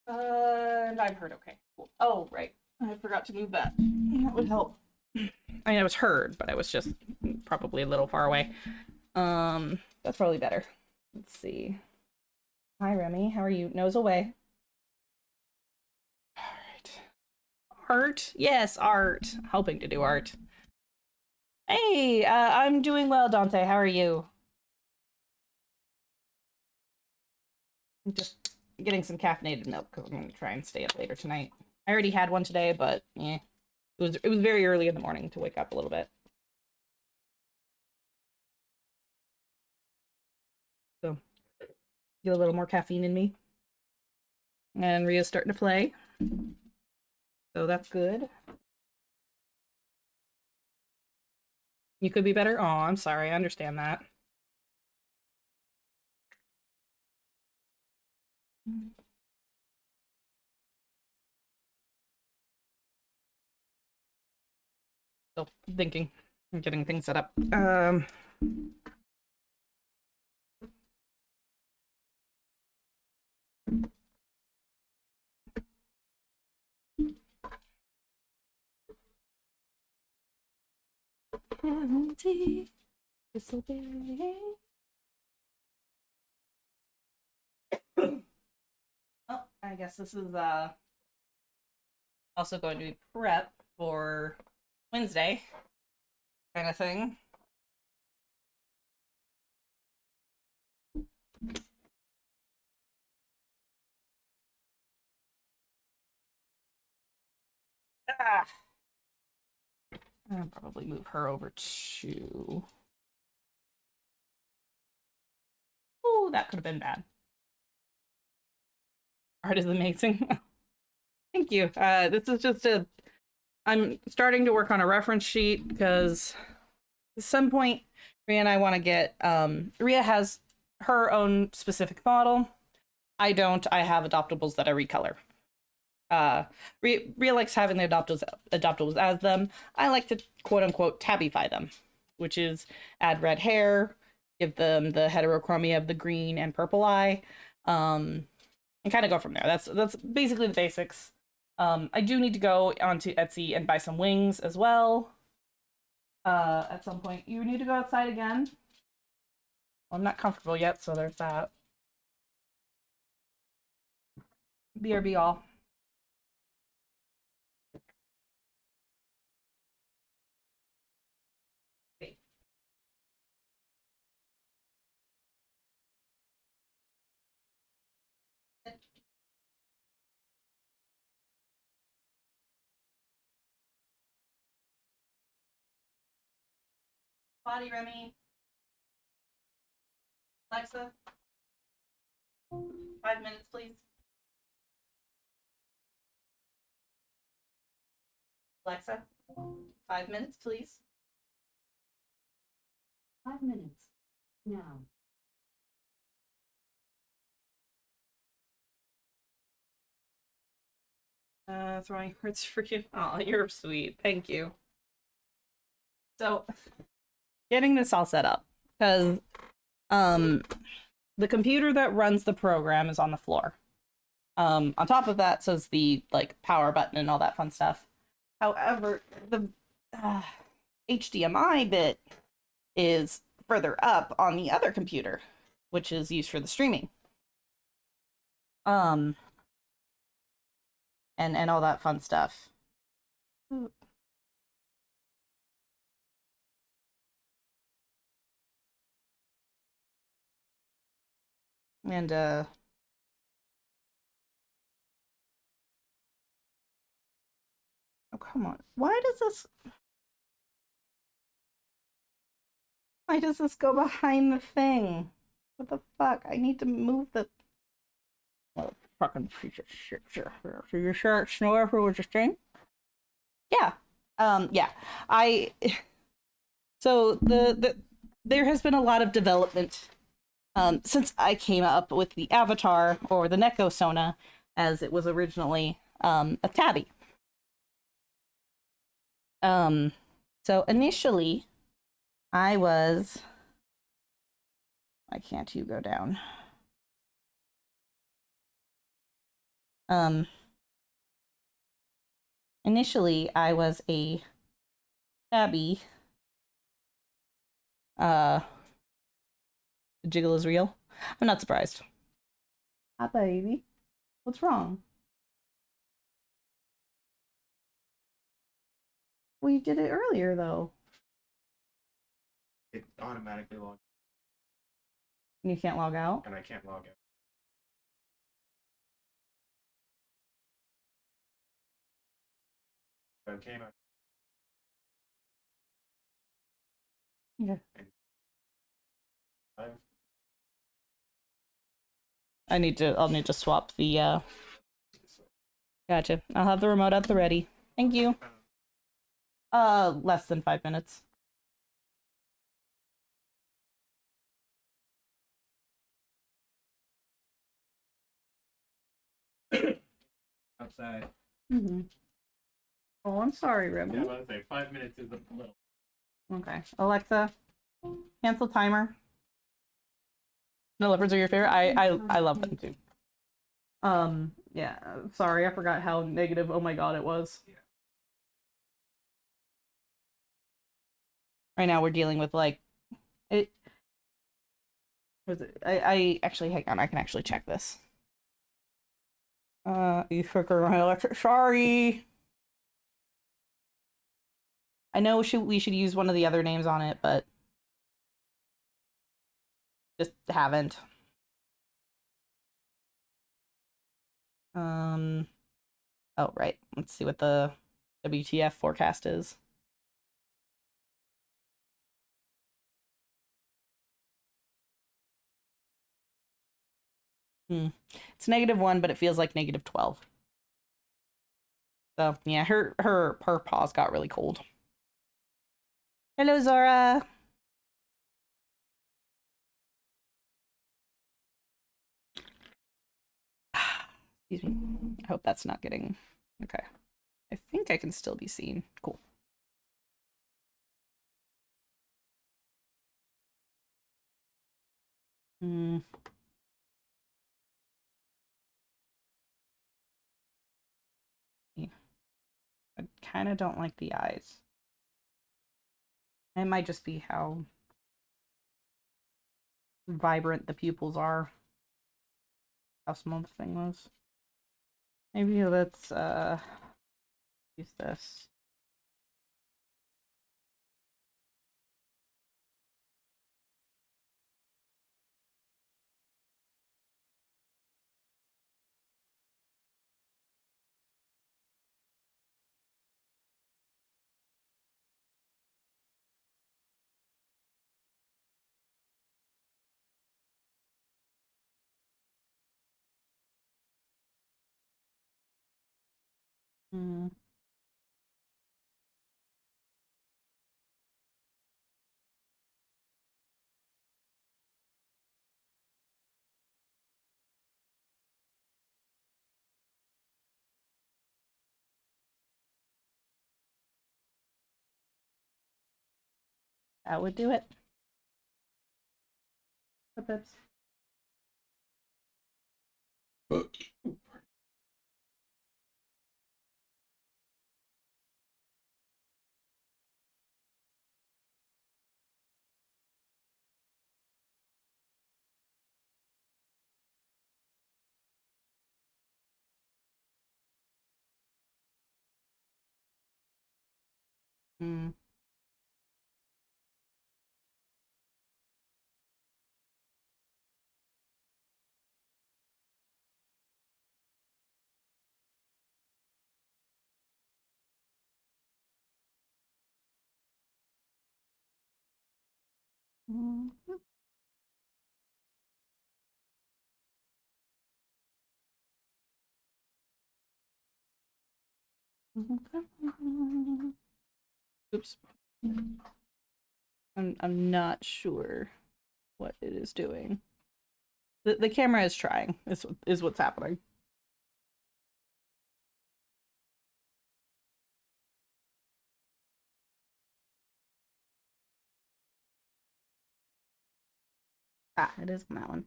And I've heard okay. Cool. Oh, right. I forgot to move that. That would help. I mean, I was heard, but I was just probably a little far away. That's probably better. Let's see. Hi, Remy. How are you? Nose away. All right. Art? Yes, art. Hoping to do art. Hey, I'm doing well, Dante. How are you? I'm just getting some caffeinated milk because I'm going to try and stay up later tonight. I already had one today, but yeah, it was very early in the morning to wake up a little bit. So get a little more caffeine in me. And Ria's starting to play. So that's good. You could be better? Oh, I'm sorry. I understand that. Still thinking. I'm getting things set up. Oh, I guess this is also going to be prep for Wednesday kind of thing. Ah, I'll probably move her over to. Oh, that could have been bad. Art is amazing. Thank you. This is just a. I'm starting to work on a reference sheet because at some point, Ria and I want to get. Ria has her own specific model. I don't. I have adoptables that I recolor. Ria likes having the adoptables as them. I like to quote unquote tabify them, which is add red hair, give them the heterochromia of the green and purple eye, and kind of go from there. That's basically the basics. I do need to go onto Etsy and buy some wings as well. At some point, you need to go outside again. Well, I'm not comfortable yet, so there's that. BRB all. Body Remy. Alexa, 5 minutes, please. Alexa, 5 minutes, please. 5 minutes. Now. Throwing hearts for you. Oh, you're sweet. Thank you. So, getting this all set up because um the computer that runs the program is on the floor. On top of that says the like power button and all that fun stuff. However, the HDMI bit is further up on the other computer, which is used for the streaming. Um, and all that fun stuff. And oh come on. Why does this go behind the thing? What the fuck? I need to move the well, fucking piece of shit. Sure. So your shirt snore for was a thing? Yeah. Yeah. I so there has been a lot of development since I came up with the avatar or the Neko Sona as it was originally a tabby. Um so initially I was why can't you go down? Um, initially, I was a tabby. Uh, the jiggle is real. I'm not surprised. Hi, baby. What's wrong? Well, you did it earlier, though. It automatically logged You can't log out? and I can't log out. So it came out. Yeah. I've I'll need to swap the, Gotcha. I'll have the remote at the ready. Thank you. Less than 5 minutes. outside. Mm-hmm. Oh, I'm sorry, Yeah, Remy. I was about to say 5 minutes is a little. Okay. Alexa, cancel timer. No, leopards are your favorite? I love them too. Yeah, sorry, I forgot how negative, oh my god, it was. Yeah. Right now we're dealing with, like, it was it I actually, hang on, I can actually check this. You trigger my electric, sorry. I know we should use one of the other names on it, but just haven't. Oh, right. Let's see what the WTF forecast is. It's -1, but it feels like -12. So yeah, her paws got really cold. Hello, Zora. Excuse me. I hope that's not getting okay. I think I can still be seen. Cool. Hmm. I kind of don't like the eyes. It might just be how vibrant the pupils are. How small the thing was. Maybe let's use this. Hmm. That would do it. Pips. Hmm. Hmm. Oops. I'm not sure what it is doing. The camera is trying. Is what's happening. Ah, it is on that one.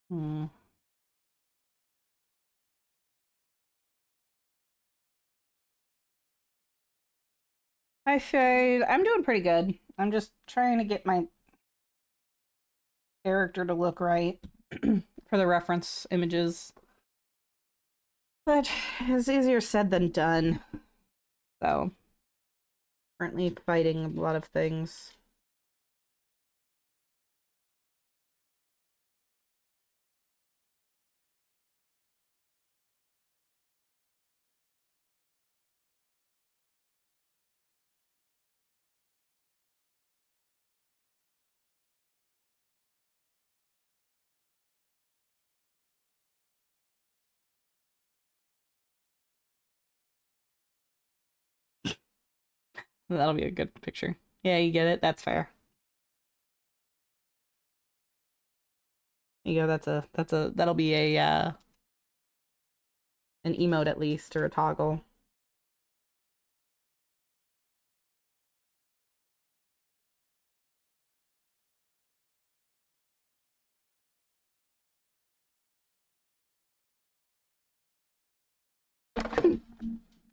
Hmm. Hi, Shade. I'm doing pretty good. I'm just trying to get my character to look right for the reference images. But it's easier said than done. So, currently fighting a lot of things. That'll be a good picture. Yeah, you get it. That's fair. You go. That'll be a an emote at least or a toggle.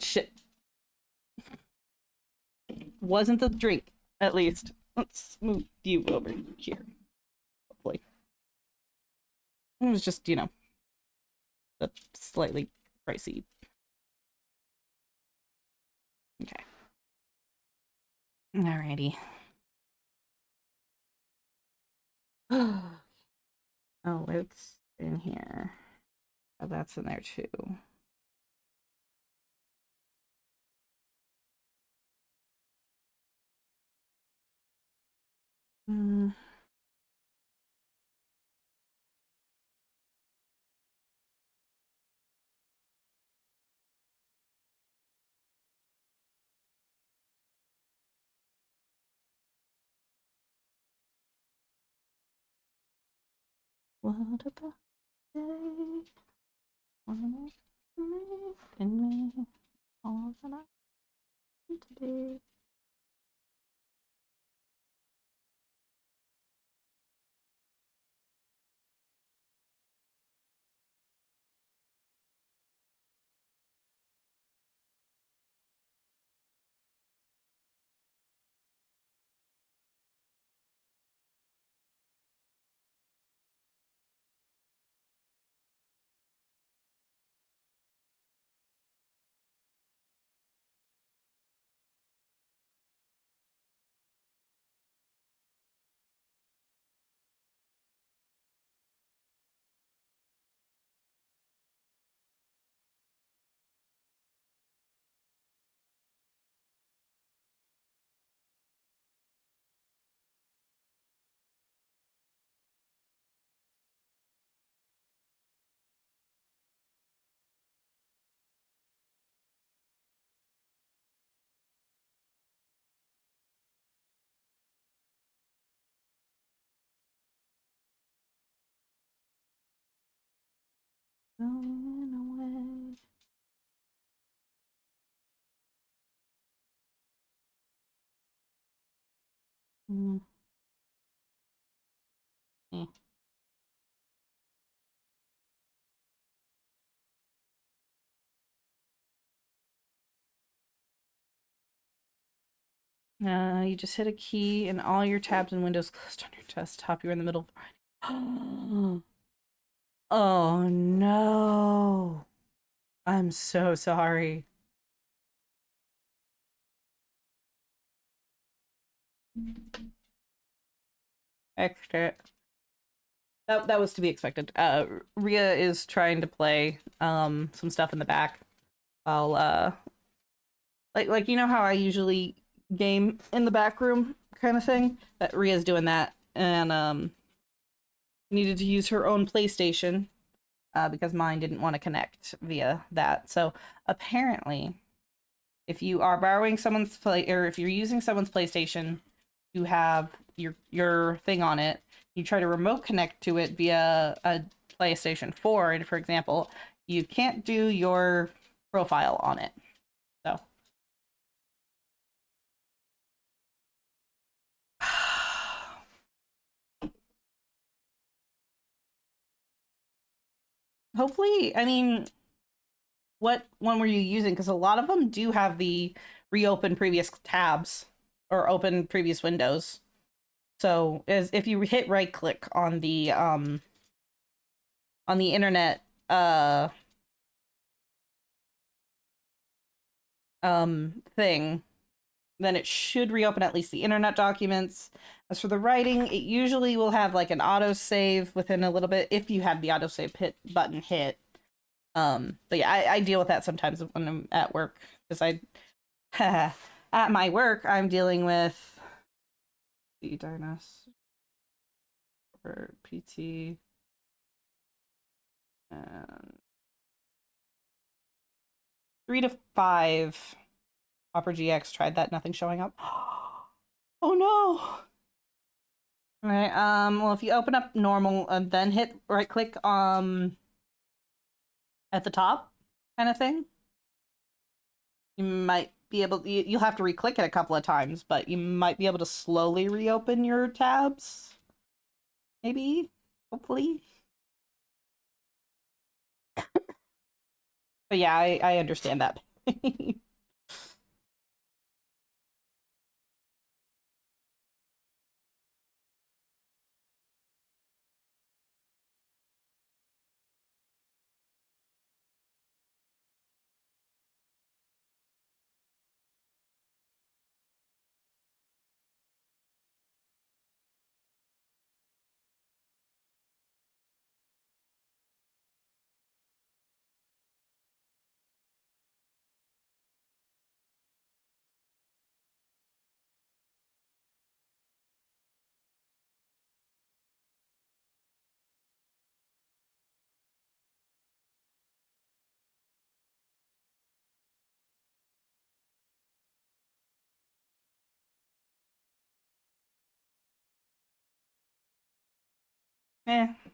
Shit. Wasn't the drink, at least. Let's move you over here. Hopefully. It was just, the slightly pricey. Okay. Alrighty. Oh, it's in here. Oh, that's in there too. Mm. What about day? In me, all that I want to do. Going away. Mm. Eh. You just hit a key and all your tabs and windows closed on your desktop. You're in the middle of... Oh no. I'm so sorry. Extra. That was to be expected. Ria is trying to play some stuff in the back while like you know how I usually game in the back room kind of thing? That Ria's doing that and needed to use her own PlayStation because mine didn't want to connect via that. So apparently, if you are borrowing someone's play or if you're using someone's PlayStation, you have your thing on it. You try to remote connect to it via a PlayStation 4, and for example, you can't do your profile on it. So hopefully, I mean, what one were you using? Because a lot of them do have the reopen previous tabs or open previous windows. So as if you hit right click on the internet thing, then it should reopen at least the internet documents. As for the writing, it usually will have like an autosave within a little bit if you have the autosave button hit. But yeah, I deal with that sometimes when I'm at work because at my work I'm dealing with the Dynas or PT and 3 to 5. Opera GX tried that, nothing showing up. Oh no. All right. Well, if you open up normal and then hit right click at the top, kind of thing, you might be able. You'll have to re-click it a couple of times, but you might be able to slowly reopen your tabs. Maybe, hopefully. But yeah, I understand that.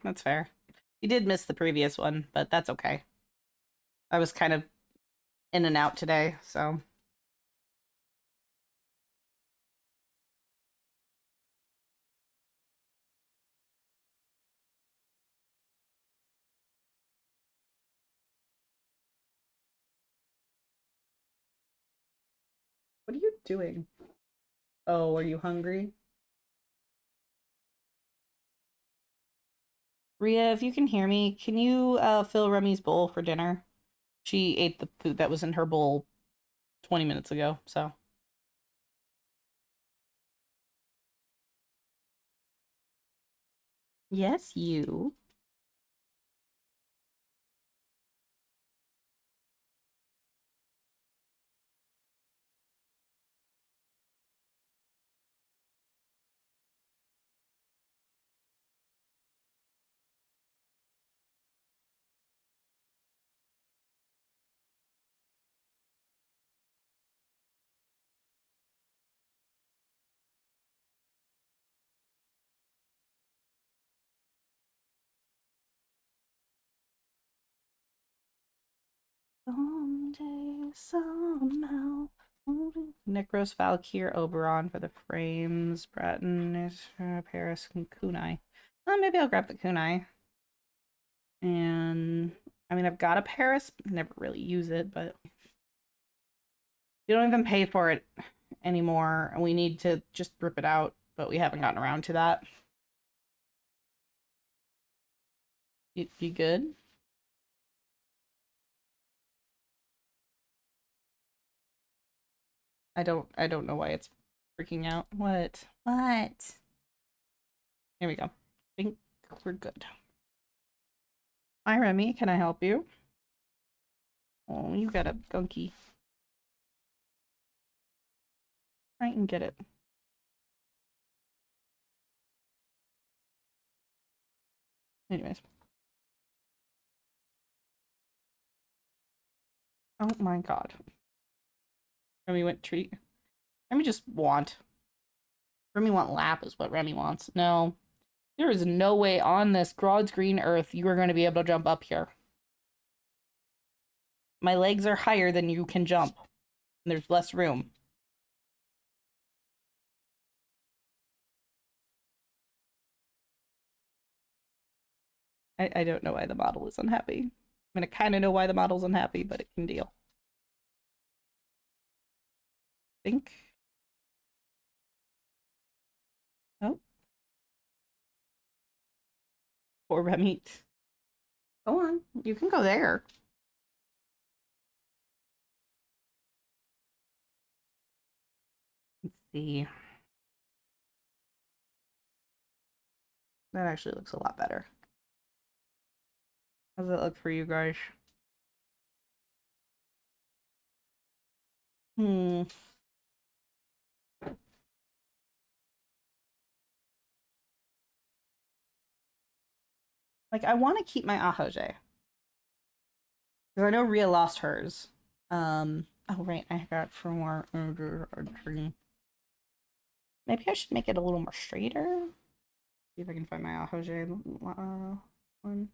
That's fair. You did miss the previous one, but that's okay. I was kind of in and out today, so. What are you doing? Oh, are you hungry? Ria, if you can hear me, can you fill Remy's bowl for dinner? She ate the food that was in her bowl 20 minutes ago, so. Yes, you. Someday, somehow. Necros, Valkyr, Oberon for the frames. Bratton is Paris and Kunai. Maybe I'll grab the Kunai. And I mean, I've got a Paris, never really use it, but you don't even pay for it anymore. And we need to just rip it out, but we haven't gotten around to that. You good? I don't know why it's freaking out. What? What? Here we go. I think we're good. Hi, Remy. Can I help you? Oh, you got a gunky. Try and get it. Anyways. Oh my god. Remy went treat. Remy just want. Remy want lap is what Remy wants. No. There is no way on this God's green earth you are going to be able to jump up here. My legs are higher than you can jump. And there's less room. I don't know why the model is unhappy. I mean, I kind of know why the model's unhappy, but it can deal. I think. Oh. Poor Remit. Go on. You can go there. Let's see. That actually looks a lot better. How does it look for you guys? Hmm. Like, I want to keep my Ahoje. Because I know Rhea lost hers. Oh, right. I got for more tree. Maybe I should make it a little more straighter. See if I can find my Ahoje one.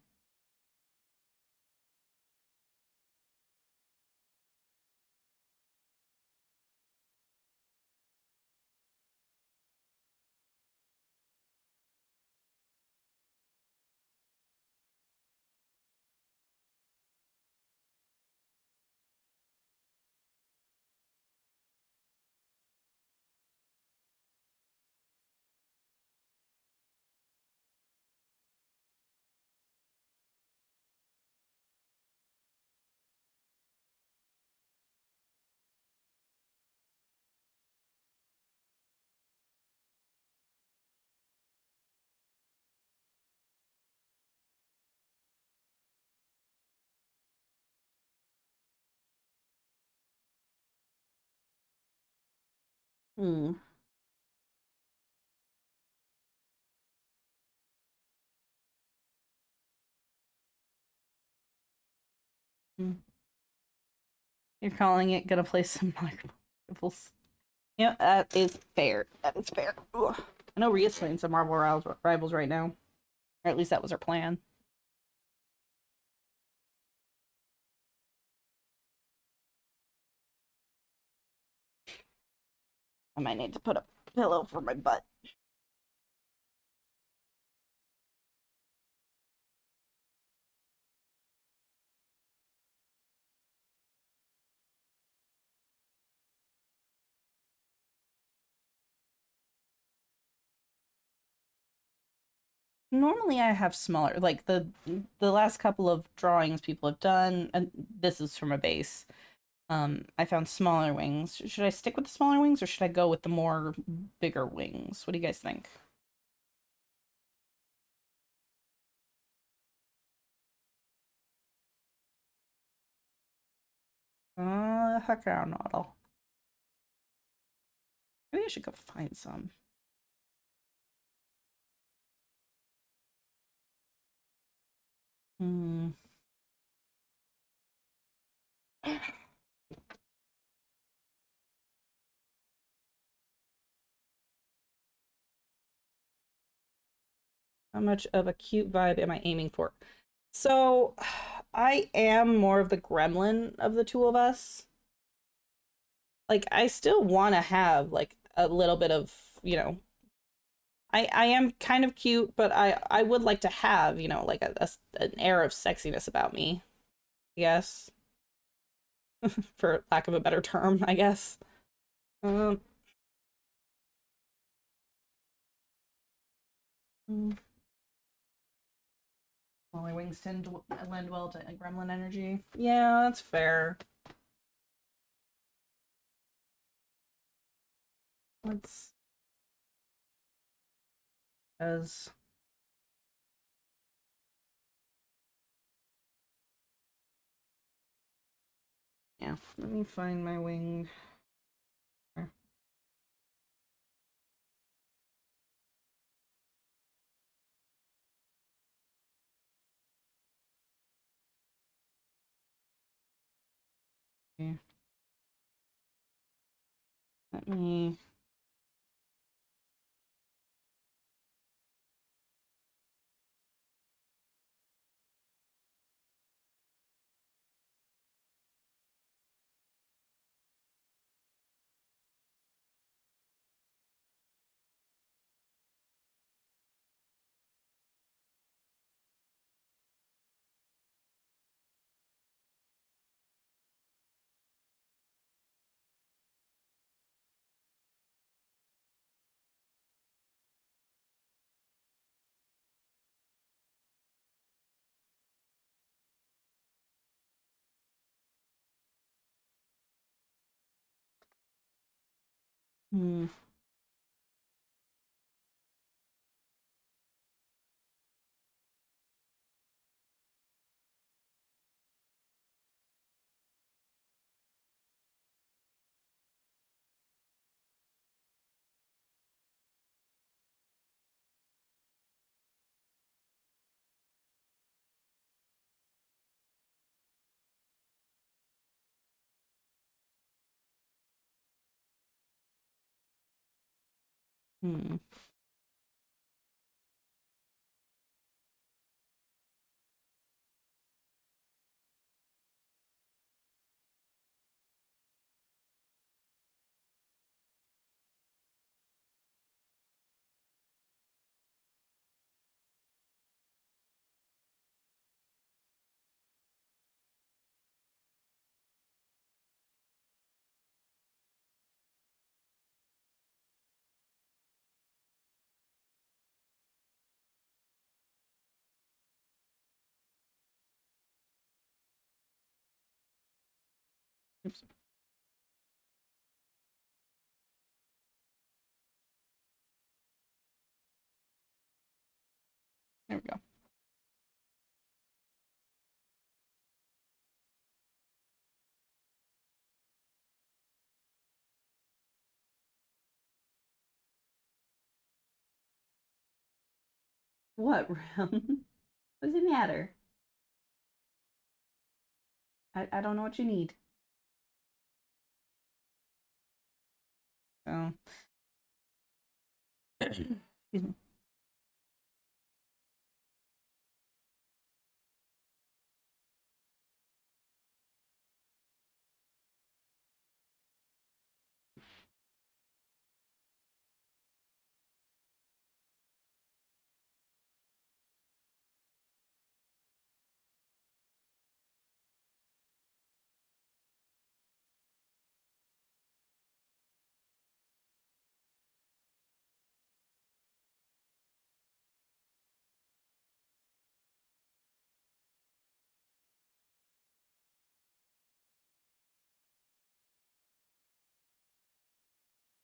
Hmm. Hmm. You're calling it gonna play some rivals. Yeah, that is fair. That is fair. Ugh. I know Rhea's playing some Marvel Rivals right now. Or at least that was her plan. I might need to put a pillow for my butt. Normally I have smaller, like the last couple of drawings people have done, and this is from a base. I found smaller wings. Should I stick with the smaller wings or should I go with the more bigger wings? What do you guys think? Heck, I don't know at all. Maybe I should go find some. Hmm. How much of a cute vibe am I aiming for? So, I am more of the gremlin of the two of us. Like, I still want to have like a little bit of, you know, I am kind of cute, but I would like to have, you know, like an air of sexiness about me. Yes, for lack of a better term, I guess. Um, mm, well, my wings tend to lend well to gremlin energy. Yeah, that's fair. Let's, as yeah, let me find my wing. Okay. Let me. Hmm. Hmm. Oops. There we go. What, Ram? What's the matter? I don't know what you need. Oh. Excuse me.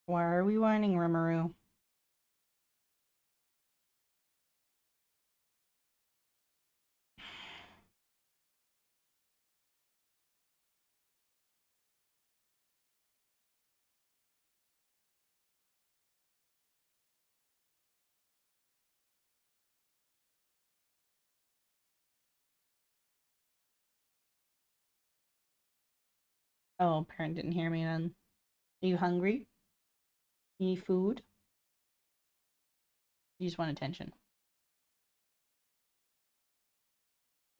Why are we whining, Rimuru? Oh, parent didn't hear me then. Are you hungry? You need food? You just want attention.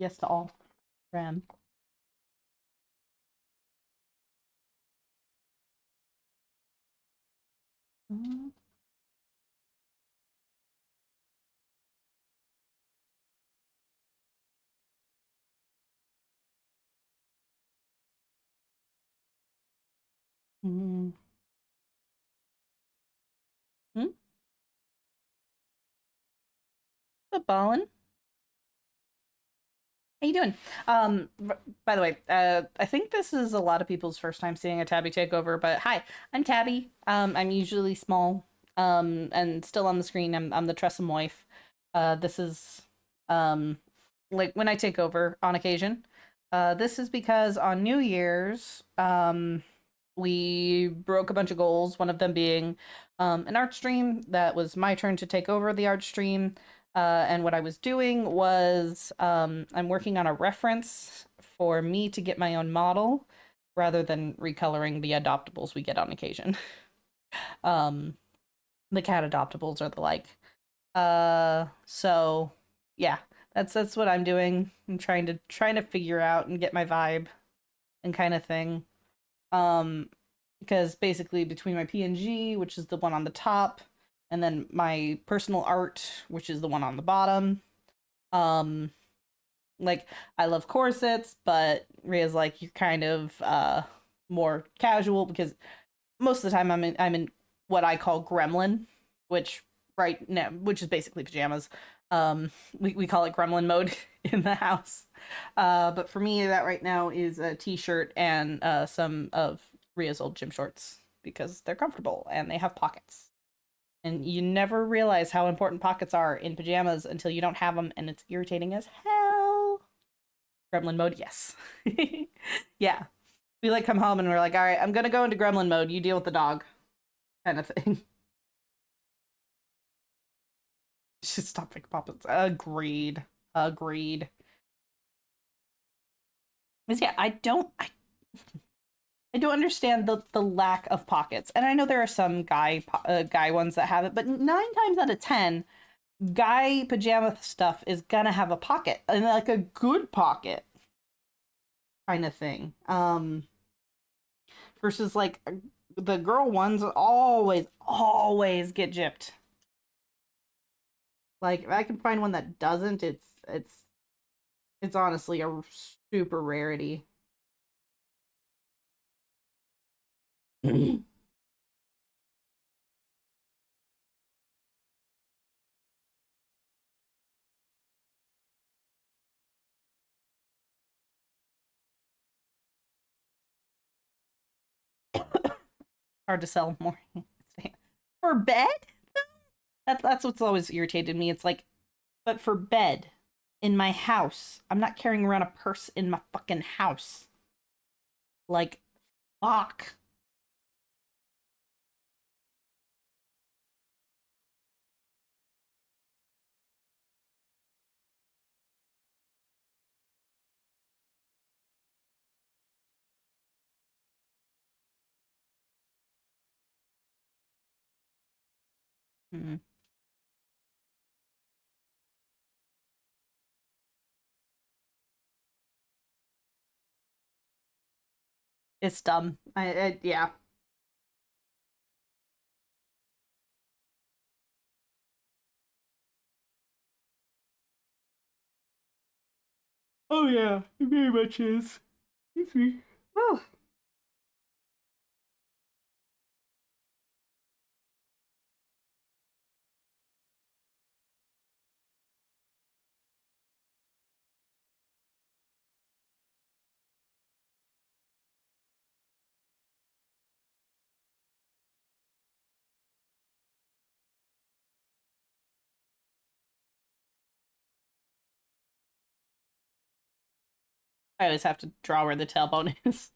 Yes to all. Ram. Mm. Mm. Hmm? What's up, Ballin? How you doing? By the way, I think this is a lot of people's first time seeing a Tabby takeover, but hi, I'm Tabby. I'm usually small, and still on the screen. I'm the Tressum wife. This is, um, like when I take over on occasion. This is because on New Year's, we broke a bunch of goals. One of them being, an art stream. That was my turn to take over the art stream. And what I was doing was I'm working on a reference for me to get my own model rather than recoloring the adoptables we get on occasion. um, the cat adoptables are the like. So yeah, that's what I'm doing. I'm trying to figure out and get my vibe and kind of thing. Um, because basically between my PNG, which is the one on the top, and then my personal art, which is the one on the bottom, um, like I love corsets, but Ria's like you're kind of more casual because most of the time I'm in what I call gremlin, which right now which is basically pajamas. We call it gremlin mode in the house. But for me that right now is a t-shirt and some of Ria's old gym shorts. because they're comfortable and they have pockets. And you never realize how important pockets are in pajamas until you don't have them, and it's irritating as hell. Gremlin mode, yes. Yeah. We like come home and we're like, all right, I'm gonna go into gremlin mode. You deal with the dog, kind of thing. Should stop making poppets. Agreed. Agreed. Because yeah, I don't understand the lack of pockets, and I know there are some guy ones that have it, but 9 times out of 10, guy pajama stuff is gonna have a pocket, and like a good pocket, kind of thing. Versus like the girl ones always get gypped. Like if I can find one that doesn't, it's honestly a super rarity. Hard to sell more for bed. That's what's always irritated me. It's like, but for bed in my house, I'm not carrying around a purse in my fucking house. Like, fuck. Mm. It's dumb. Yeah. Oh yeah, it very much is. Excuse me. Oh. I always have to draw where the tailbone is.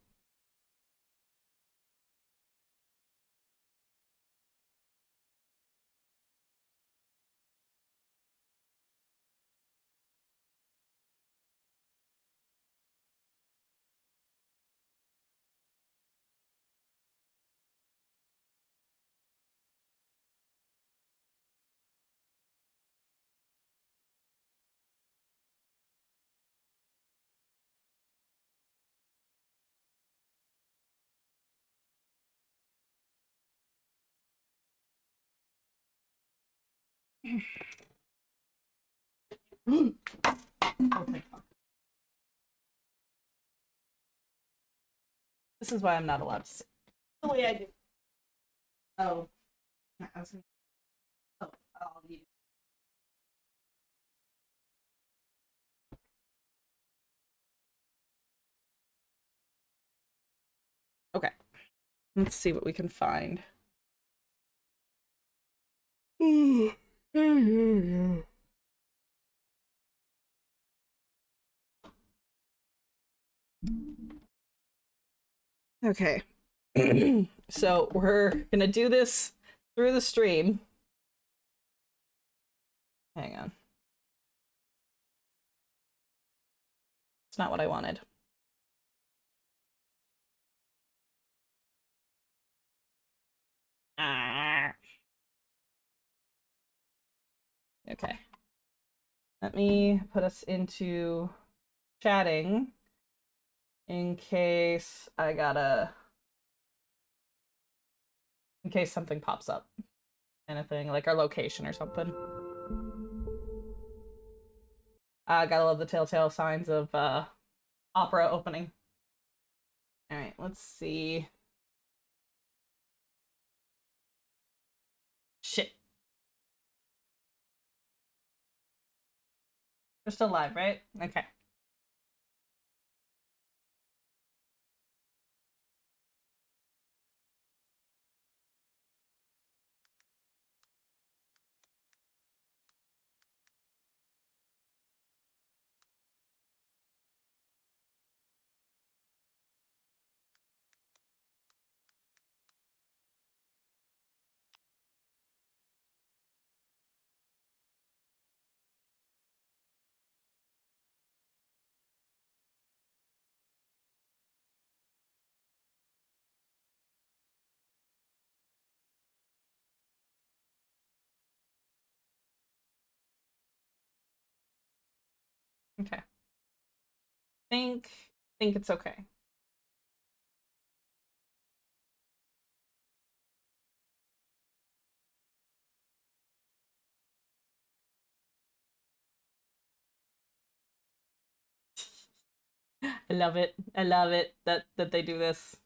Oh, thank fuck. This is why I'm not allowed to sit the way I do. Oh, I was gonna. Oh, I'll leave. Okay, let's see what we can find. Okay. So we're gonna do this through the stream. Hang on. It's not what I wanted. Ah. Okay. Let me put us into chatting in case in case something pops up. Anything like our location or something. Gotta love the telltale signs of opera opening. All right, let's see. Shit. We're still live, right? Okay. Okay. Think it's okay. I love it. I love it that they do this.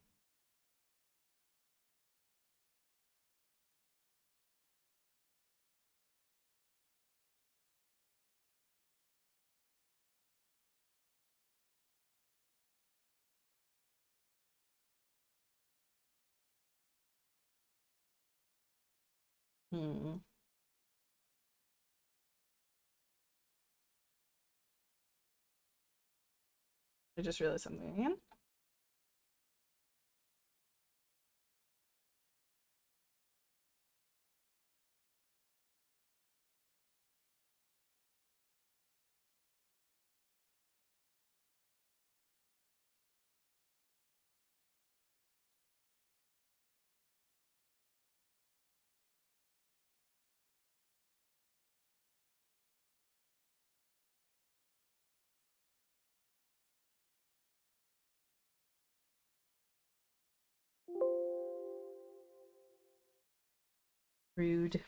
Hmm. I just realized something again. Rude.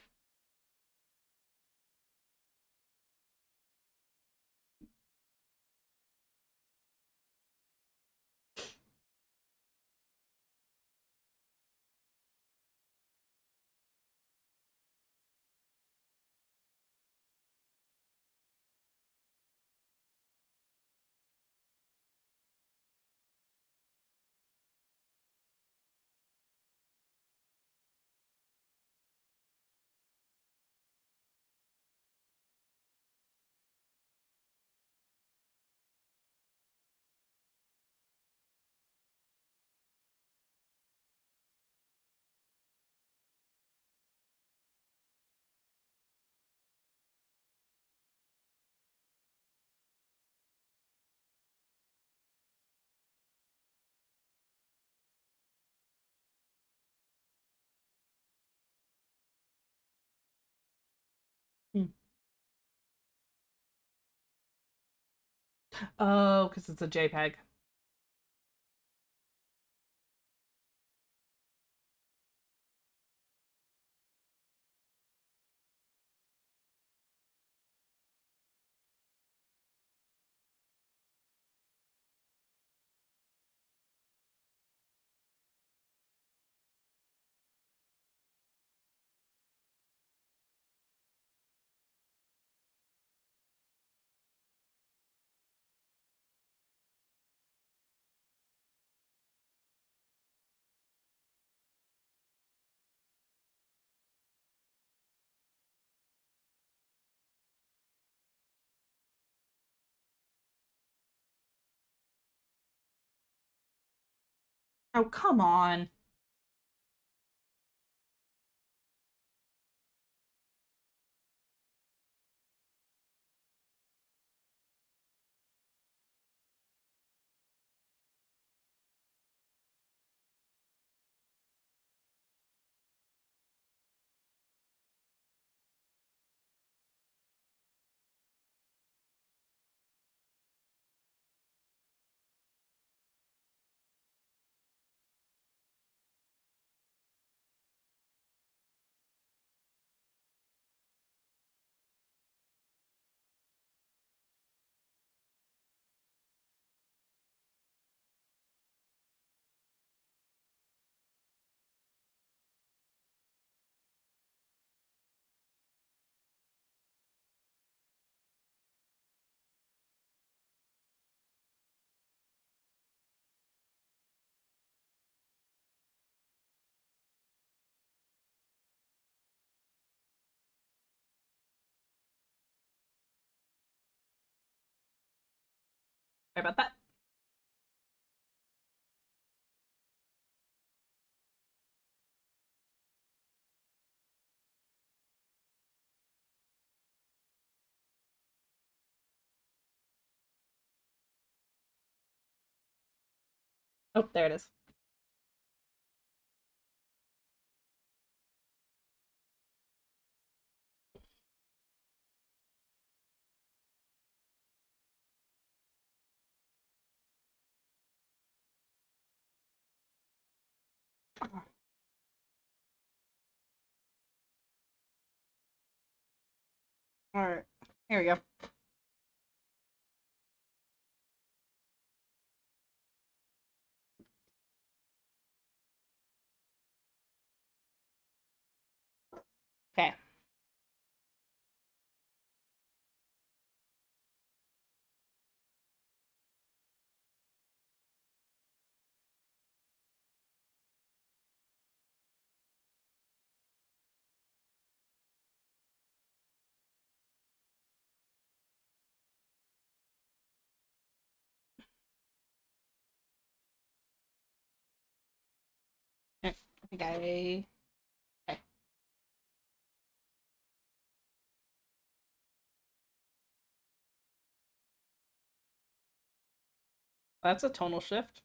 Hmm. Oh, because it's a JPEG. Oh, come on. Sorry about that. Oh, there it is. All right, here we go. Okay. I think I. Okay. That's a tonal shift.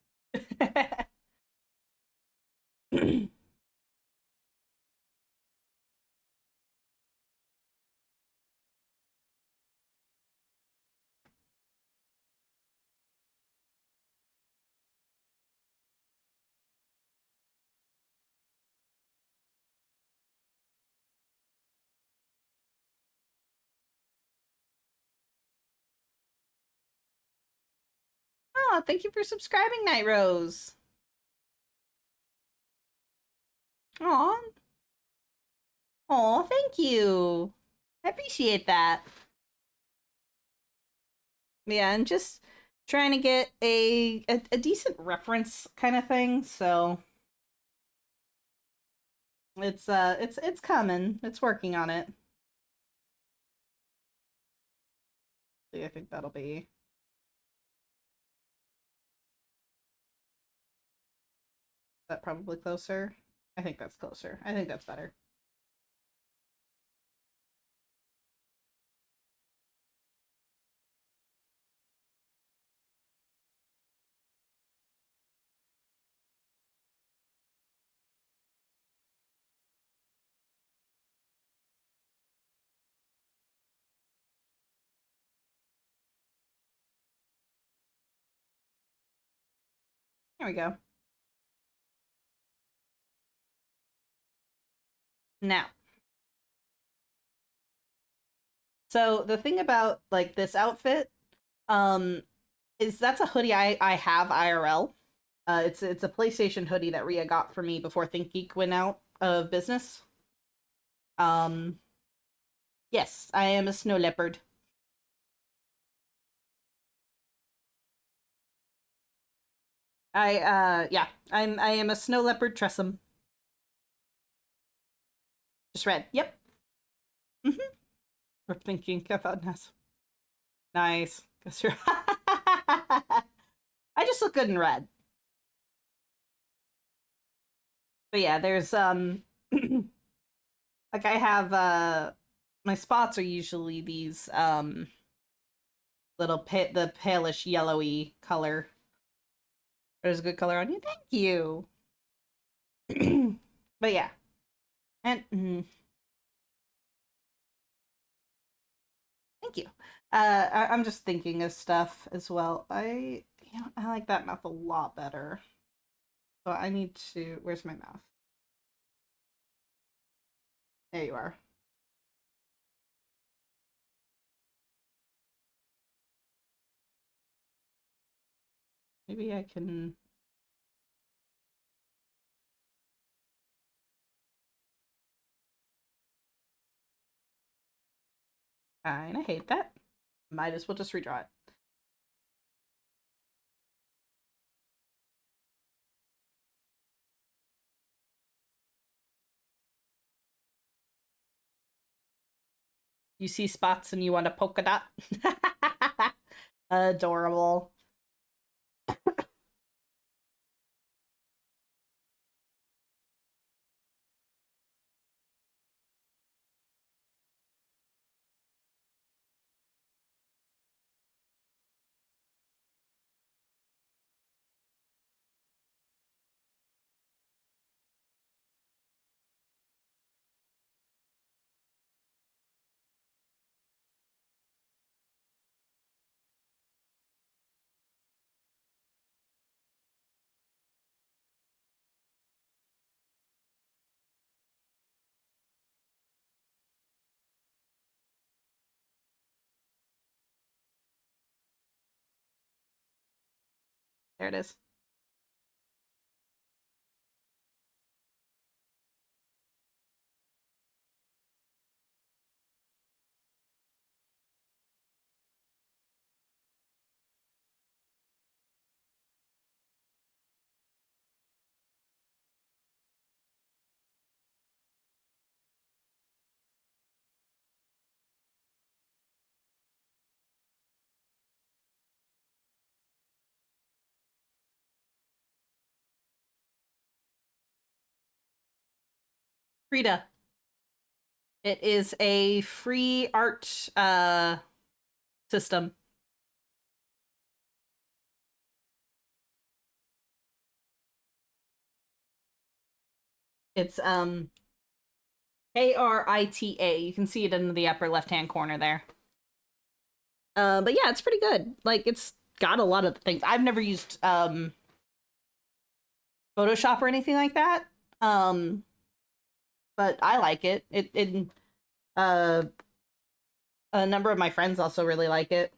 Oh, thank you for subscribing, Night Rose. Aw. Aw, thank you. I appreciate that. Yeah, and just trying to get a decent reference kind of thing, so it's coming. It's working on it. I think that'll be that probably closer. I think that's closer. I think that's better. There we go. Now, so the thing about like this outfit, um, is that's a hoodie I have IRL. It's a PlayStation hoodie that Ria got for me before ThinkGeek went out of business. Um, yes, I am a snow leopard. Yeah, I am a snow leopard tressum. Just red. Yep. Mm-hmm. We're thinking about this. Nice. Guess you're. I just look good in red. But yeah, there's like I have my spots are usually these the palish yellowy color. There's a good color on you. Thank you. But yeah. And thank you. I'm just thinking of stuff as well. I like that mouth a lot better. So I need to. Where's my mouth? There you are. Maybe I can. Kinda hate that. Might as well just redraw it. You see spots and you want a polka dot? Adorable. There it is. Frida. It is a free art system. It's Krita. You can see it in the upper left-hand corner there. But yeah, it's pretty good. Like, it's got a lot of things. I've never used Photoshop or anything like that. But I like it. Uh a number of my friends also really like it.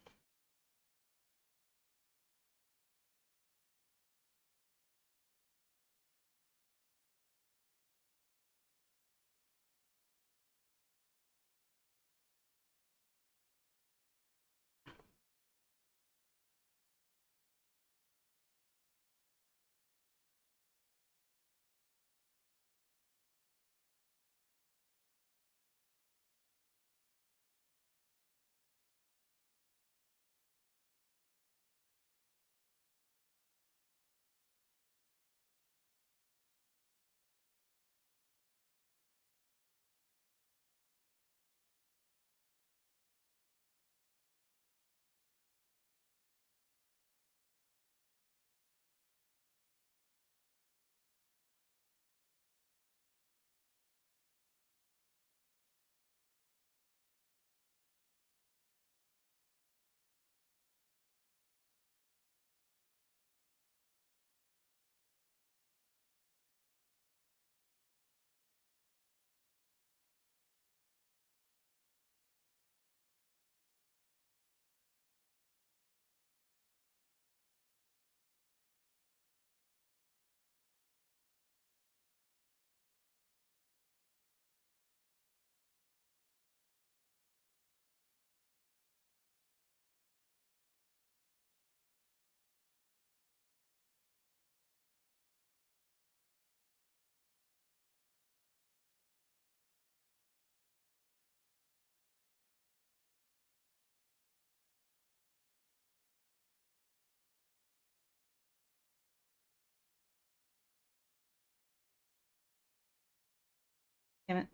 Damn it.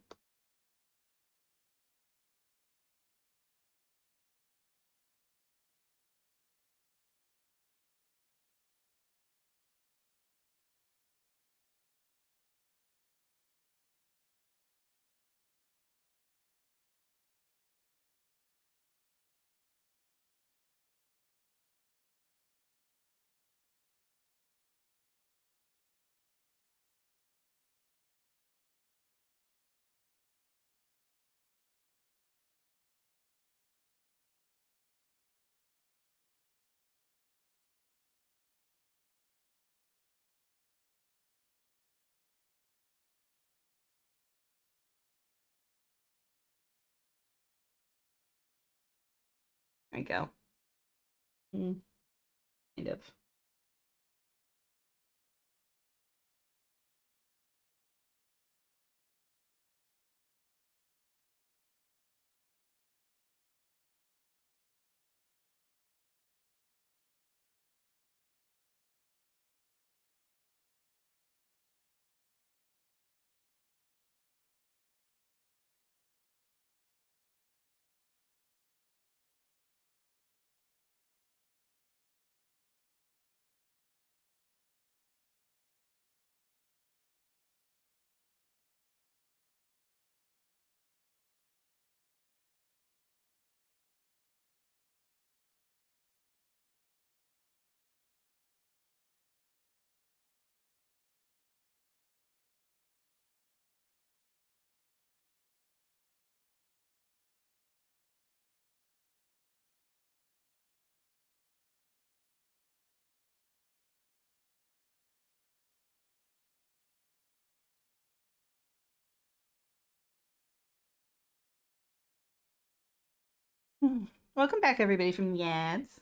There we go. Kind of. Welcome back, everybody, from the ads.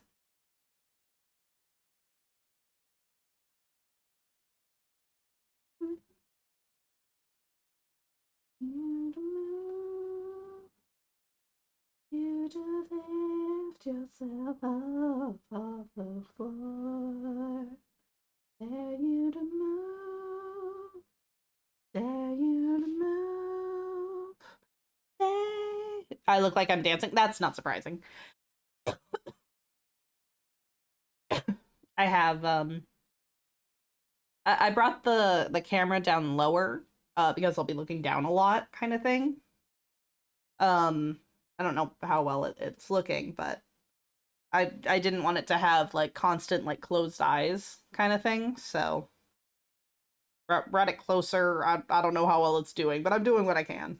You just lift yourself up off the floor. Dare you to move. Dare you to move. I look like I'm dancing. That's not surprising. I have I brought the camera down lower because I'll be looking down a lot, kind of thing. I don't know how well it's looking, but I didn't want it to have like constant like closed eyes kind of thing, so brought it closer. I don't know how well it's doing, but I'm doing what I can.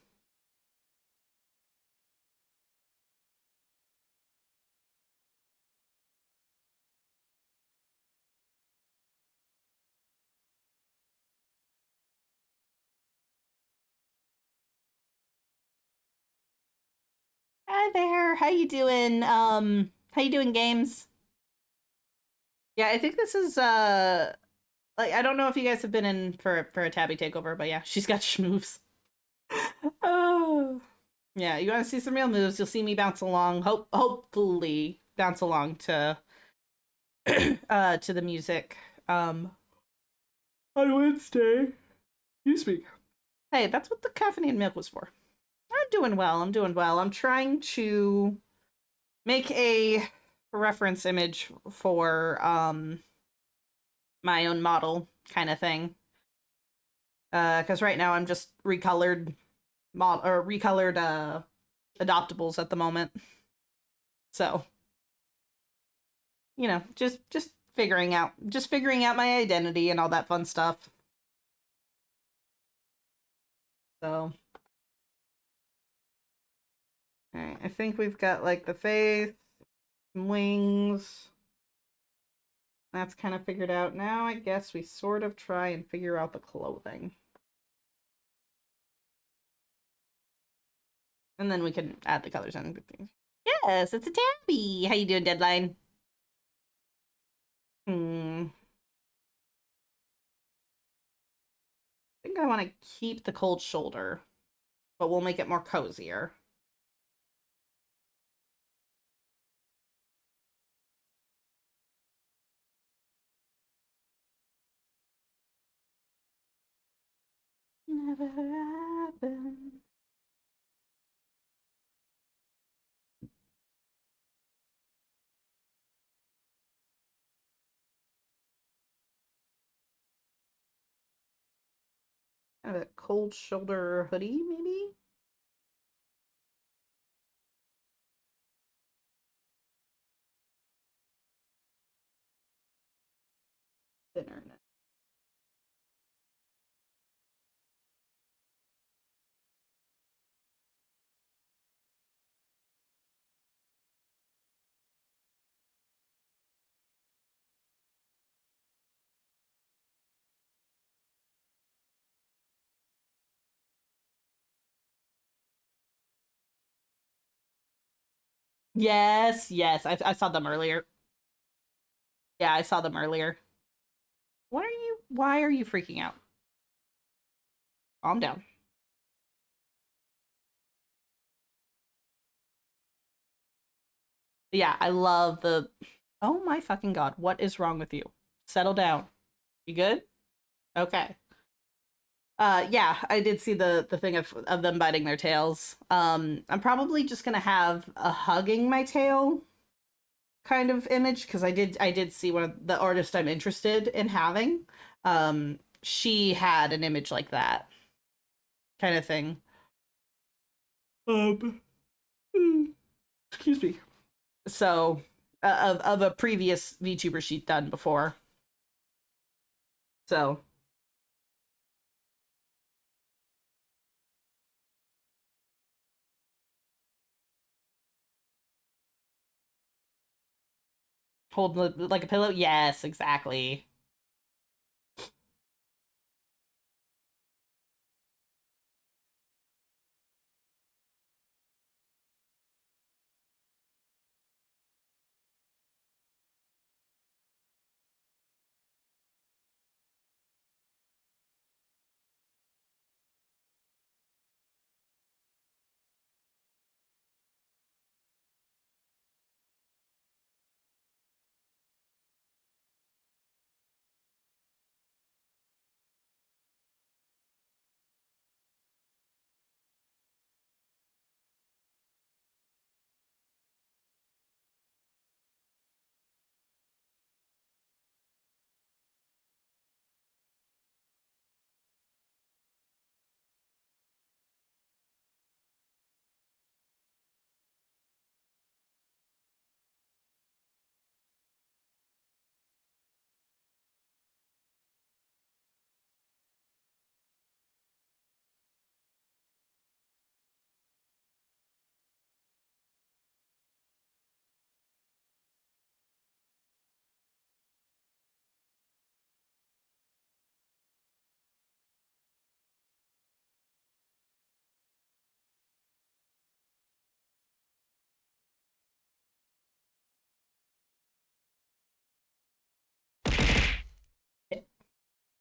Hi there. How you doing? How you doing, games? Yeah, I think this is like I don't know if you guys have been in for a Tabby takeover, but yeah, she's got schmoves. Oh. Yeah, you want to see some real moves, you'll see me bounce along, hopefully bounce along to to the music on Wednesday. You speak. Hey, that's what the caffeinated milk was for. I'm doing well. I'm doing well. I'm trying to make a reference image for my own model kind of thing. Because right now I'm just recolored adoptables at the moment. So, you know, just figuring out my identity and all that fun stuff. So, all right, I think we've got like the face, some wings. That's kind of figured out. Now I guess we sort of try and figure out the clothing. And then we can add the colors and things. Yes, it's a tabby. How you doing, Deadline? I think I want to keep the cold shoulder, but we'll make it more cozier. Never happened. Kind of a cold shoulder hoodie, maybe? Thinner. Yes, yes. I saw them earlier. Yeah, I saw them earlier. Why are you freaking out? Calm down. Yeah, I love the Oh my fucking god, what is wrong with you? Settle down. You good? Okay. Yeah, I did see the thing of them biting their tails. I'm probably just gonna have a hugging my tail kind of image because I did see one of the artists I'm interested in having. She had an image like that kind of thing. Um, excuse me. So, of a previous VTuber she'd done before. So, hold like a pillow. Yes, exactly.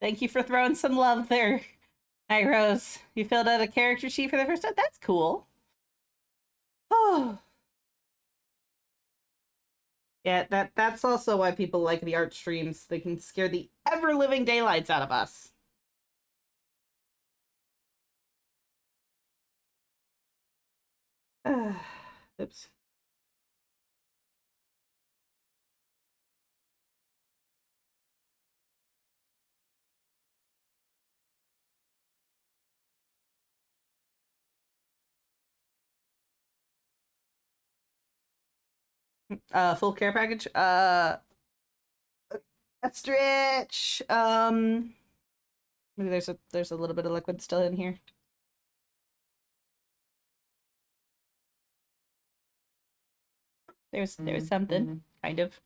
Thank you for throwing some love there. Hi, Rose. You filled out a character sheet for the first time? That's cool. Oh. Yeah, that's also why people like the art streams. They can scare the ever-living daylights out of us. Oops. Full care package. A stretch. Maybe there's a little bit of liquid still in here. There's something, kind of.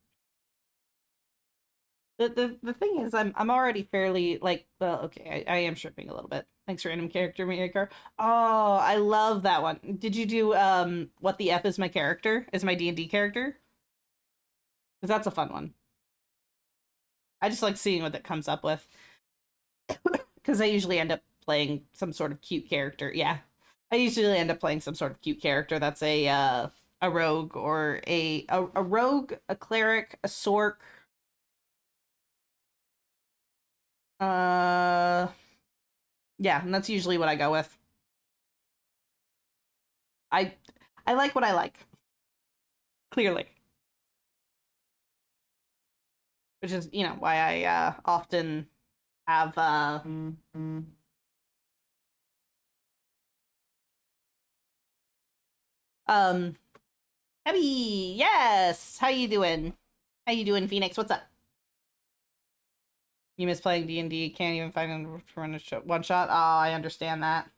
The thing is, I'm already fairly like, well, okay, I am stripping a little bit. Thanks, random character maker. Oh, I love that one. Did you do what the F is my character? Is my D&D character? Because that's a fun one. I just like seeing what that comes up with. Because I usually end up playing some sort of cute character. Yeah, I usually end up playing some sort of cute character that's a rogue or a rogue, a cleric, a sorc. Yeah, and that's usually what I go with. I I like what I like. Clearly. Which is, why I often have um Abby, yes. How you doing? How you doing, Phoenix? What's up? You miss playing D&D, can't even find a one shot. Oh, I understand that.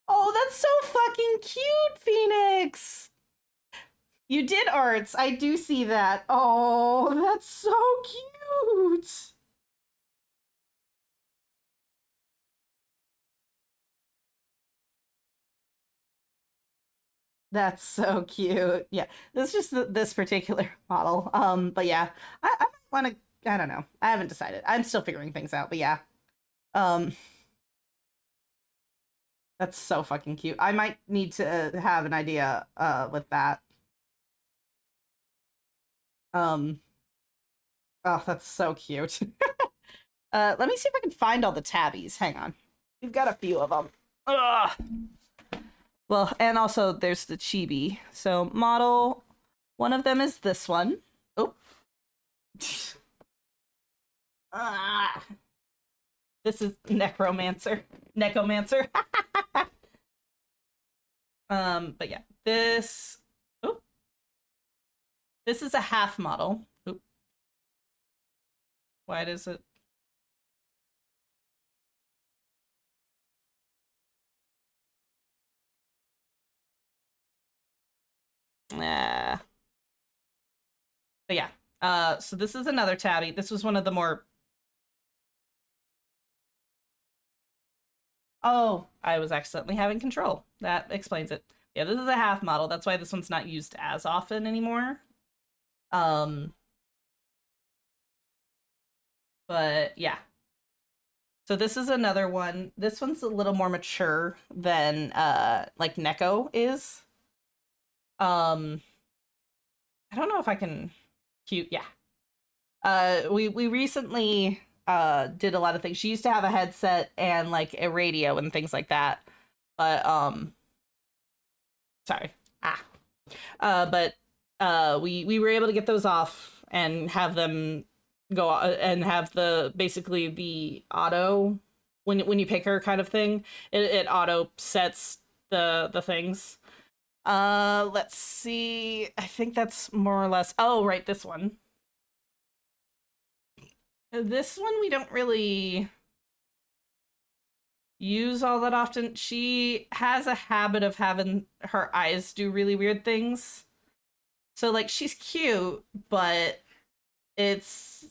Oh, that's so fucking cute, Phoenix. You did arts. I do see that. Oh, that's so cute. That's so cute. Yeah, this is just this particular model. But yeah, I want to. I don't know. I haven't decided. I'm still figuring things out. But yeah, um, that's so fucking cute. I might need to have an idea with that. Um, oh, that's so cute. Let me see if I can find all the tabbies. Hang on. We've got a few of them. Ugh. Well, and also there's the chibi. So model, one of them is this one. Oh. Ah. This is Necromancer. Necomancer. But yeah, this. Oh. This is a half model. Oop. Why does it? Nah. But yeah. So this is another tabby. This was one of the more. Oh, I was accidentally having control. That explains it. Yeah, this is a half model. That's why this one's not used as often anymore. Um, but yeah. So this is another one. This one's a little more mature than like Neko is. Um, I don't know if I can cute. Yeah. We recently did a lot of things. She used to have a headset and like a radio and things like that. But sorry. But we were able to get those off and have them go and have the basically the auto when you pick her kind of thing. It auto sets the things. Let's see. I think that's more or less. Oh, right, this one. This one we don't really use all that often. She has a habit of having her eyes do really weird things. So like she's cute, but it's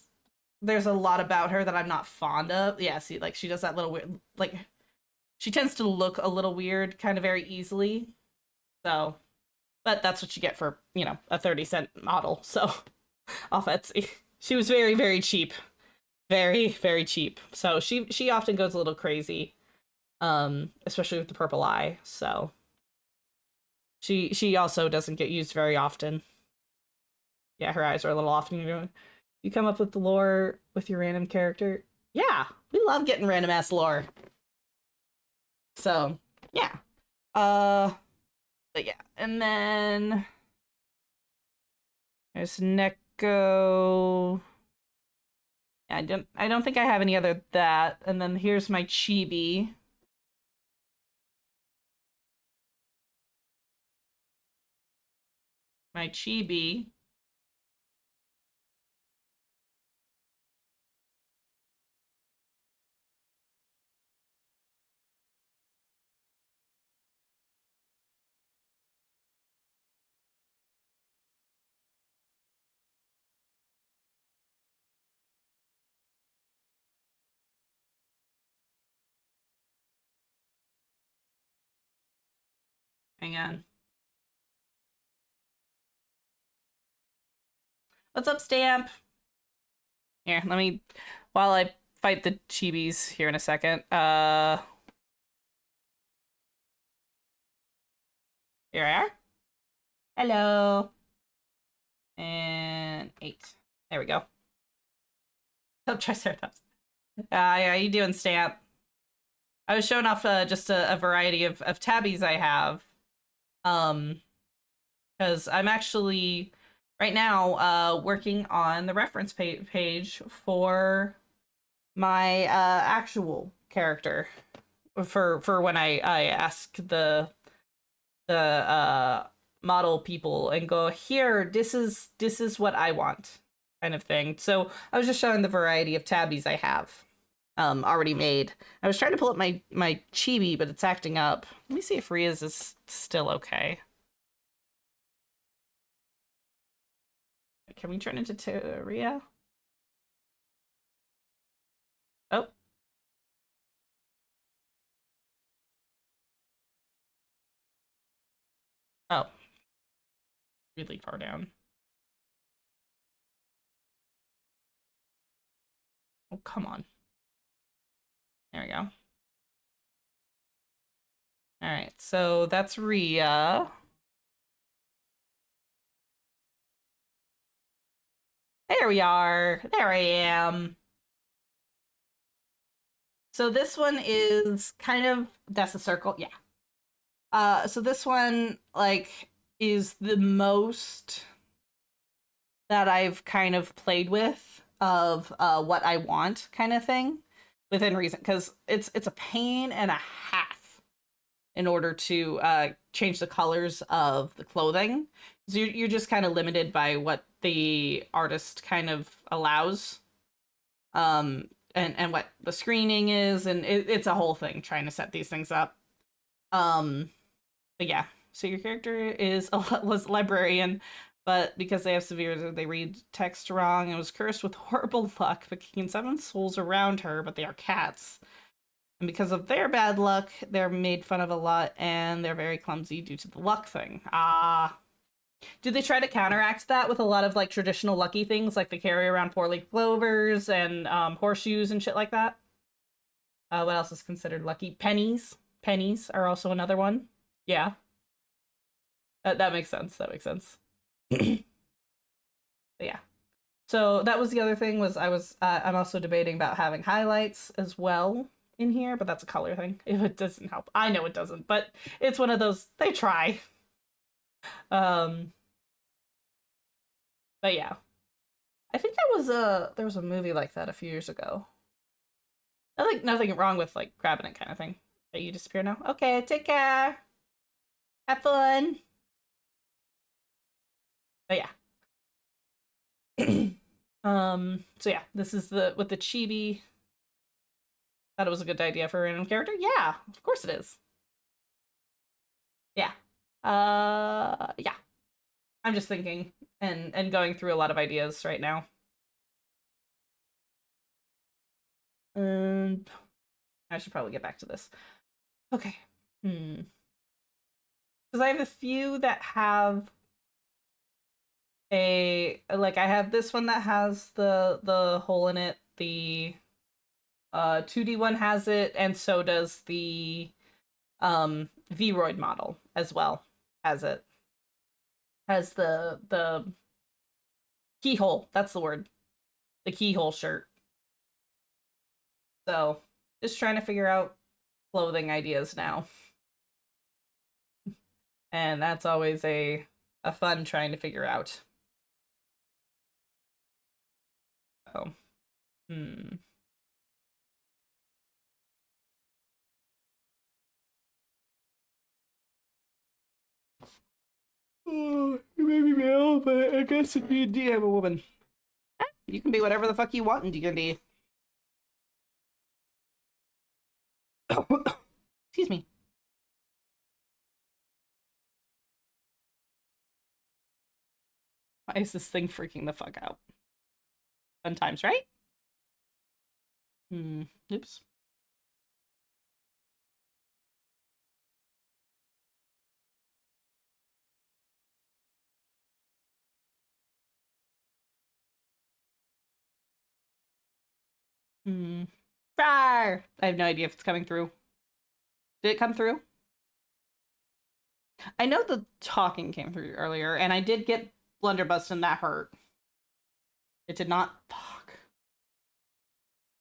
there's a lot about her that I'm not fond of. Yeah, see, like she does that little weird like she tends to look a little weird kind of very easily. So but that's what you get for, a 30-cent model. So off Etsy. She was very, very cheap. very, very cheap. So she often goes a little crazy, especially with the purple eye. So she also doesn't get used very often. Yeah, her eyes are a little off. You come up with the lore with your random character. Yeah, we love getting random ass lore. So yeah, but yeah, and then there's Neko. I don't think I have any other that. And then here's my chibi. My chibi. Hang on. What's up, Stamp? Here, let me while I fight the chibis here in a second. Here I are. Hello. And 8. There we go. Oh, Triceratops. Yeah, you doing, Stamp? I was showing off just a variety of tabbies I have. Because I'm actually right now working on the reference page for my actual character for when I ask the model people and go, here, this is what I want, kind of thing. So I was just showing the variety of tabbies I have already made. I was trying to pull up my chibi, but it's acting up. Let me see if Ria's is still okay. Can we turn into Ria? Oh. Oh. Really far down. Oh, come on. There we go. All right, so that's Ria. There we are. There I am. So this one is kind of, that's a circle. Yeah. So this one, like, is the most that I've kind of played with of what I want, kind of thing, within reason, because it's a pain and a half in order to change the colors of the clothing. So you're just kind of limited by what the artist kind of allows, and what the screening is, and it's a whole thing trying to set these things up. But yeah, so your character was a librarian, but because they have severe, they read text wrong and was cursed with horrible luck, but can summon souls around her, but they are cats. And because of their bad luck, they're made fun of a lot, and they're very clumsy due to the luck thing. Do they try to counteract that with a lot of like traditional lucky things, like they carry around four-leaf clovers and horseshoes and shit like that? What else is considered lucky? Pennies. Pennies are also another one. Yeah, that makes sense. That makes sense. But yeah. So that was the other thing, was I'm also debating about having highlights as well in here, but that's a color thing. If it doesn't help. I know it doesn't, but it's one of those, they try. But yeah. I think there was a movie like that a few years ago. Nothing wrong with like grabbing it kind of thing. But you disappear now? Okay, take care. Have fun. But yeah. So yeah, this is with the chibi. Thought it was a good idea for a random character. Yeah, of course it is. Yeah. Yeah. I'm just thinking and going through a lot of ideas right now. And I should probably get back to this. Okay. Because I have a few that have I have this one that has the hole in it The 2D one has it, and so does the Vroid model as well. Has it. Has the keyhole. That's the word. The keyhole shirt. So, just trying to figure out clothing ideas now. And that's always a fun trying to figure out. Oh. Oh, you may be male, but I guess in D&D I'm a woman. You can be whatever the fuck you want in D&D. Excuse me. Why is this thing freaking the fuck out? Fun times, right? Oops. Rawr! I have no idea if it's coming through. Did it come through? I know the talking came through earlier, and I did get blunderbussed and that hurt. It did not. Fuck.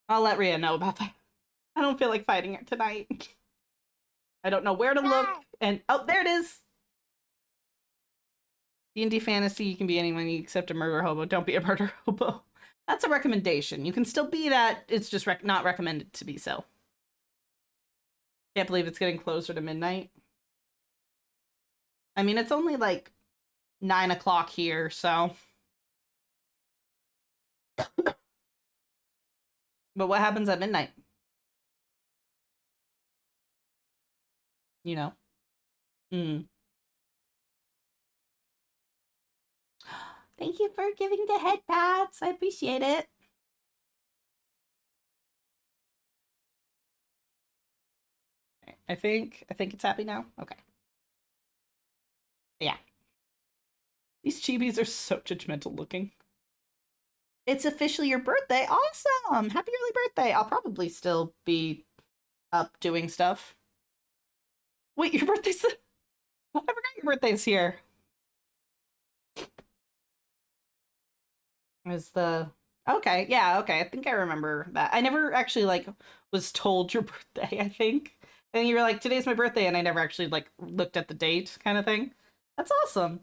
I'll let Rhea know about that. I don't feel like fighting it tonight. I don't know where to look, and oh, there it is. D&D fantasy, you can be anyone except a murder hobo. Don't be a murder hobo. That's a recommendation. You can still be that. It's just not recommended to be so. Can't believe it's getting closer to midnight. I mean, it's only like 9 o'clock here, so. But what happens at midnight? You know? Thank you for giving the head pats. I appreciate it. I think it's happy now. Okay. Yeah. These chibis are so judgmental looking. It's officially your birthday. Awesome. Happy early birthday. I'll probably still be up doing stuff. Wait, your birthday's... I forgot your birthday's here. Is the... Okay, yeah, okay. I think I remember that. I never actually, like, was told your birthday, I think. And you were like, today's my birthday, and I never actually, like, looked at the date kind of thing. That's awesome.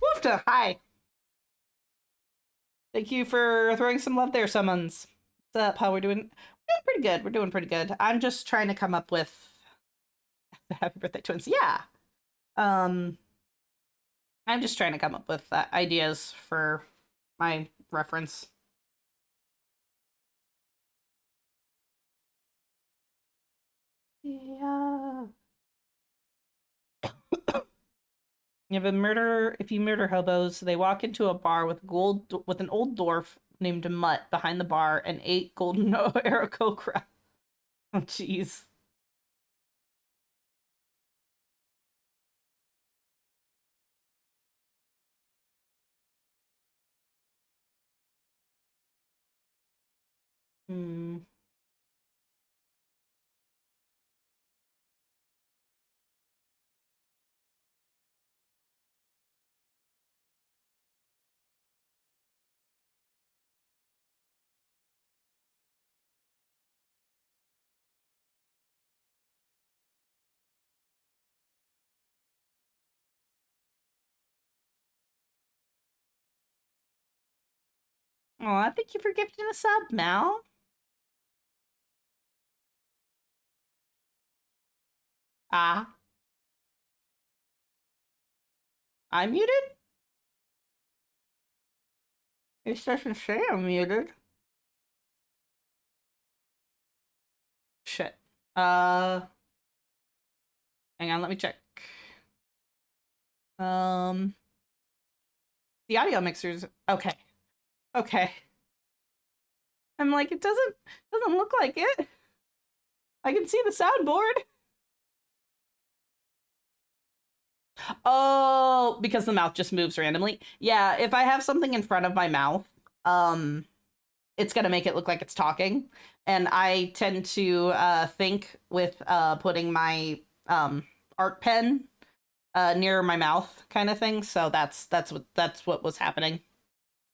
Woofta, hi. Thank you for throwing some love there, summons. What's up? How we're doing? We're doing pretty good. We're doing pretty good. I'm just trying to come up with happy birthday twins. Yeah. I'm just trying to come up with ideas for my reference. Yeah. If you murder hobos, they walk into a bar with an old dwarf named Mutt behind the bar and 8 golden Aarakocra. Oh, jeez. Aw, thank you for gifting a sub, Mal. Ah. I'm muted? It doesn't say I'm muted. Shit. Hang on, let me check. The audio mixer's okay. Okay. I'm like, it doesn't look like it. I can see the soundboard. Oh, because the mouth just moves randomly. Yeah, if I have something in front of my mouth, um, it's gonna make it look like it's talking. And I tend to think with putting my art pen near my mouth kind of thing. So that's what was happening.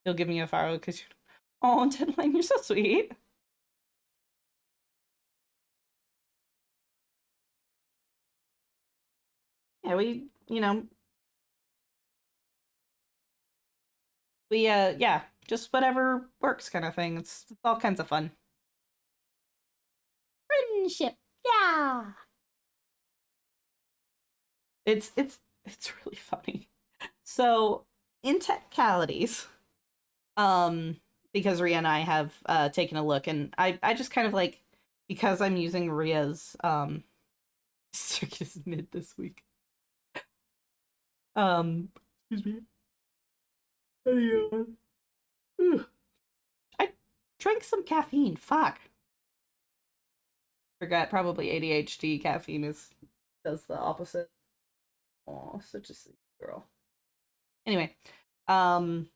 He'll give me a fire because you're oh Deadline, you're so sweet. Yeah, we yeah, just whatever works kind of thing. It's all kinds of fun. Friendship. Yeah. It's really funny. So in technicalities, because Rhea and I have taken a look, and I just kind of like because I'm using Rhea's circus mid this week. Excuse me. I drank some caffeine. Fuck. Forgot probably ADHD caffeine is does the opposite. Oh, such a sweet girl. Anyway, um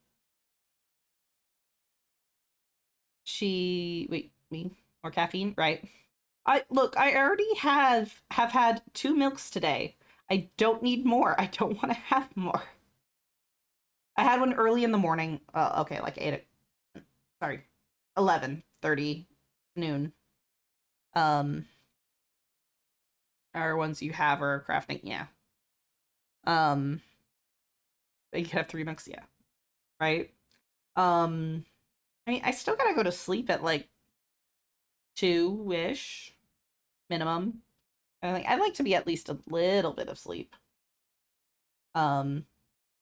she wait, me more caffeine, right? I already have had 2 milks today. I don't need more. I don't want to have more. I had one early in the morning. Okay, like 11:30 noon. Um are ones you have or crafting, yeah. Um but you could have 3 milks, yeah. Right? Um I mean, I still gotta go to sleep at like 2-ish minimum. I'd like to be at least a little bit of sleep. Um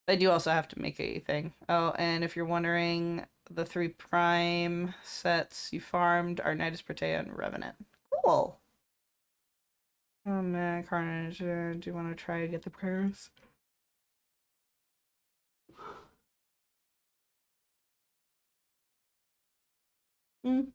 I do also have to make a thing. Oh, and if you're wondering, the 3 prime sets you farmed are Nidus Protea and Revenant. Cool. Oh man, Carnage, do you want to try to get the prayers? Mm.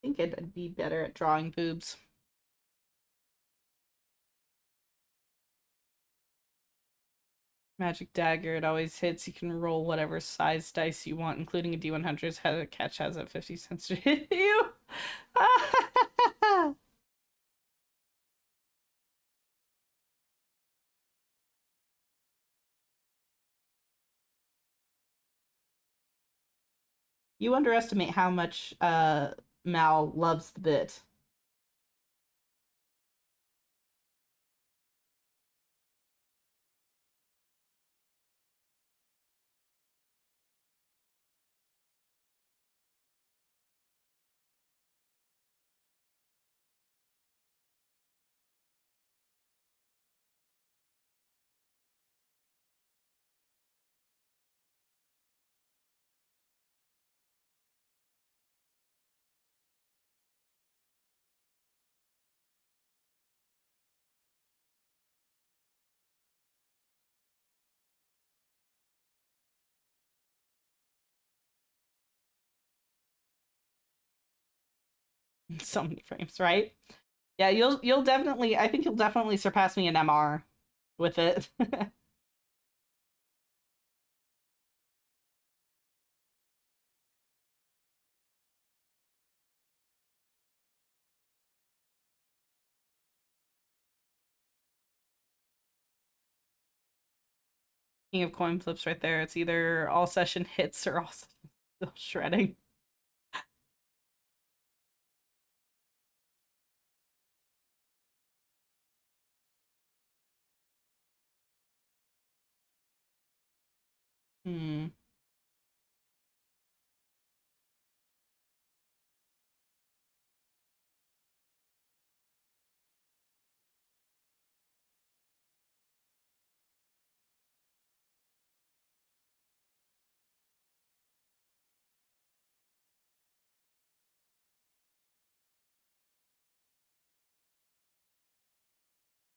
I think I'd be better at drawing boobs. Magic Dagger, it always hits. You can roll whatever size dice you want, including a D100. Catch has at 50 cents to hit you. You underestimate how much Mal loves the bit. So many frames, right? Yeah, you'll definitely I think you'll definitely surpass me in MR with it. King of coin flips right there. It's either all session hits or all session still shredding. Hmm.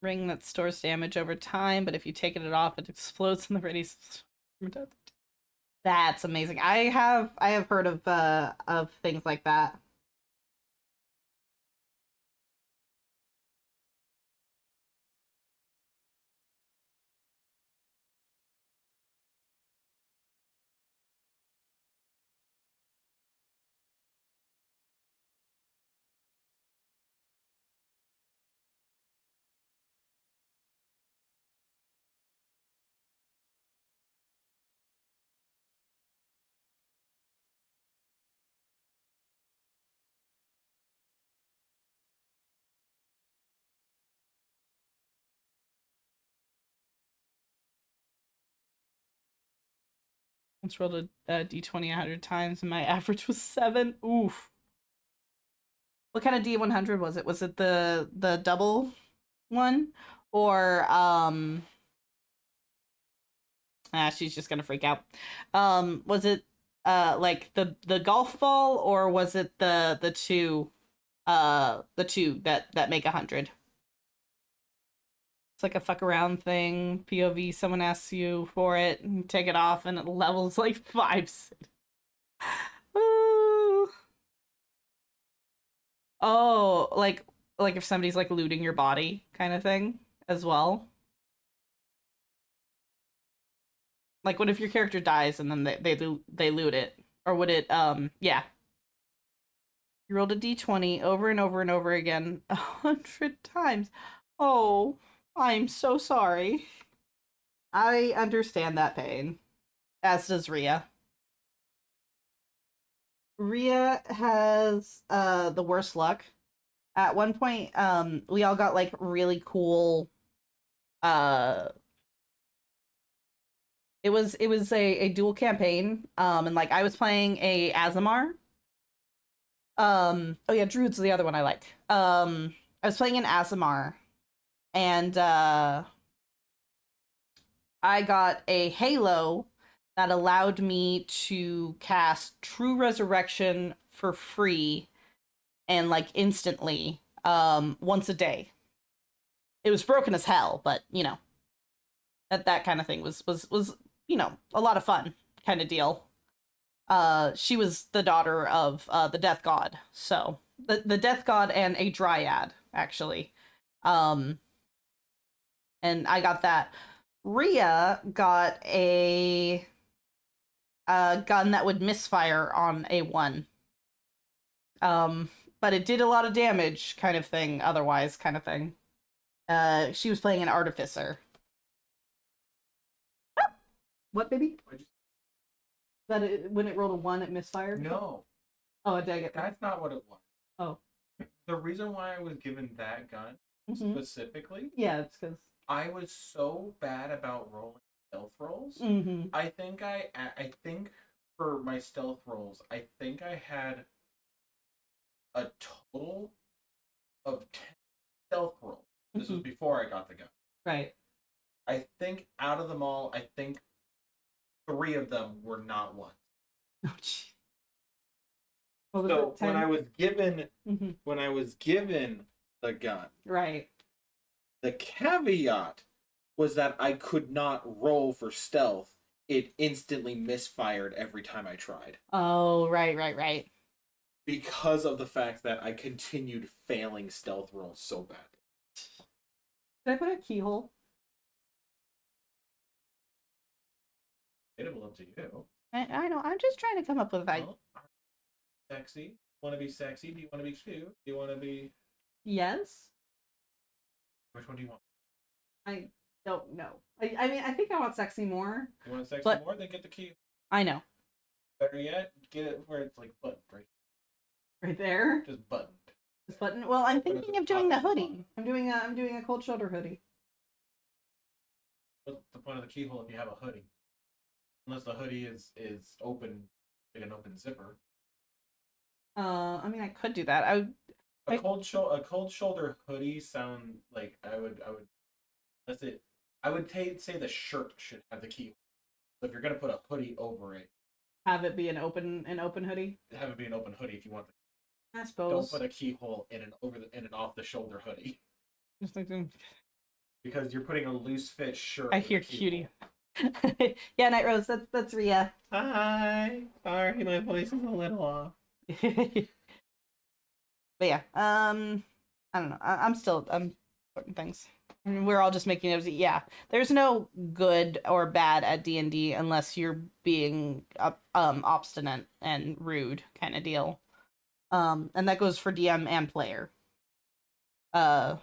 Ring that stores damage over time, but if you take it off, it explodes in the ready. That's amazing. I have heard of things like that. Once rolled a d20 100 times, and my average was 7. Oof. What kind of d100 was it? Was it the double one, or she's just gonna freak out. Was it like the golf ball, or was it the two that make 100? It's like a fuck around thing. POV, someone asks you for it, and you take it off, and it levels like 5. Ooh. Oh, like if somebody's like looting your body kind of thing as well. Like what if your character dies and then they loot it? Or would it yeah. You rolled a d20 over and over and over again 100 times. Oh, I'm so sorry. I understand that pain. As does Ria. Ria has the worst luck. At one point, we all got like really cool uh it was a dual campaign. And like I was playing a Azamar. Oh yeah, Druid's the other one I like. I was playing an Azamar, and I got a Halo that allowed me to cast True Resurrection for free and like instantly once a day. It was broken as hell, but you know, that kind of thing was you know, a lot of fun kind of deal. She was the daughter of the death god, so the death god and a dryad actually. Um and I got that. Ria got a gun that would misfire on a 1. But it did a lot of damage kind of thing, otherwise kind of thing. She was playing an artificer. What, baby? That when it rolled a 1, it misfired? No, Oh, dang it. that's not what it was. Oh. The reason why I was given that gun Mhm. specifically, Yeah, it's because. I was so bad about rolling stealth rolls. Mm-hmm. I think for my stealth rolls, I think I had a total of 10 stealth rolls. This was before I got the gun. Right. I think out of them all, I think 3 of them were not ones. Oh, gee. What was So it, 10? when I was given the gun, Right. the caveat was that I could not roll for stealth. It instantly misfired every time I tried. Oh, right. Because of the fact that I continued failing stealth rolls so badly. Did I put a keyhole? It's up to you. I know. I'm just trying to come up with like. Well, sexy. Want to be sexy? Do you want to be cute? Do you want to be? Yes. Which one do you want? I don't know. I mean, I think I want sexy more. You want to sexy But- more? Then get the key. I know. Better yet, get it where it's like buttoned, right? Right there. Just buttoned. This button. Well, I'm Open at thinking the of doing the top and the hoodie. I'm doing a cold shoulder hoodie. What's the point of the keyhole if you have a hoodie? Unless the hoodie is open, like an open zipper. I mean, I could do that. I would. A cold shoulder hoodie sound like I would. That's it. I would say the shirt should have the keyhole. So if you're gonna put a hoodie over it, Have it be an open hoodie. have it be an open hoodie if you want. I Don't suppose. put a keyhole in an off the shoulder hoodie Just thinking. because you're putting a loose fit shirt. I with a hear keyhole. cutie. Yeah, Night Rose. That's Rhea. Hi. Sorry, my voice is a little off. But yeah, I don't know. I'm sorting things. I mean, we're all just making it. Yeah, there's no good or bad at D&D unless you're being obstinate and rude kind of deal. And that goes for DM and player. So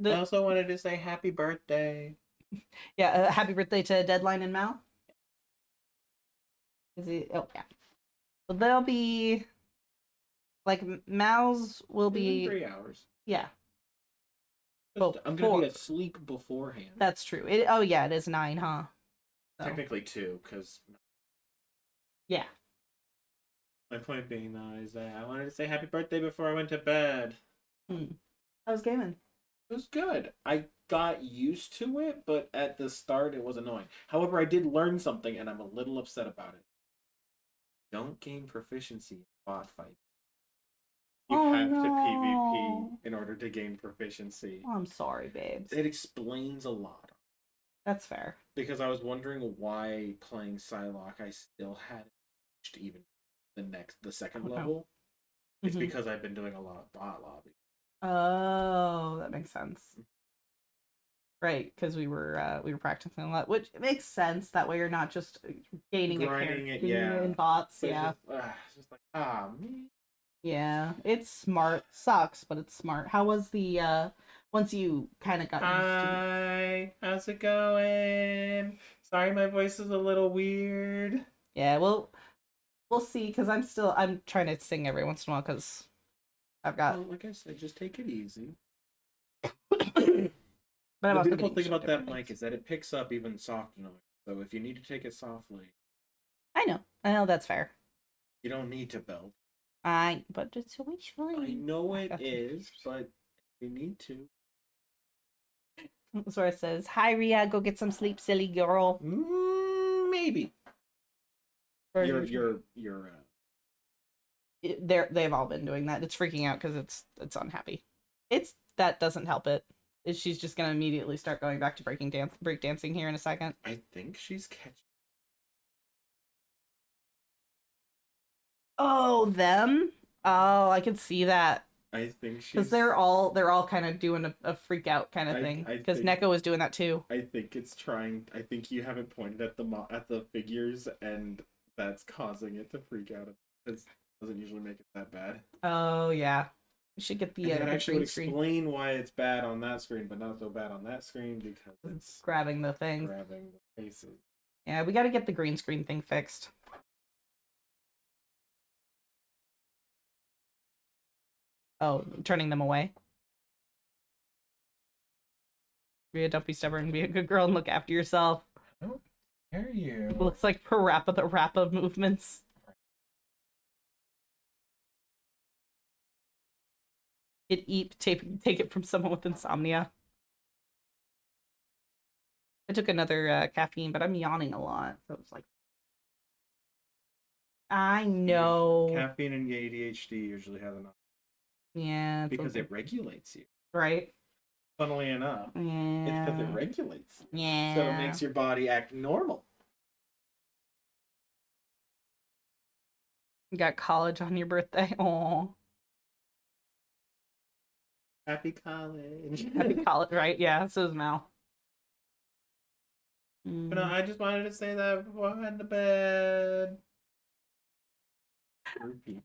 I also wanted to say happy birthday. yeah, happy birthday to Deadline and Mal. Is he? Oh yeah. So they'll be like Mal's will be 3 hours. yeah. Well, Well, I'm gonna 4. be asleep beforehand. That's true. Oh yeah, it is 9, huh? So, Technically 2, because yeah. my point being though is that I wanted to say happy birthday before I went to bed. I was gaming. It was good. I got used to it, but at the start it was annoying. However, I did learn something, and I'm a little upset about it. Don't gain proficiency in bot fight. You Oh, have to no. PvP in order to gain proficiency. Oh, I'm sorry, babes. It explains a lot. That's fair. Because I was wondering why playing Psylocke I still hadn't reached even the second Oh, no. level. It's Mhm. because I've been doing a lot of bot lobby. Oh, that makes sense. Right, because we were practicing a lot, which makes sense. That way, you're not just gaining Grinding a it, character yeah. in bots. But Yeah, it's just like, man. yeah. It's smart. Sucks, but it's smart. How was the once you kind of got used to? Hi, how's it going? Sorry, my voice is a little weird. Yeah, we'll see. Because I'm trying to sing every once in a while because I've got. Well, like I said, just take it easy. But I'm The also beautiful getting thing used to about that different mic things. is that it picks up even soft noise. So if you need to take it softly, I know that's fair. you don't need to belt. But it's so much fun. I know it got is, but you need to. Zora says, "Hi, Ria. Go get some sleep, silly girl." Maybe. You're They've all been doing that. It's freaking out because it's unhappy. That doesn't help it. She's just gonna immediately start going back to break dancing here in a second. I think she's catching. Oh, them. Oh, I could see that I think she's. because they're all kind of doing a freak out kind of I thing. think- Because Neko was doing that too. I think it's trying. I think you haven't pointed at the figures, and that's causing it to freak out. It doesn't usually make it that bad. Oh yeah, we should get And that the actually green would screen explain why it's bad on that screen, but not so bad on that screen because it's grabbing the thing. grabbing the faces. Yeah, we got to get the green screen thing fixed. Oh, turning them away. Don't be stubborn, be a good girl and look after yourself. How dare you? Looks like Parappa the Rappa movements. Take it from someone with insomnia. I took another caffeine, but I'm yawning a lot, so it's like I know. Caffeine and ADHD usually have enough Yeah, it's because okay. it regulates you. Right. Funnily enough, it's because it Yeah. regulates you. Yeah. So it makes your body act normal. You got college on your birthday. Oh, Happy college. happy college, right? Yeah, so is Mal. But no, I just wanted to say that before I went to bed. Rude people.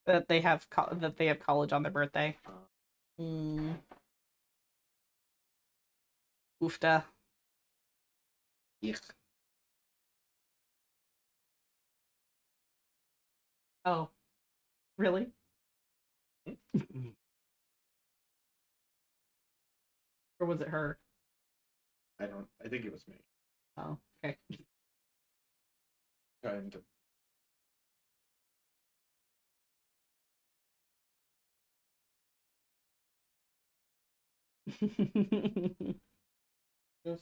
That they have college on their birthday. Uh, Mm. Oofta. Yuck. Oh, really? Or was it her? I think it was me. Oh, okay. Trying to. There's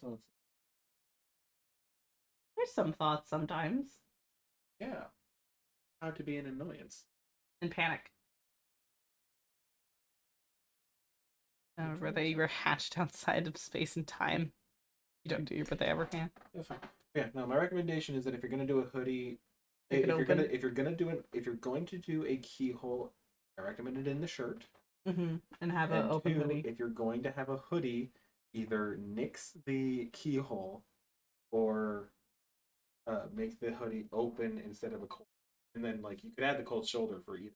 some thoughts sometimes. Yeah. How to be an annoyance. And panic. Which Where one they was were that? hatched outside of space and time. You don't do your birthday ever, can? That's fine. Yeah. No, my recommendation is that if you're gonna do a hoodie, Keep it open. if you're going to do a keyhole, I recommend it in the shirt. And have an And open two, hoodie. if you're going to have a hoodie, either nix the keyhole or make the hoodie open instead of a cold. And then like you could add the cold shoulder for either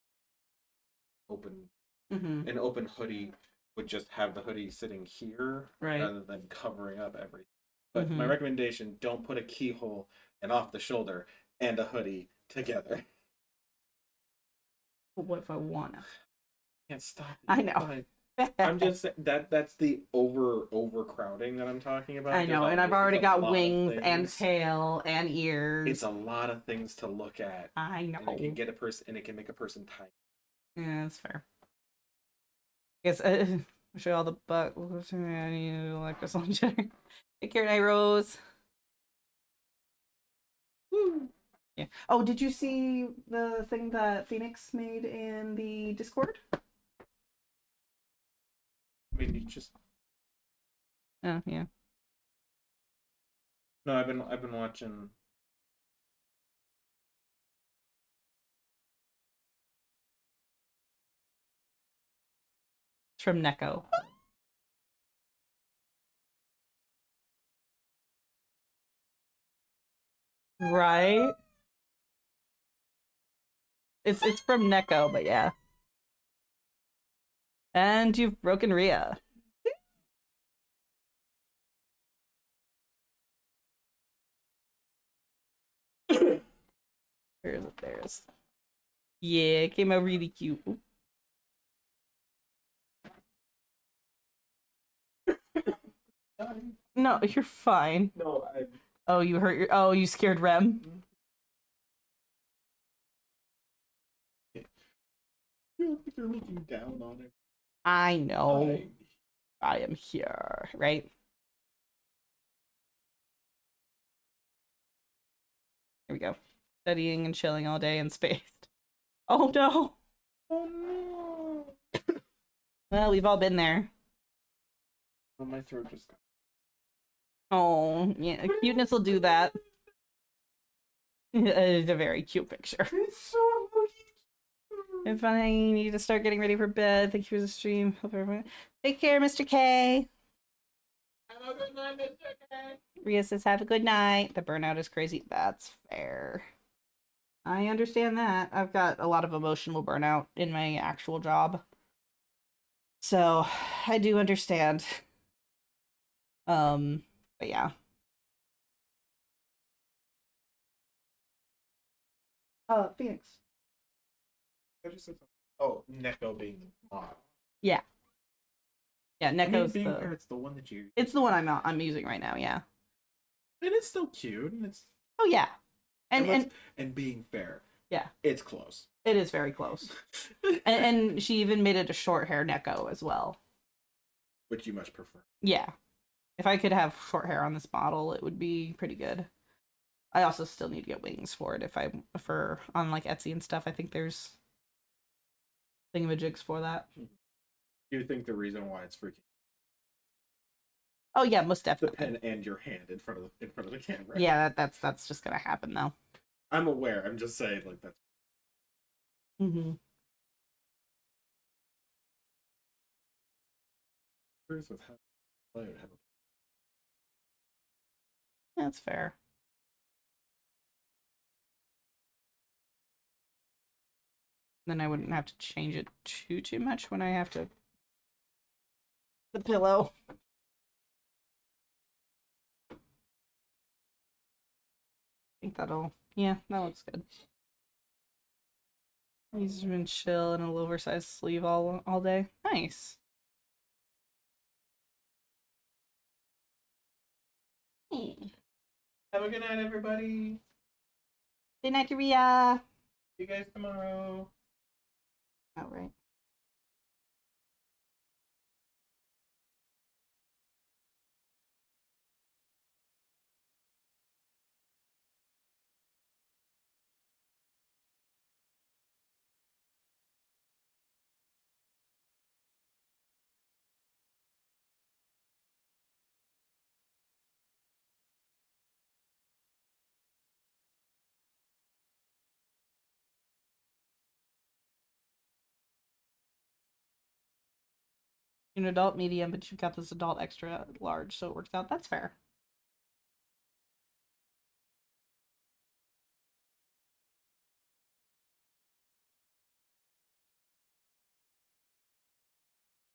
open. An open hoodie would just have the hoodie sitting here Right. rather than covering up everything. But my recommendation: don't put a keyhole and off the shoulder and a hoodie together. But what if I wanna? Can't stop. I know. I'm just saying that's the overcrowding that I'm talking about. I know, and I've already got wings and tail and ears. It's a lot of things to look at. I know. And it can get a person, and it can make a person tight. Yeah, that's fair. I guess show you all the butt. I need to like this one. Take care, Night Rose. Woo. Yeah. Oh, did you see the thing that Phoenix made in the Discord? I mean, you just Oh, yeah. no. I've been watching. It's from Neko. Right? It's from Neko, but yeah. And you've broken Rhea. Where is it? There's. Yeah, it came out really cute. No, you're fine. No, Oh, you hurt your. Oh, you scared Rem. you're looking down on him. I know. I am here, right? Here we go. Studying and chilling all day in space. Oh no. Oh no. Well, we've all been there. Oh, my throat just got. Oh, yeah. Cuteness will do that. It's a very cute picture. It's so If I need to start getting ready for bed, thank you for the stream. Hope everyone. Take care, Mr. K. Have a good night, Mr. K. Rhea says, have a good night. The burnout is crazy. That's fair. I understand that. I've got a lot of emotional burnout in my actual job. So I do understand. But yeah. Phoenix. I just said something. Oh, Neko being mod. Yeah. Yeah, Neko's being the. fair, it's the one that you. It's the one I'm using right now. Yeah. And it's still cute, and it's. Oh yeah. And being fair. Yeah. It's close. It is very close. and she even made it a short hair Neko as well. Which you much prefer. Yeah. If I could have short hair on this model, it would be pretty good. I also still need to get wings for it for on like Etsy and stuff. I think there's thingamajigs for that. You think the reason why it's freaking Oh yeah, most the definitely. pen and your hand in front of the camera. Yeah, that's just gonna happen though. I'm aware. I'm just saying like that's. Mm-hmm. With how I would have That's fair. Then I wouldn't have to change it too much when I have to the pillow. think that'll, yeah, that looks good. He's been chill in a little oversized sleeve all day. Nice. Hey. Have a good night, everybody. Good night, Ria. See you guys tomorrow. All right. You're an adult medium, but you've got this adult extra large, so it works out. That's fair.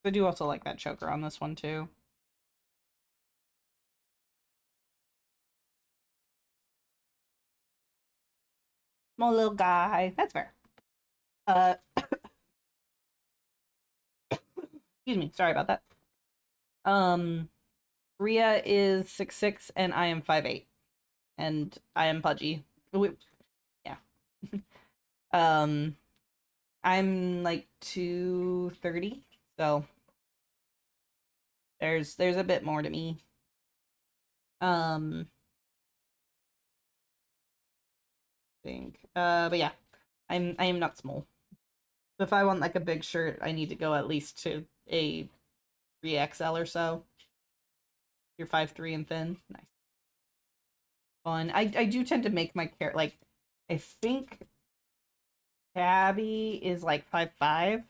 I do also like that choker on this one too. Small little guy. That's fair. Excuse me. Sorry about that. Ria is 6'6" and I am 5'8", and I am pudgy. Yeah. I'm like 230, so there's a bit more to me. Think. But yeah, I am not small. So if I want like a big shirt, I need to go at least to a 3XL or so. You're 5'3" and thin. Nice. Fun. I do tend to make my care like I think Tabby is like 5'5"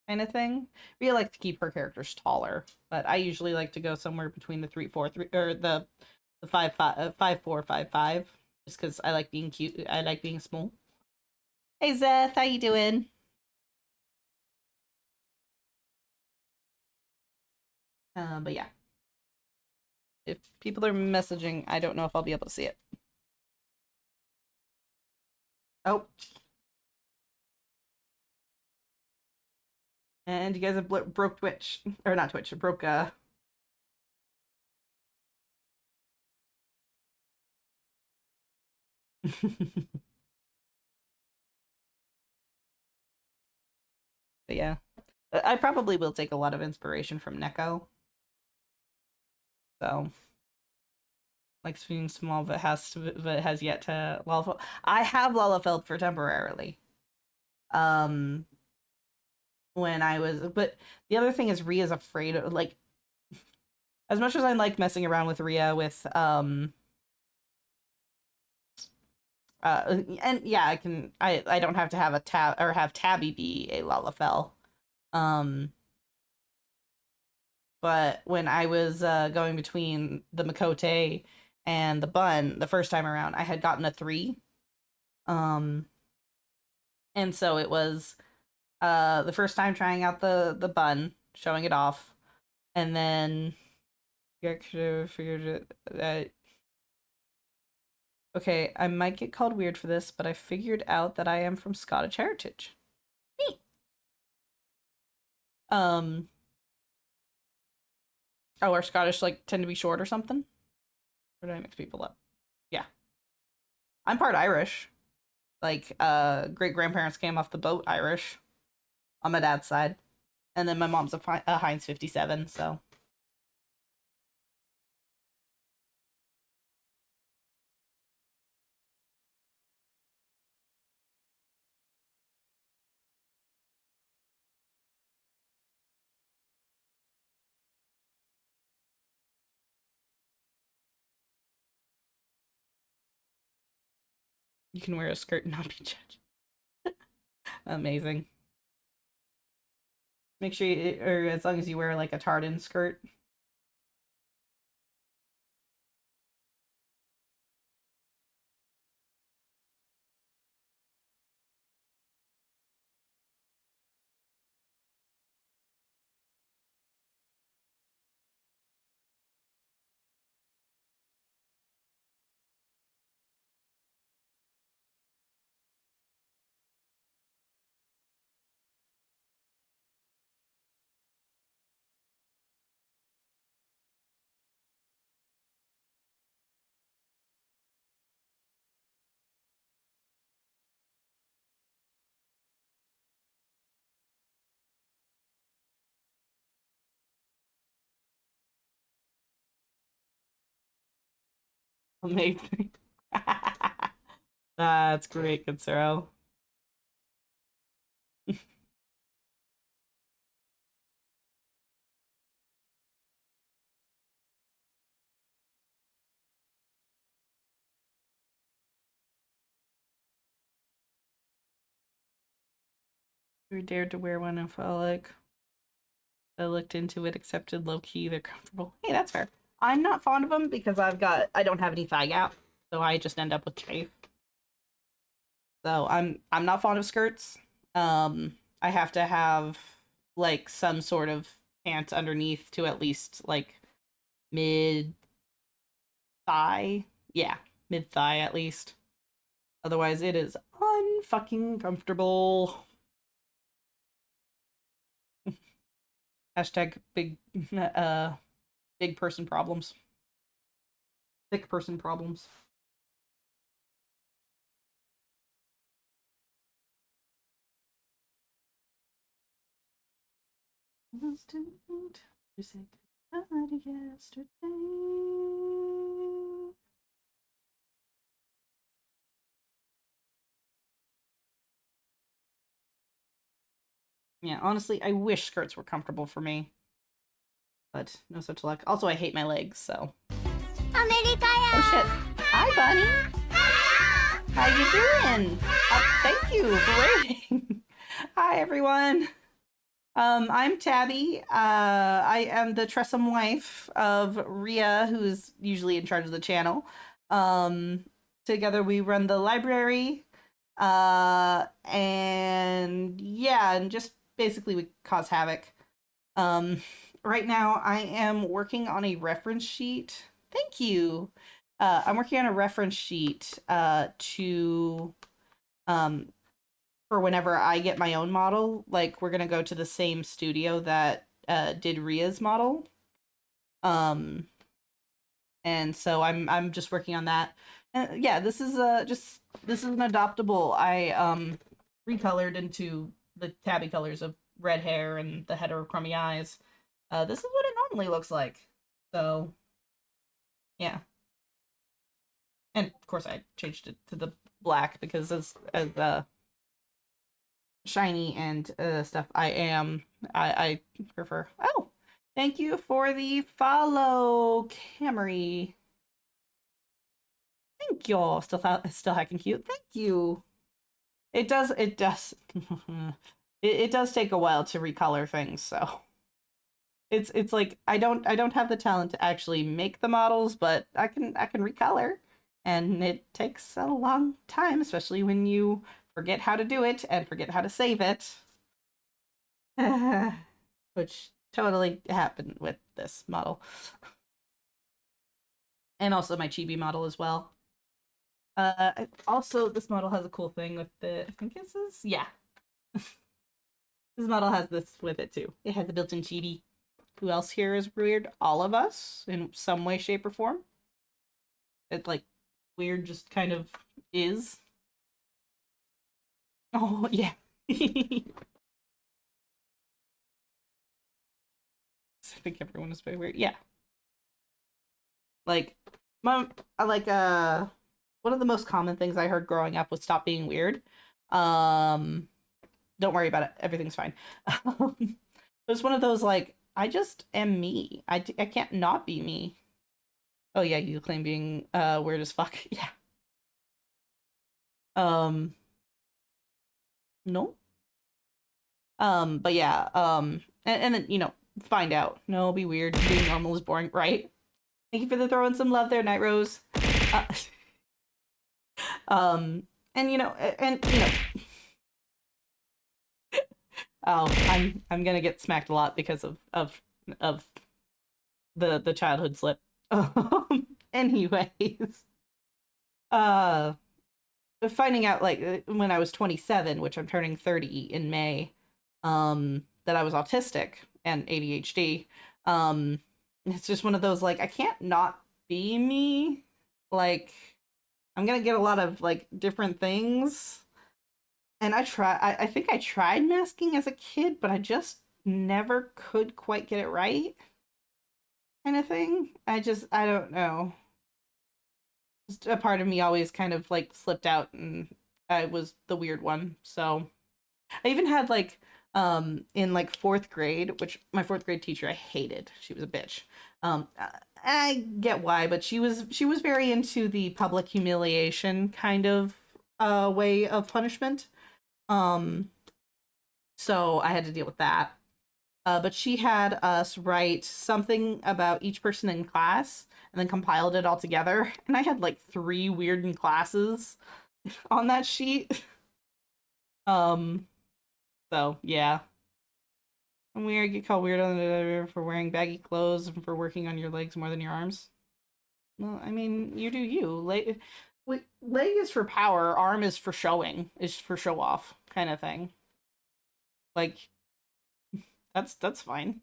kind of thing. We like to keep her characters taller, but I usually like to go somewhere between the 3'4" or the 5'5", 5'4", 5'5", just because I like being cute. I like being small. Hey Zeth, how you doing? But yeah, if people are messaging, I don't know if I'll be able to see it. Oh. And you guys have broke Twitch. Or not Twitch, broke, But yeah. I probably will take a lot of inspiration from Neko. So, like being small, but has yet to Lalafell. I have Lalafelled for temporarily. Um, when I was, but the other thing is Ria's afraid of like, as much as I like messing around with Ria with and yeah, I don't have to have a tab or have Tabby be a Lalafell. But when I was going between the Makote and the Bun the first time around, I had gotten a 3. Um, and so it was the first time trying out the Bun, showing it off, and then figured that okay, I might get called weird for this, but I figured out that I am from Scottish heritage. Neat. Um, oh, are Scottish like tend to be short or something? Or did I mix people up? Yeah, I'm part Irish. Like great grandparents came off the boat Irish on my dad's side, and then my mom's a Heinz 57. So you can wear a skirt and not be judged. Amazing. Make sure you, or as long as you wear like a tartan skirt. Amazing. That's great, Katsuro. We dared to wear one and felt like I looked into it, accepted low key, they're comfortable. Hey, that's fair. I'm not fond of them because I don't have any thigh gap, so I just end up with chafe. So I'm not fond of skirts. I have to have like some sort of pant underneath to at least like mid thigh. Yeah, mid thigh at least. Otherwise, it is unfucking comfortable. Hashtag big person problems. Thick person problems. You said yesterday. Yeah, honestly, I wish skirts were comfortable for me, but no such luck. Also, I hate my legs, so. Oh shit! Hi, Bunny. How you doing? Thank you for waiting. Hi, everyone. I'm Tabby. I am the Tressum wife of Ria, who's usually in charge of the channel. Together we run the library. And yeah, and just basically we cause havoc. Um, right now I am working on a reference sheet. Thank you. I'm working on a reference sheet to um for whenever I get my own model. Like we're gonna go to the same studio that did Ria's model. Um, and so I'm just working on that. Yeah, this is this is an adoptable. I recolored into the tabby colors of red hair and the heterochromy eyes. This is what it normally looks like. So yeah, and of course I changed it to the black because as shiny and stuff I prefer. Oh, thank you for the follow, Camry. Thank you. Still hacking cute. Thank you. It does it does take a while to recolor things, so it's like I don't have the talent to actually make the models, but I can recolor, and it takes a long time, especially when you forget how to do it and forget how to save it. Which totally happened with this model. And also my chibi model as well. Also this model has a cool thing with the, I think this is, yeah. This model has this with it too. It has a built-in chibi. Who else here is weird? All of us in some way, shape, or form. It like weird just kind of is. Oh yeah. I think everyone is very weird. Yeah. Like my I like one of the most common things I heard growing up was stop being weird. Um don't worry about it. Everything's fine. It's one of those like I just am me. I can't not be me. Oh yeah, you claim being weird as fuck. Yeah. Um no. But yeah, and then find out. No, be weird. Being normal is boring, right? Thank you for the throwing some love there, Night Rose. Uh, um and oh, I'm gonna get smacked a lot because of the childhood slip. Anyways, uh, finding out like when I was 27, which I'm turning 30 in May, that I was autistic and ADHD. It's just one of those like I can't not be me. Like I'm gonna get a lot of like different things. And I think I tried masking as a kid, but I just never could quite get it right. Kind of thing. I don't know. Just a part of me always kind of like slipped out, and I was the weird one. So I even had like in like fourth grade, which my fourth grade teacher I hated. She was a bitch. I get why, but she was very into the public humiliation kind of way of punishment. Um, so I had to deal with that. But she had us write something about each person in class and then compiled it all together. And I had like three weird in classes on that sheet. Um, so yeah. And we get called weird for wearing baggy clothes and for working on your legs more than your arms. Well, I mean, you do you. Leg is for power, arm is for showing, is for show off kind of thing. Like that's fine.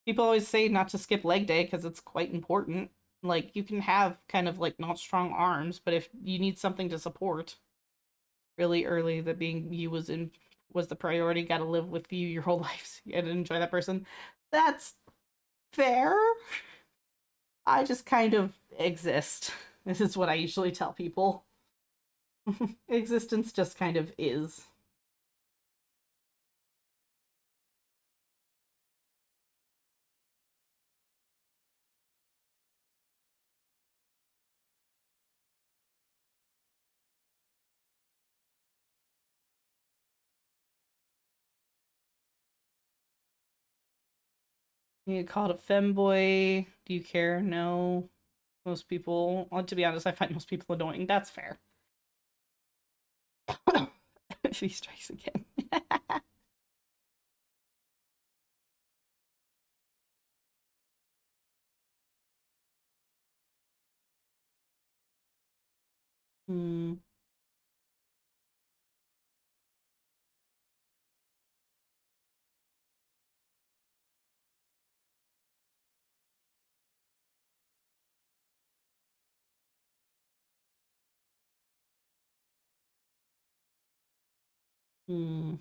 People always say not to skip leg day because it's quite important. Like you can have kind of like not strong arms, but if you need something to support really early, that being you was the priority, got to live with you your whole life, so you got to enjoy that person. That's fair. I just kind of exist. This is what I usually tell people. Existence just kind of is. You get called a femboy. Do you care? No. Most people, well, to be honest, I find most people annoying. That's fair. If he strikes again. Hmm. Hmm.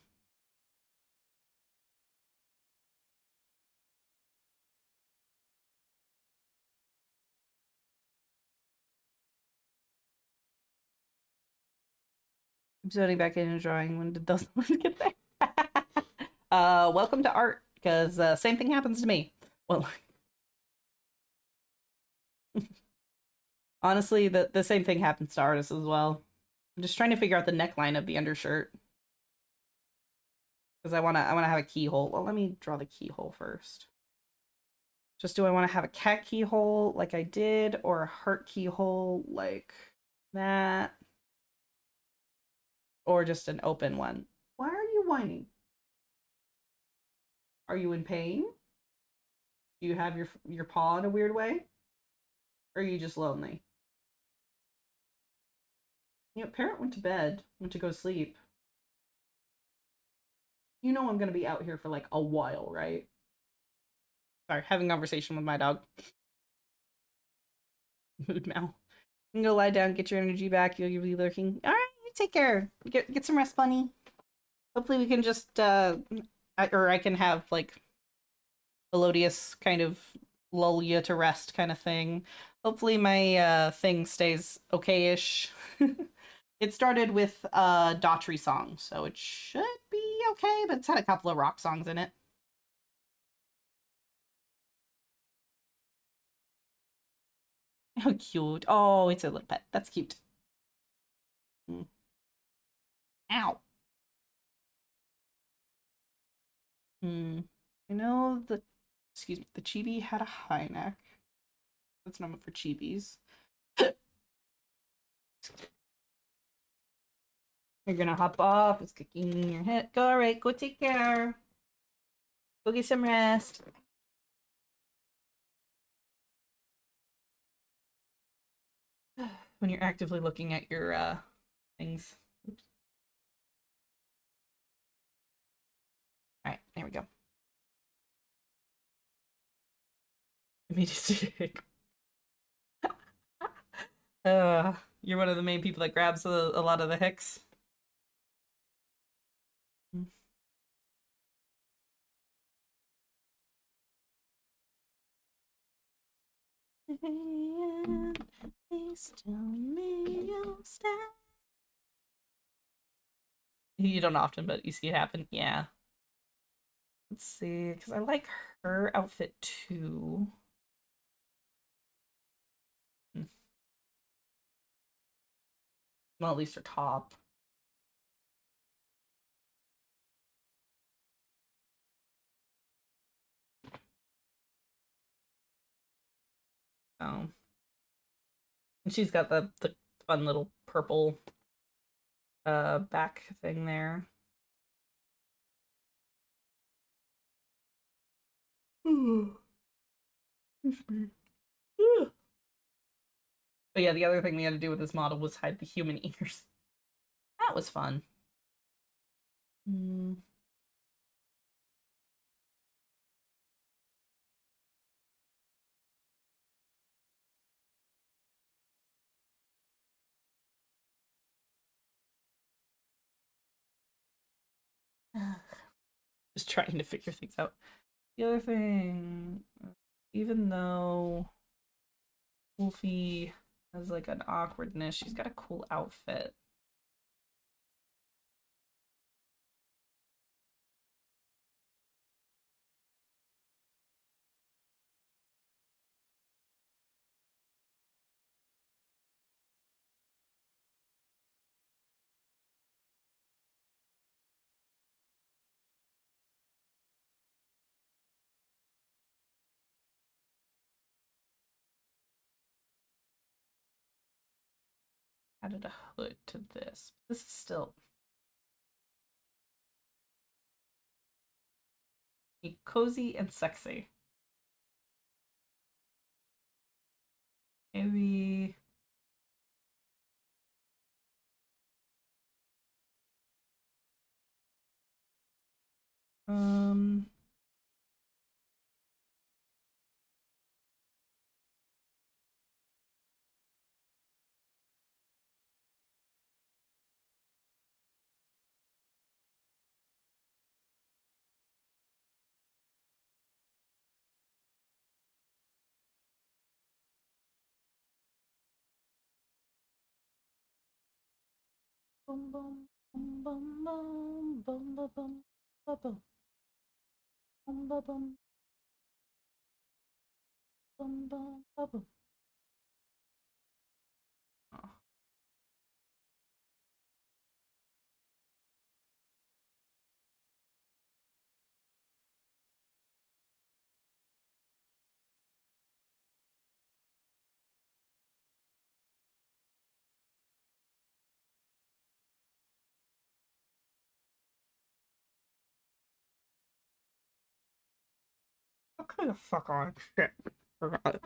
I'm zoning back in and drawing. When did those ones get there? Welcome to art, because same thing happens to me. Well, honestly, the same thing happens to artists as well. I'm just trying to figure out the neckline of the undershirt because I wanna have a keyhole. Well, let me draw the keyhole first. Just do I want to have a cat keyhole like I did, or a heart keyhole like that, or just an open one? Why are you whining? Are you in pain? Do you have your paw in a weird way? Or are you just lonely? You know, parent went to bed, went to go sleep. You know I'm gonna be out here for like a while, right? Sorry, having a conversation with my dog. Mood now. You can go lie down, get your energy back. You'll be lurking. All right, you take care. Get some rest, bunny. Hopefully we can just I can have like melodious kind of lull you to rest kind of thing. Hopefully my thing stays okay-ish. It started with a Daughtry song, so it should be okay, but it's had a couple of rock songs in it. How cute. Oh, it's a little pet. That's cute. Mm. Ow. Hmm. I know excuse me, the chibi had a high neck. That's normal for chibis. You're gonna hop off. It's kicking your head. Go, all right, go take care. Go get some rest. When you're actively looking at your things. Oops. All right, there we go. Immediate. You're one of the main people that grabs a lot of the hicks. Please tell me you'll stay. You don't often, but you see it happen. Yeah. Let's see, because I like her outfit too. Well, at least her top. Oh. And she's got the fun little purple back thing there. But yeah, the other thing we had to do with this model was hide the human ears. That was fun. Just trying to figure things out. The other thing, even though Wolfie has like an awkwardness, she's got a cool outfit. Added a hood to this. This is still cozy and sexy. Maybe um boom boom boom boom boom boom boom boom boom boom boom boom boom boom boom. Oh, okay, the fuck on. Shit. Forgot.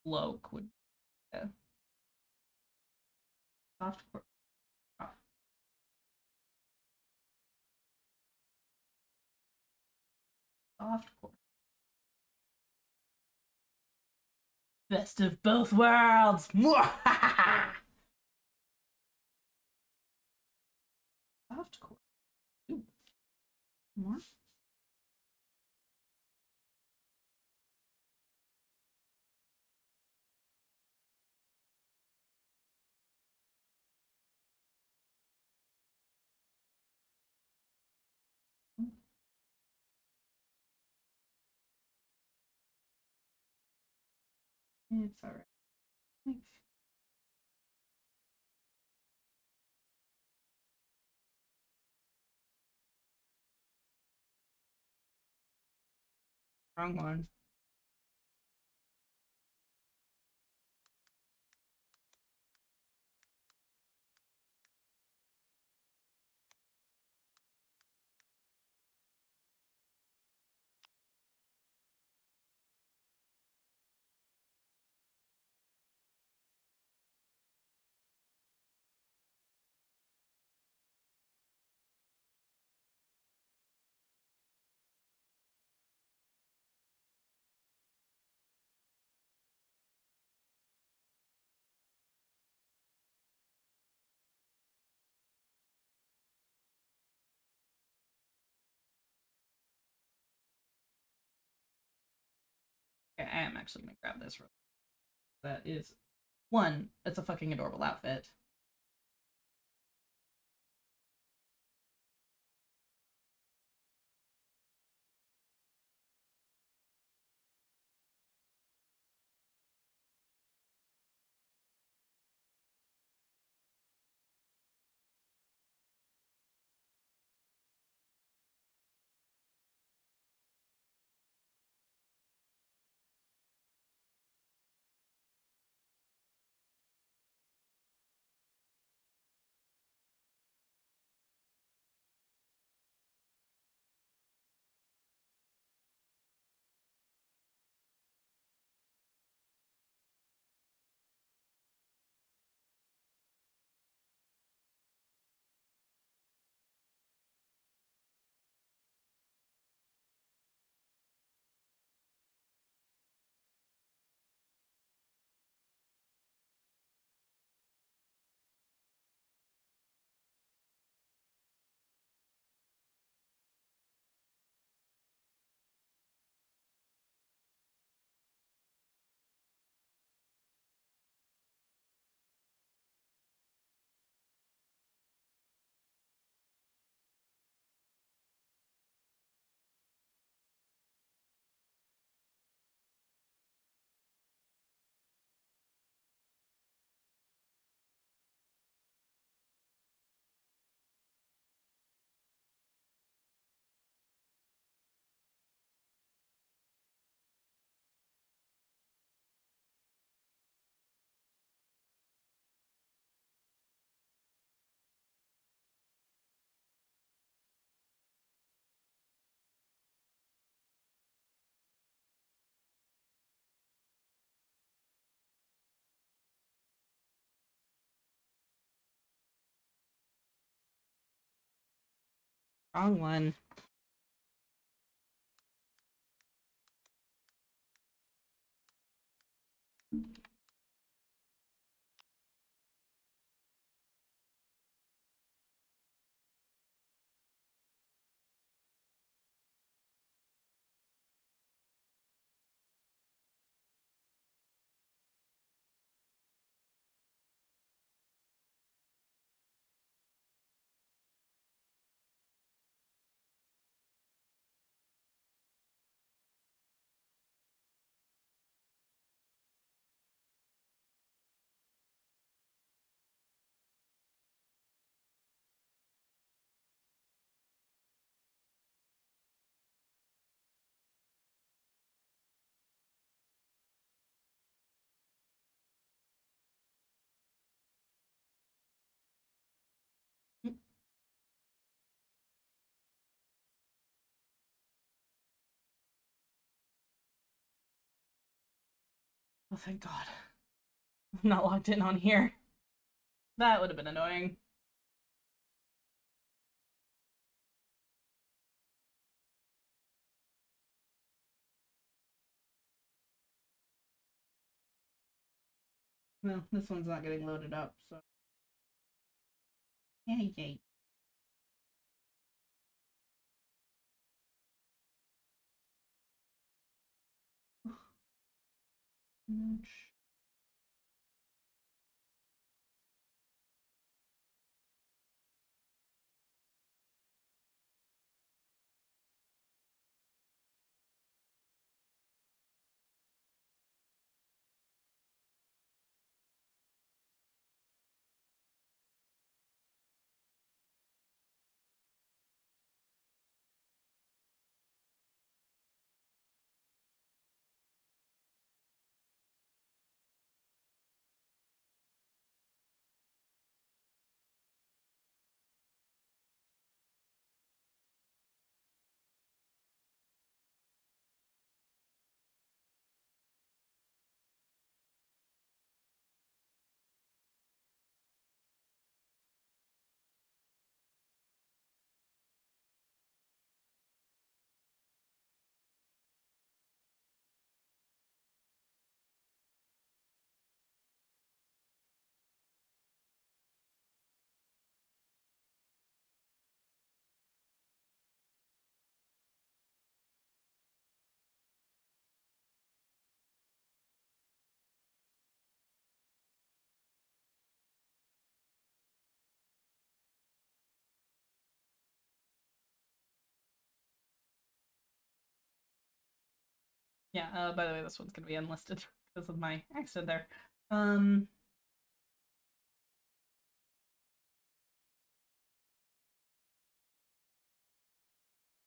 Loke would softcore. Softcore. Best of both worlds. Softcore. Ooh, more. It's alright. Thanks. Wrong one. Okay, I am actually gonna grab this. That is one. It's a fucking adorable outfit. Wrong one. Oh, thank God. I'm not logged in on here. That would have been annoying. Well, this one's not getting loaded up, so. Yay, yay. Yeah, by the way, this one's gonna be unlisted because of my accident there.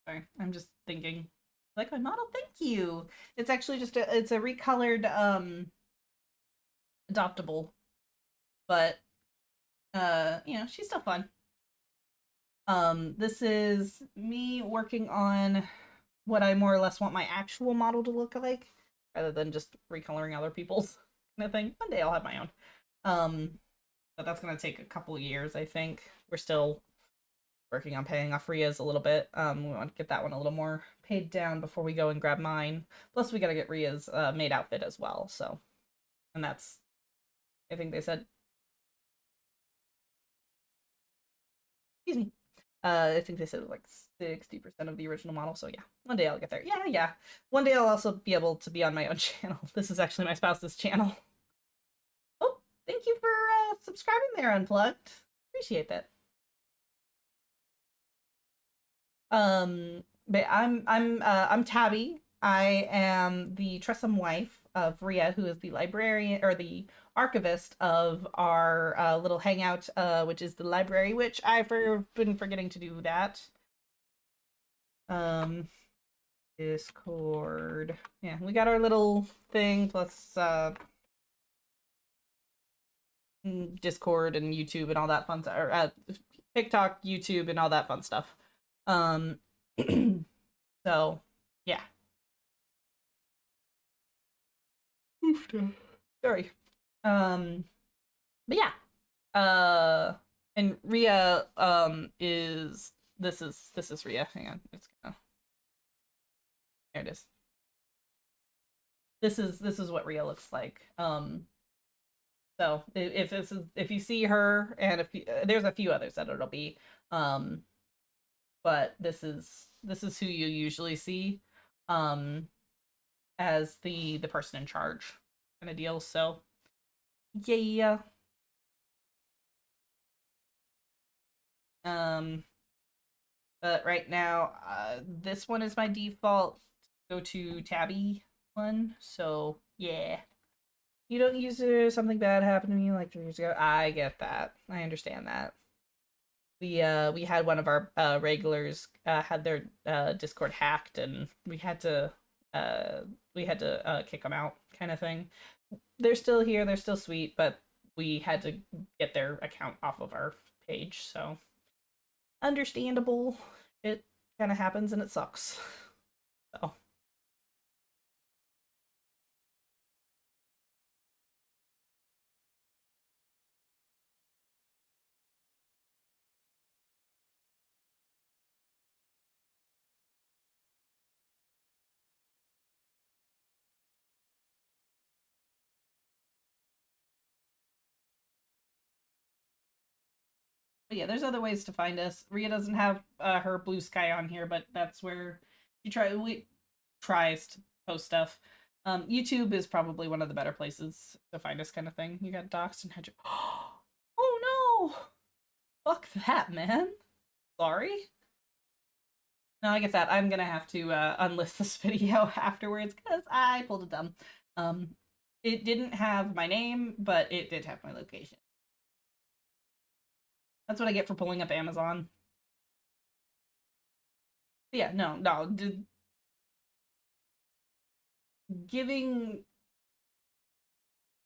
Sorry, I'm just thinking. Like my model, thank you. It's actually just it's a recolored adoptable, but she's still fun. This is me working on what I more or less want my actual model to look like, rather than just recoloring other people's kind of thing. One day I'll have my own. But that's gonna take a couple years, I think. We're still working on paying off Ria's a little bit. We want to get that one a little more paid down before we go and grab mine. Plus, we gotta get Ria's maid outfit as well. So, and that's, I think they said, excuse me. I think they said like 60% of the original model. So yeah, one day I'll get there. Yeah. One day I'll also be able to be on my own channel. This is actually my spouse's channel. Oh, thank you for subscribing there, Unplugged. Appreciate that. But I'm Tabby. I am the Tressum wife of Ria, who is the librarian or the archivist of our little hangout, which is the library, which I've been forgetting to do that. Discord. Yeah, we got our little thing plus Discord and YouTube and all that fun stuff, or TikTok, YouTube, and all that fun stuff. So yeah. Sorry. But yeah. And Ria is this is Ria. Hang on. It's gonna there it is. This is what Ria looks like. So if you see her and if you, there's a few others that it'll be but this is who you usually see as the person in charge kind of deal. So yeah. But right now, this one is my default go to tabby one. So yeah, you don't use it. Something bad happened to me like 3 years ago. I get that. I understand that. We had one of our regulars had their Discord hacked, and we had to kick them out, kind of thing. They're still here. They're still sweet, but we had to get their account off of our page. So understandable. It kind of happens and it sucks. So. But yeah, there's other ways to find us. Ria doesn't have her blue sky on here, but that's where we tries to post stuff. YouTube is probably one of the better places to find us, kind of thing. You got doxed and had your oh no, fuck that, man. Sorry. No, I get that. I'm gonna have to unlist this video afterwards because I pulled a dumb. It didn't have my name, but it did have my location. That's what I get for pulling up Amazon. But yeah, no, giving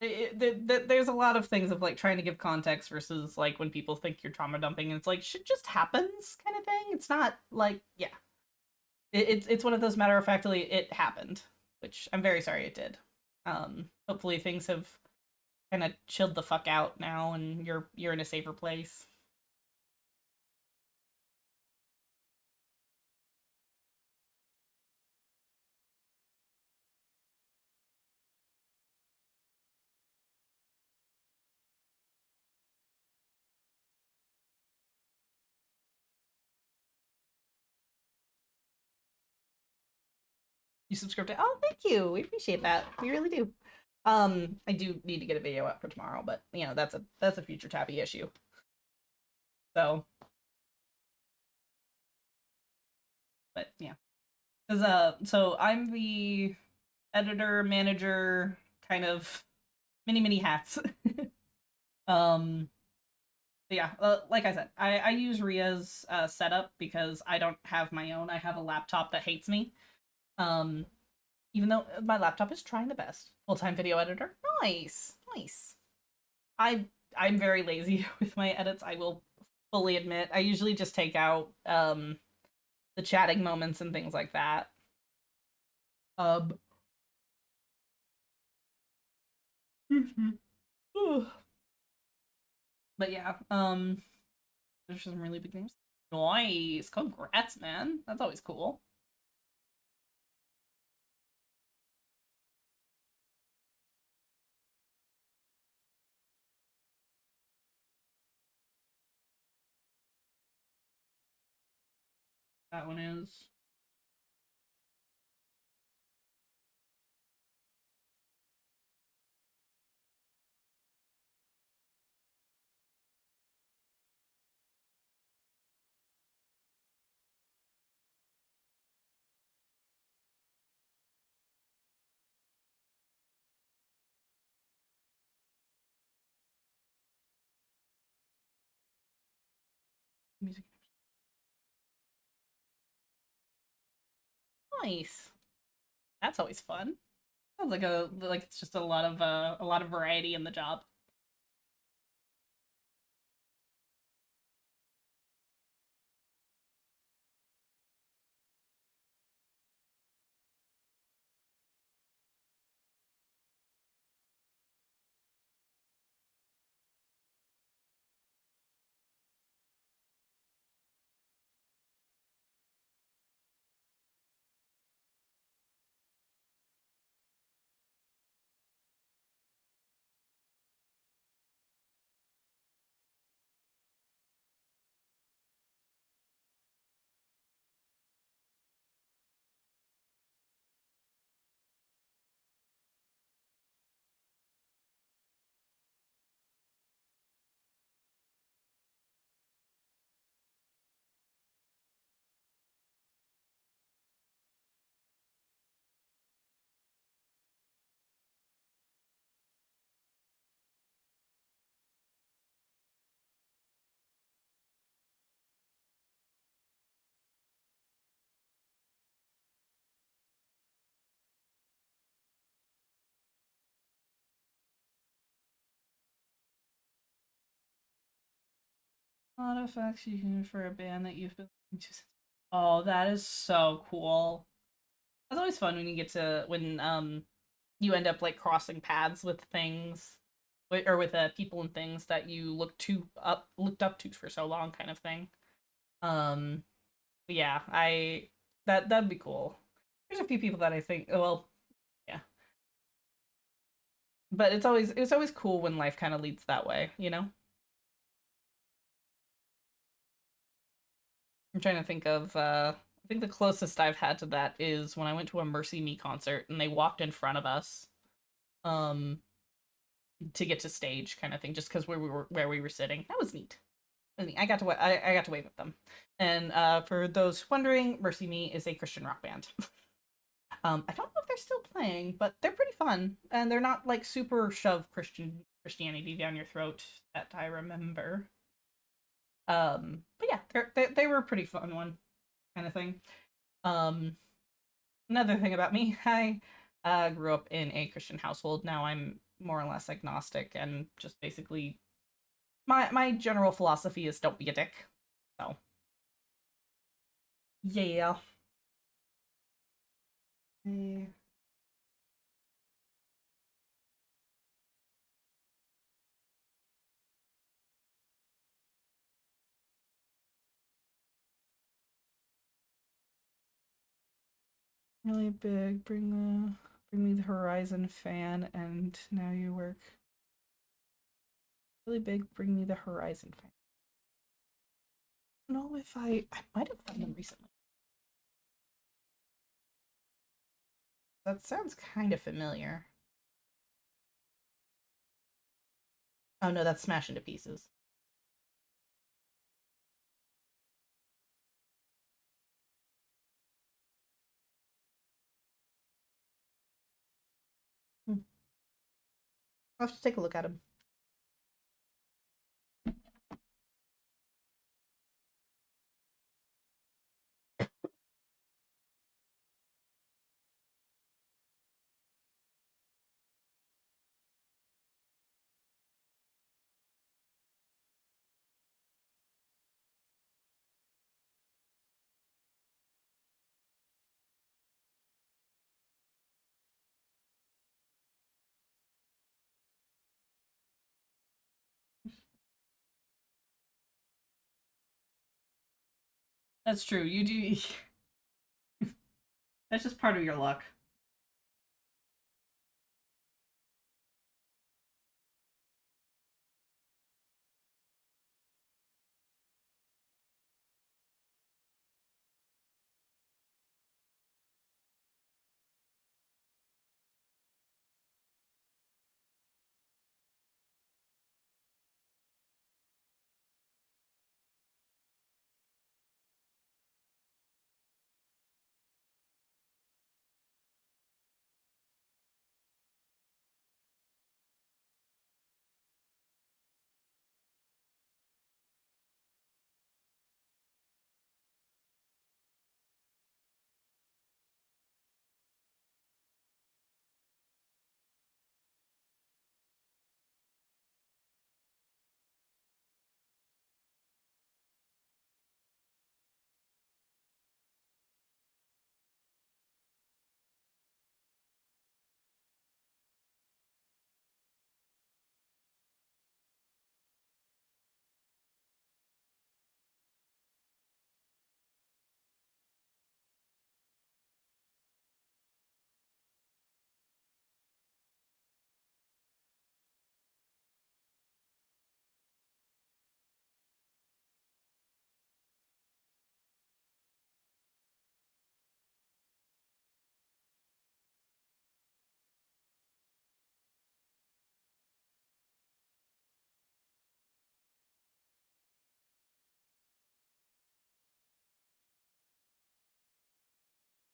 there's a lot of things of like trying to give context versus like when people think you're trauma dumping and it's like shit just happens kind of thing. It's not like yeah, it's one of those matter of factly it happened, which I'm very sorry it did. Hopefully things have kind of chilled the fuck out now and you're in a safer place. You subscribed to oh thank you, we appreciate that, we really do. I do need to get a video up for tomorrow, but you know that's a future tabby issue. So but yeah, because so I'm the editor, manager, kind of many hats. um, but yeah, like I said, I use Ria's setup because I don't have my own. I have a laptop that hates me. Um, even though my laptop is trying the best. Full-time video editor. Nice. Nice. I I'm very lazy with my edits. I will fully admit. I usually just take out the chatting moments and things like that. Um but yeah, there's some really big names. Nice. Congrats, man. That's always cool. That one is. Music. Nice. That's always fun. Sounds like it's just a lot of variety in the job. A lot of effects you can for a band that you've been listening to since. Oh, that is so cool. That's always fun when you get to when you end up like crossing paths with things or with people and things that you looked up to for so long kind of thing. Um but yeah, I that'd be cool. There's a few people that I think well, yeah. But it's always cool when life kind of leads that way, you know? I'm trying to think of I think the closest I've had to that is when I went to a Mercy Me concert and they walked in front of us um to get to stage kind of thing just cuz where we were sitting. That was neat. That was neat. I got to wave at them. And for those wondering, Mercy Me is a Christian rock band. I don't know if they're still playing, but they're pretty fun and they're not like super shove Christianity down your throat that I remember. But yeah, they were a pretty fun one kind of thing. Um, Another thing about me, I grew up in a Christian household. Now I'm more or less agnostic and just basically my general philosophy is don't be a dick. So yeah. Eh, Really big. Bring me the Horizon fan, and now you work. Really big. Bring me the Horizon fan. I don't know if I might have found them recently. That sounds kind of familiar. Oh no, that's Smash into Pieces. I'll have to take a look at them. That's true. You do. That's just part of your luck.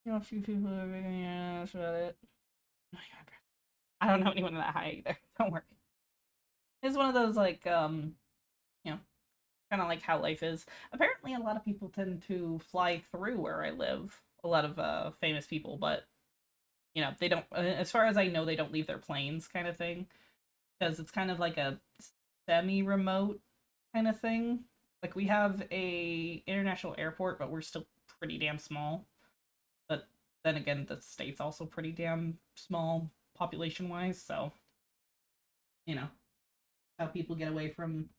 You know, a few people are vegan, yeah, that's about it. Oh my God. I don't know anyone that high either. Don't worry. It's one of those like you know, kind of like how life is. Apparently, a lot of people tend to fly through where I live. A lot of famous people, but they don't. As far as I know, they don't leave their planes, kind of thing, because it's kind of like a semi-remote kind of thing. Like we have a international airport, but we're still pretty damn small. But then again, the state's also pretty damn small population wise, so you know how people get away from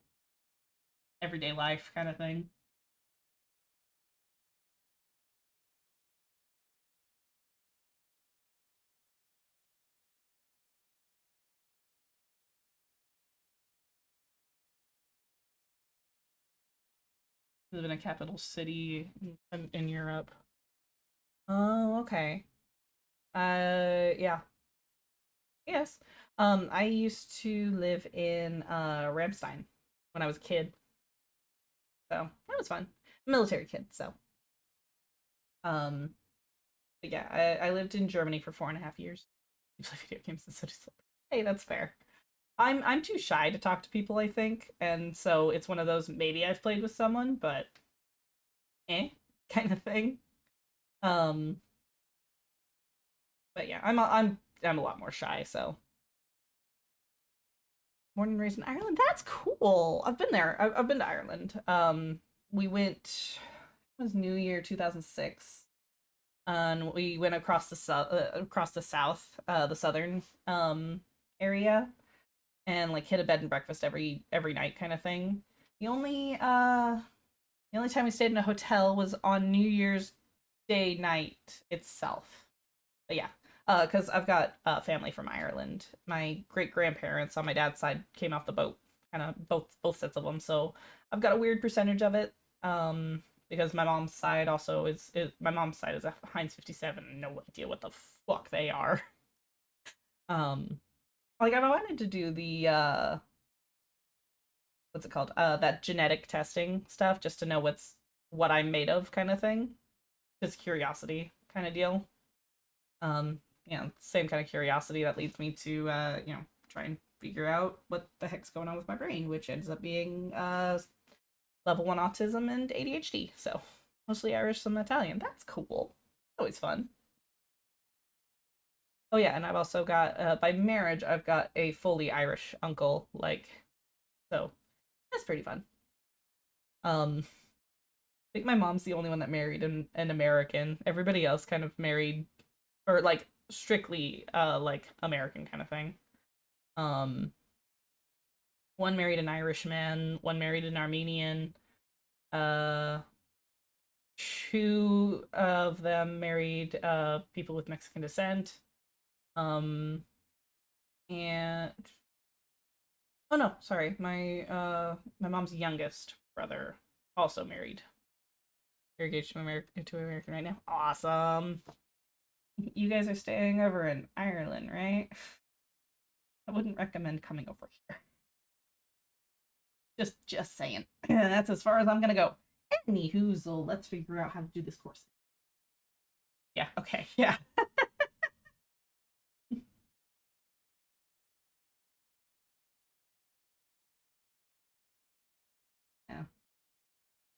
everyday life kind of thing. Live in a capital city in Europe. Oh, okay. Yeah. Yes. I used to live in Ramstein when I was a kid, so that was fun. Military kid, so um, but yeah, I lived in Germany for 4.5 years. You play video games and so does. Hey, that's fair. I'm too shy to talk to people, I think, and so it's one of those maybe I've played with someone, but kind of thing. Um, but yeah, I'm a lot more shy, so born and raised in Ireland. That's cool. I've been there. I've been to Ireland. We went. It was New Year 2006, and we went across the south, the southern area, and like hit a bed and breakfast every night kind of thing. The only uh the only time we stayed in a hotel was on New Year's Day night itself. But yeah, because I've got family from Ireland. My great grandparents on my dad's side came off the boat, kind of both sets of them. So I've got a weird percentage of it. Because my mom's side also is my mom's side is a Heinz 57. No idea what the fuck they are. Um, like I wanted to do the what's it called? That genetic testing stuff just to know what I'm made of, kind of thing. Just curiosity, kind of deal. Um, same kind of curiosity that leads me to try and figure out what the heck's going on with my brain, which ends up being level 1 autism and ADHD. So mostly Irish, some Italian. That's cool. Always fun. Oh yeah, and I've also got by marriage I've got a fully Irish uncle, like, so that's pretty fun. I think my mom's the only one that married an American. Everybody else kind of married or like strictly like American kind of thing. Um one married an Irishman, one married an Armenian, uh two of them married people with Mexican descent. Um and oh no, sorry. My mom's youngest brother also married. They're engaged to American right now. Awesome. You guys are staying over in Ireland, right? I wouldn't recommend coming over here. Just saying. That's as far as I'm gonna go. Anywho, so let's figure out how to do this course. Yeah, okay, yeah. Yeah.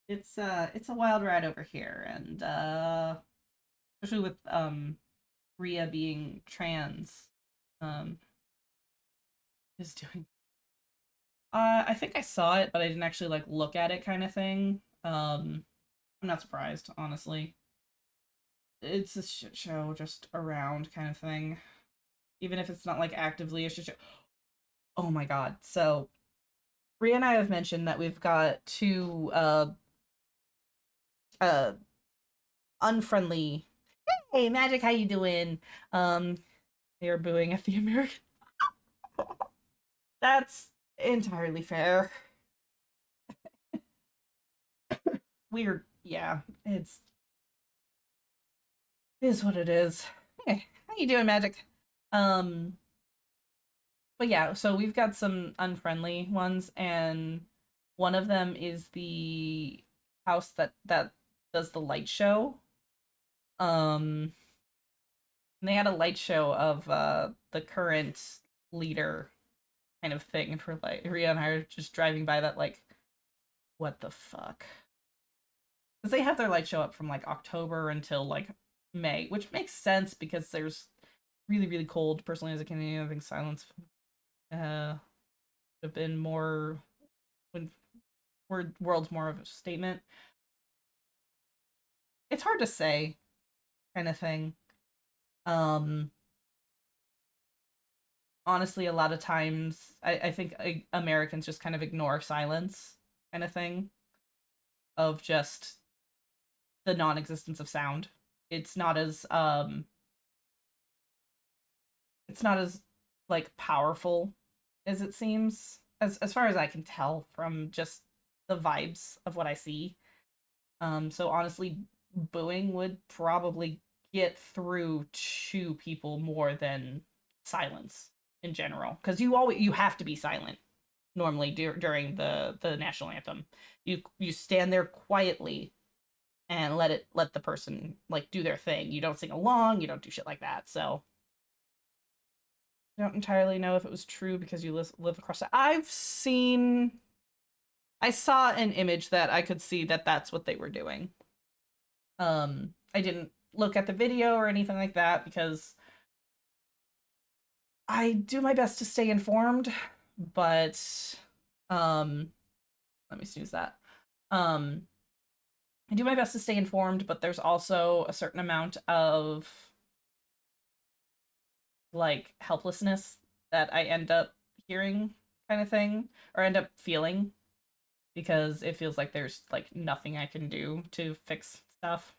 It's a wild ride over here, and especially with Rhea being trans, um is doing I think I saw it, but I didn't actually like look at it kind of thing. I'm not surprised, honestly. It's a shit show just around kind of thing. Even if it's not like actively a shit show. Oh my god. So Rhea and I have mentioned that we've got two uh unfriendly. Hey Magic, how you doing? Um they are booing at the American. That's entirely fair. Weird. Yeah, it is what it is. Hey, how you doing, Magic? Um but yeah, so we've got some unfriendly ones, and one of them is the house that does the light show. And they had a light show of the current leader kind of thing, and for like Rhea and I are just driving by that like, what the fuck? Because they have their light show up from like October until like May, which makes sense because there's really cold. Personally, as a Canadian, I think silence would have been more when world's more of a statement. It's hard to say, kind of thing. Um, honestly, a lot of times I think Americans just kind of ignore silence, kind of thing, of just the non-existence of sound. It's not as it's not as like powerful as it seems, as far as I can tell from just the vibes of what I see. So honestly, booing would probably get through to people more than silence in general, because you have to be silent normally during the national anthem. You stand there quietly and let the person like do their thing. You don't sing along, you don't do shit like that. So I don't entirely know if it was true because you live across the. I saw an image that I could see that that's what they were doing. I didn't look at the video or anything like that because I do my best to stay informed, but let me snooze that. Um I do my best to stay informed, but there's also a certain amount of like helplessness that I end up hearing kind of thing or end up feeling because it feels like there's like nothing I can do to fix stuff.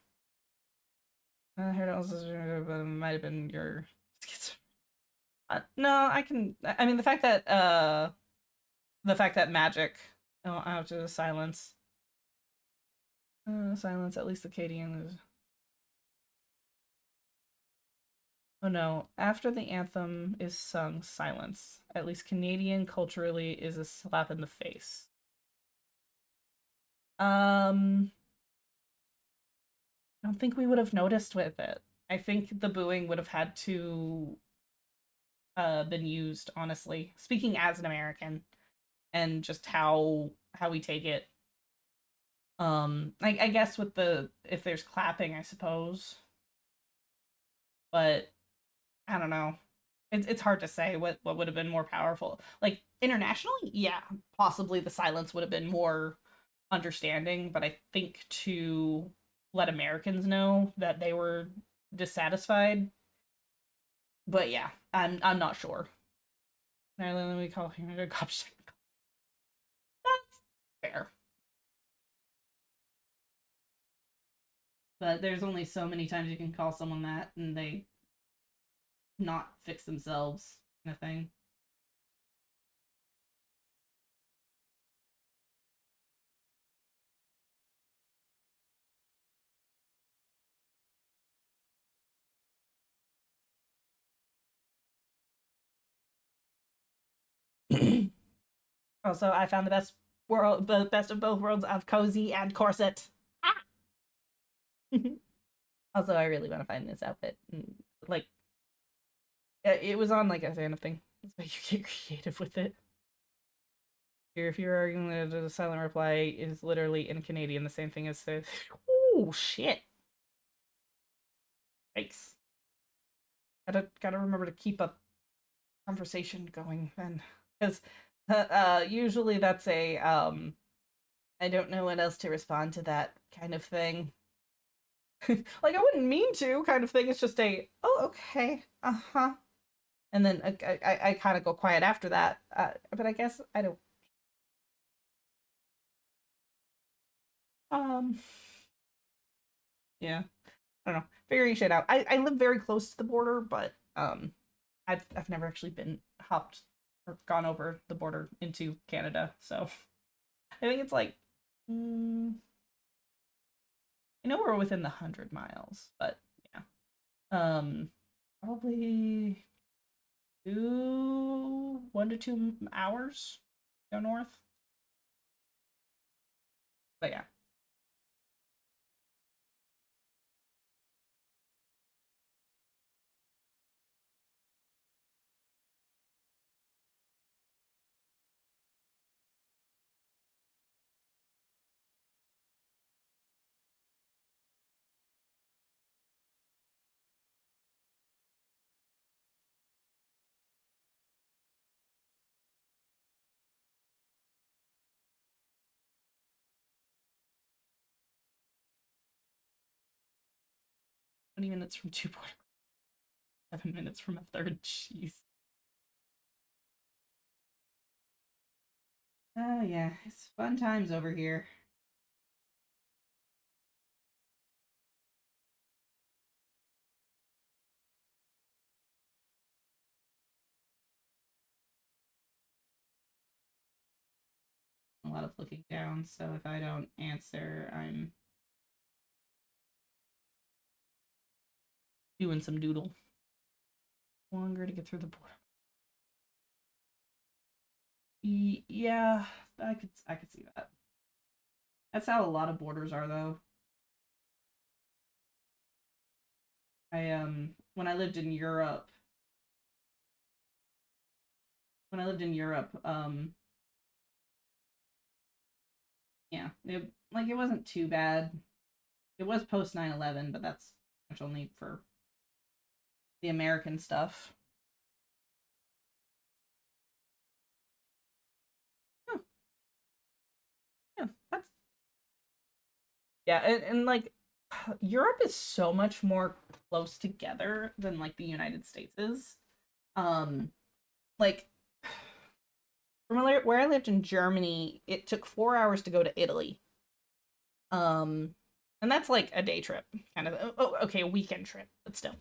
I heard it was, but it might have been your no, I can. I mean, the fact that magic. Oh, out to silence. Silence. At least the Cadian is. Oh no! After the anthem is sung, silence. At least Canadian culturally is a slap in the face. I don't think we would have noticed with it. I think the booing would have had to been used, honestly. Speaking as an American and just how we take it. I guess with the if there's clapping, I suppose. But I don't know. It's hard to say what would have been more powerful. Like internationally, yeah, possibly the silence would have been more understanding, but I think to let Americans know that they were dissatisfied. But yeah, I'm not sure. In Ireland, we call him a gobshite. That's fair. But there's only so many times you can call someone that and they not fix themselves, kind of thing. Also, I found the best of both worlds of cozy and corset. Ah! Also, I really want to find this outfit. Like, it was on like a random thing. That's why you get creative with it. Here, if you're arguing that the silent reply is literally in Canadian the same thing as the. Oh shit! Thanks. Gotta remember to keep a conversation going then, because usually that's a I don't know what else to respond to that kind of thing. Like I wouldn't mean to kind of thing. It's just a oh okay uh-huh, and then I kind of go quiet after that. But I guess I don't um yeah, I don't know, figuring shit out. I live very close to the border, but I've never actually been hopped or gone over the border into Canada, so I think it's like I know we're within the 100 miles, but yeah. Probably 1 to 2 hours go north. But yeah. ...20 minutes from two border. 7 minutes from a third. Jeez. Oh yeah, it's fun times over here. A lot of looking down, so if I don't answer, I'm doing some doodle. Longer to get through the border. Yeah, I could see that. That's how a lot of borders are though. When I lived in Europe, yeah, it wasn't too bad. It was post 9/11, but that's much only for the American stuff. Huh, yeah, and like Europe is so much more close together than like the United States is. Um, like from where I lived in Germany, it took 4 hours to go to Italy. And that's like a day trip, kind of. Oh, okay, a weekend trip, but still.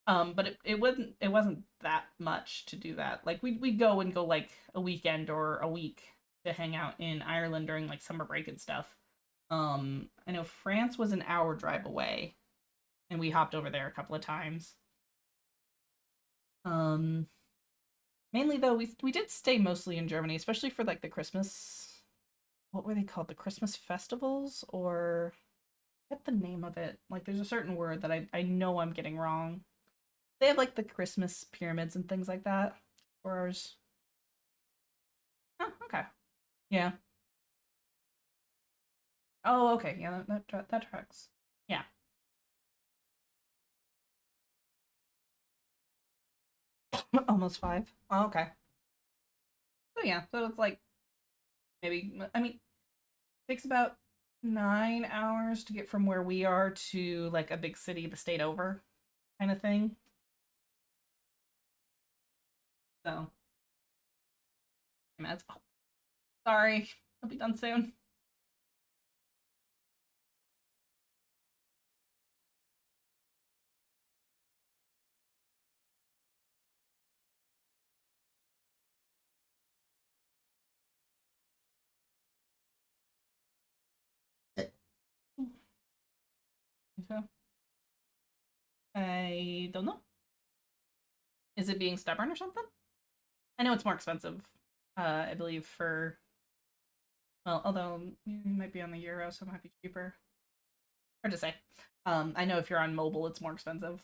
But it wasn't that much to do that. Like we'd go like a weekend or a week to hang out in Ireland during like summer break and stuff. I know France was an hour drive away, and we hopped over there a couple of times. Um, Mainly though, we did stay mostly in Germany, especially for like the Christmas. What were they called? The Christmas festivals, or I get the name of it. Like there's a certain word that I know I'm getting wrong. They have like the Christmas pyramids and things like that. For ours. Oh, okay. Yeah. Oh, okay. Yeah, that tracks. Yeah. Almost 5. Oh, okay. So yeah, so it's like maybe I mean, it takes about 9 hours to get from where we are to like a big city the state over kind of thing. So, that's oh, sorry. I'll be done soon. So, I don't know. Is it being stubborn or something? I know it's more expensive. I believe for well, although you might be on the euro, so it might be cheaper. Hard to say. I know if you're on mobile, it's more expensive.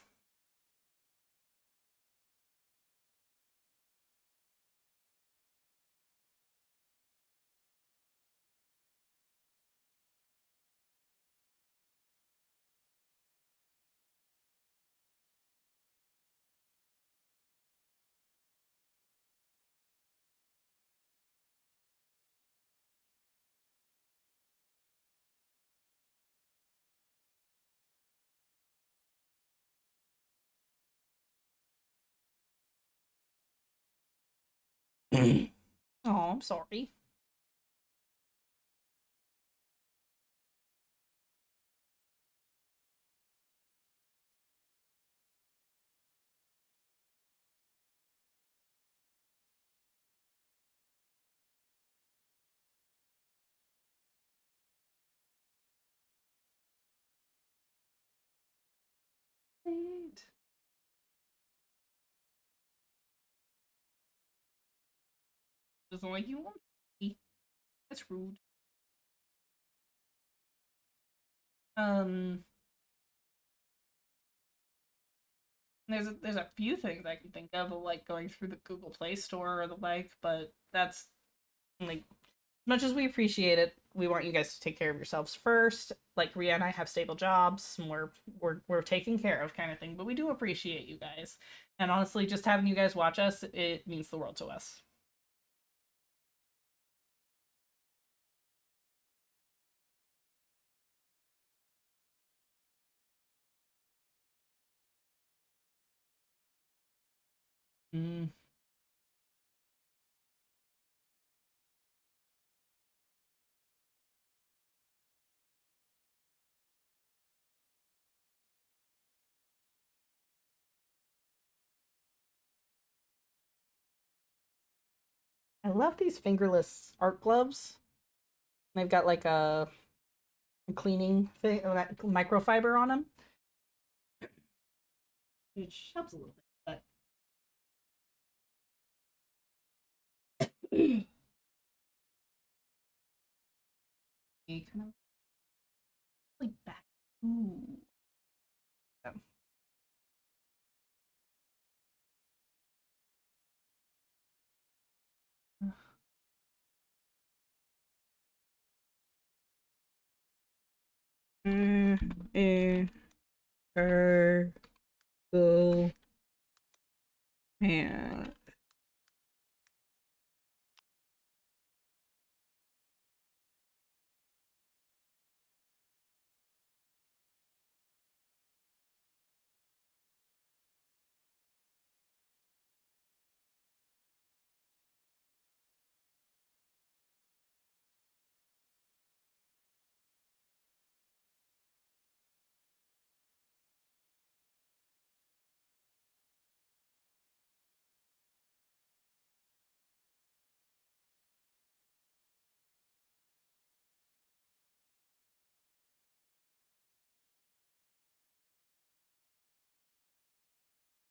Oh, I'm sorry. Wait. Doesn't like you want me. That's rude. Um, there's a few things I can think of like going through the Google Play Store or the like, but that's like as much as we appreciate it, we want you guys to take care of yourselves first. Like Ria and I have stable jobs, and we're taken care of kind of thing. But we do appreciate you guys, and honestly, just having you guys watch us, it means the world to us. Mm, I love these fingerless art gloves. They've got like a cleaning thing, that microfiber on them, which helps a little bit. But you kind of like back. Ooh. A go and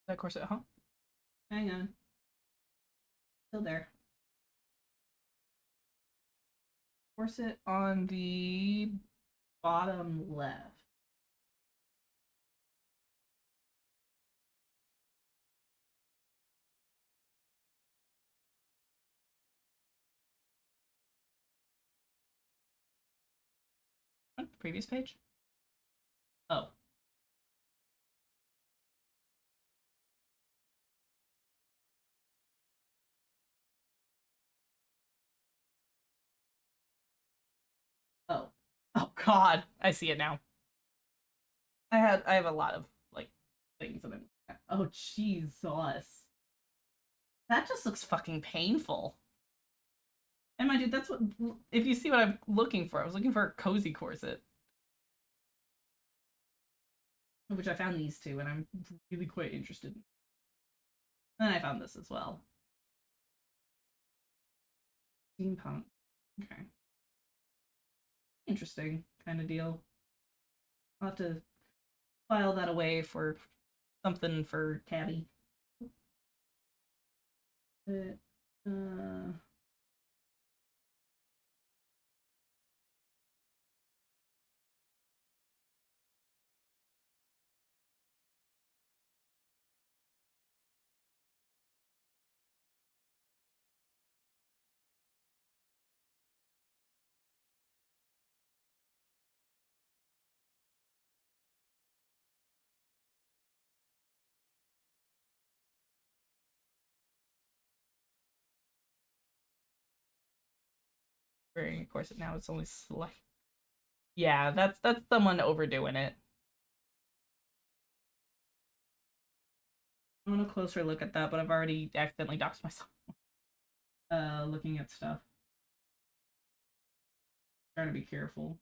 that corset, huh? Hang on, still there. Corset on the bottom left. previous page? Oh. Oh. Oh God, I see it now. I have a lot of like things that I'm. Oh Jesus, that just looks fucking painful. And my dude, that's what. If you see what I'm looking for, I was looking for a cozy corset, which I found these two, and I'm really quite interested. And then I found this as well. Steampunk. Okay. Interesting kind of deal. I'll have to file that away for something for Tabby. But, wearing a corset now, it's only slight. Yeah, that's someone overdoing it. I want a closer look at that, but I've already accidentally doxed myself. Looking at stuff. Trying to be careful.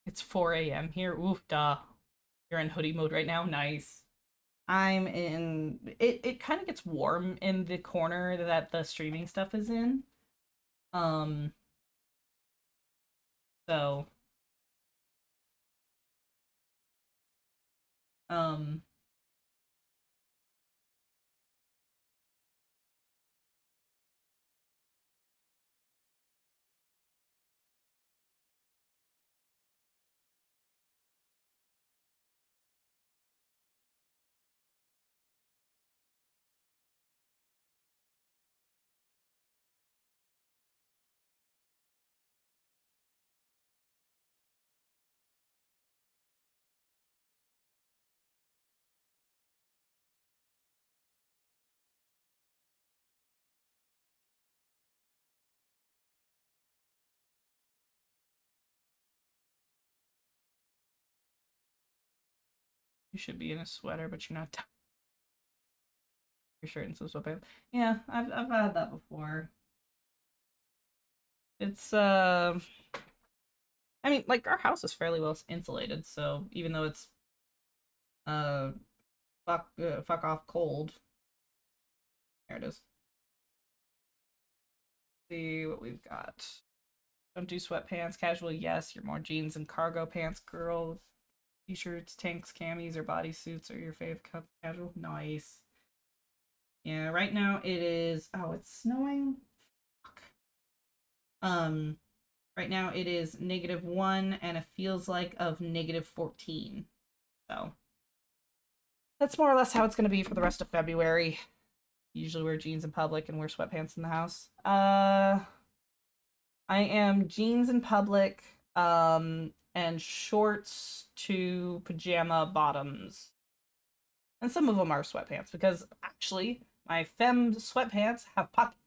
It's 4 a.m. here. Oof, duh. You're in hoodie mode right now. Nice. I'm in. It kind of gets warm in the corner that the streaming stuff is in. Um. So. Um. You should be in a sweater, but you're not. Your shirt and some sweatpants. Yeah, I've had that before. It's I mean, like our house is fairly well insulated, so even though it's uh fuck off cold, there it is. See what we've got. Don't do sweatpants. Casual, yes. You're more jeans and cargo pants, girl. T-shirts, tanks, camis, or bodysuits are your fave casual. Nice. Yeah, right now it is. Oh, it's snowing. Fuck. Right now it is -1 and it feels like of -14. So that's more or less how it's going to be for the rest of February. Usually wear jeans in public and wear sweatpants in the house. I am jeans in public, and shorts to pajama bottoms. And some of them are sweatpants because actually my femme sweatpants have pockets.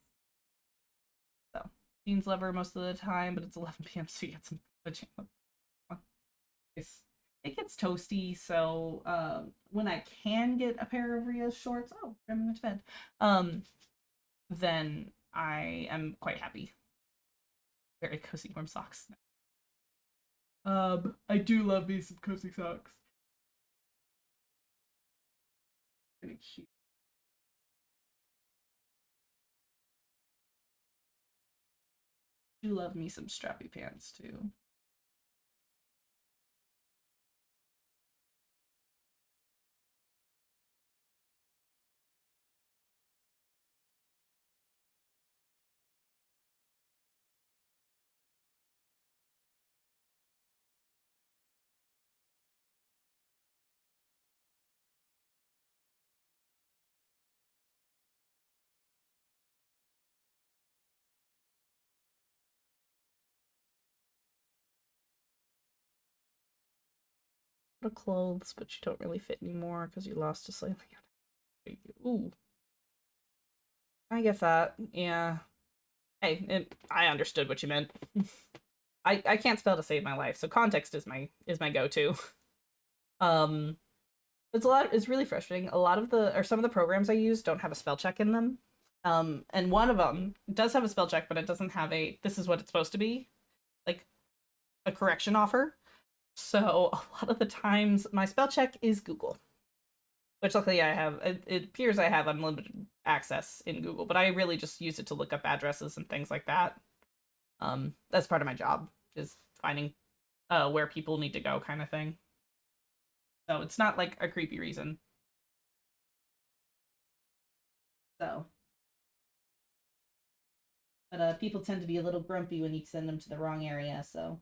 So jeans lover most of the time, but it's 11 p.m. so you get some pajama. It gets toasty, so when I can get a pair of Ria's shorts, oh, I'm going to bed. Then I am quite happy. Very cozy warm socks. I do love me some cozy socks. Really cute. do love me some strappy pants too. The clothes, but you don't really fit anymore because you lost a slightly. Ooh, I get that. Yeah. Hey, I understood what you meant. I can't spell to save my life, so context is my go-to. Um, it's really frustrating. A lot of some of the programs I use don't have a spell check in them. And one of them does have a spell check, but it doesn't have this is what it's supposed to be, like a correction offer. So a lot of the times my spell check is Google, which luckily I have. It appears I have unlimited access in Google, but I really just use it to look up addresses and things like that. That's part of my job, is finding where people need to go, kind of thing. So it's not like a creepy reason. So, but people tend to be a little grumpy when you send them to the wrong area. So.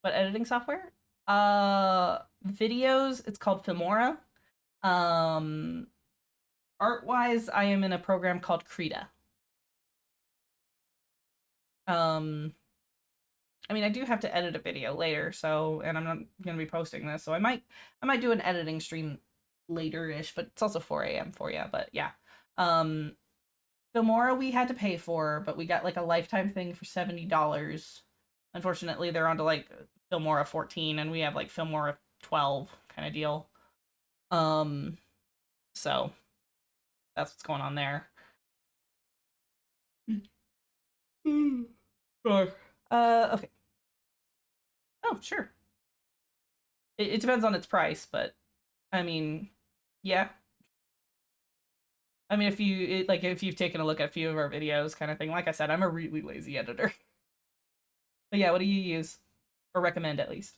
What editing software? Videos, it's called Filmora. Um, Art-wise, I am in a program called Krita. I mean, I do have to edit a video later, so, and I'm not gonna be posting this, so I might do an editing stream later-ish, but it's also 4 a.m. for you, but yeah. Filmora we had to pay for, but we got like a lifetime thing for $70. Unfortunately, they're onto like Filmora 14, and we have like Filmora 12 kind of deal. So that's what's going on there. Sure. Okay. Oh, sure. It depends on its price, but I mean, yeah. I mean, if you've taken a look at a few of our videos, kind of thing. Like I said, I'm a really lazy editor. But yeah, what do you use, or recommend at least?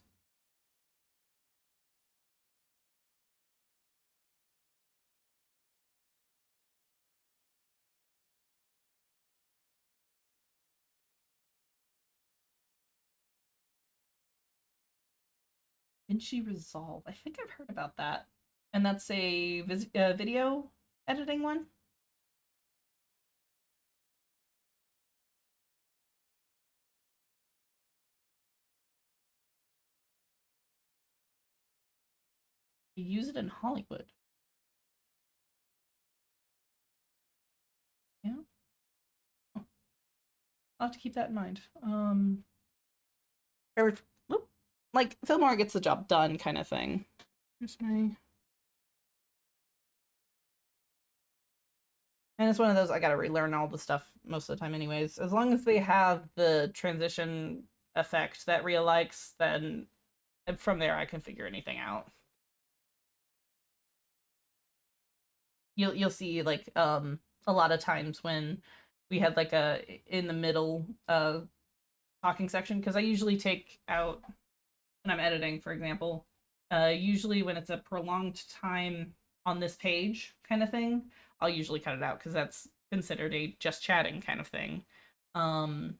DaVinci Resolve. I think I've heard about that, and that's a video editing one. You use it in Hollywood. Yeah. I'll have to keep that in mind. Like Fillmore gets the job done, kind of thing. Here's my. And it's one of those I gotta relearn all the stuff most of the time, anyways. As long as they have the transition effect that Rhea likes, then from there I can figure anything out. You'll see like a lot of times when we had like a in the middle talking section, because I usually take out when I'm editing, for example, usually when it's a prolonged time on this page kind of thing, I'll usually cut it out because that's considered a just chatting kind of thing. And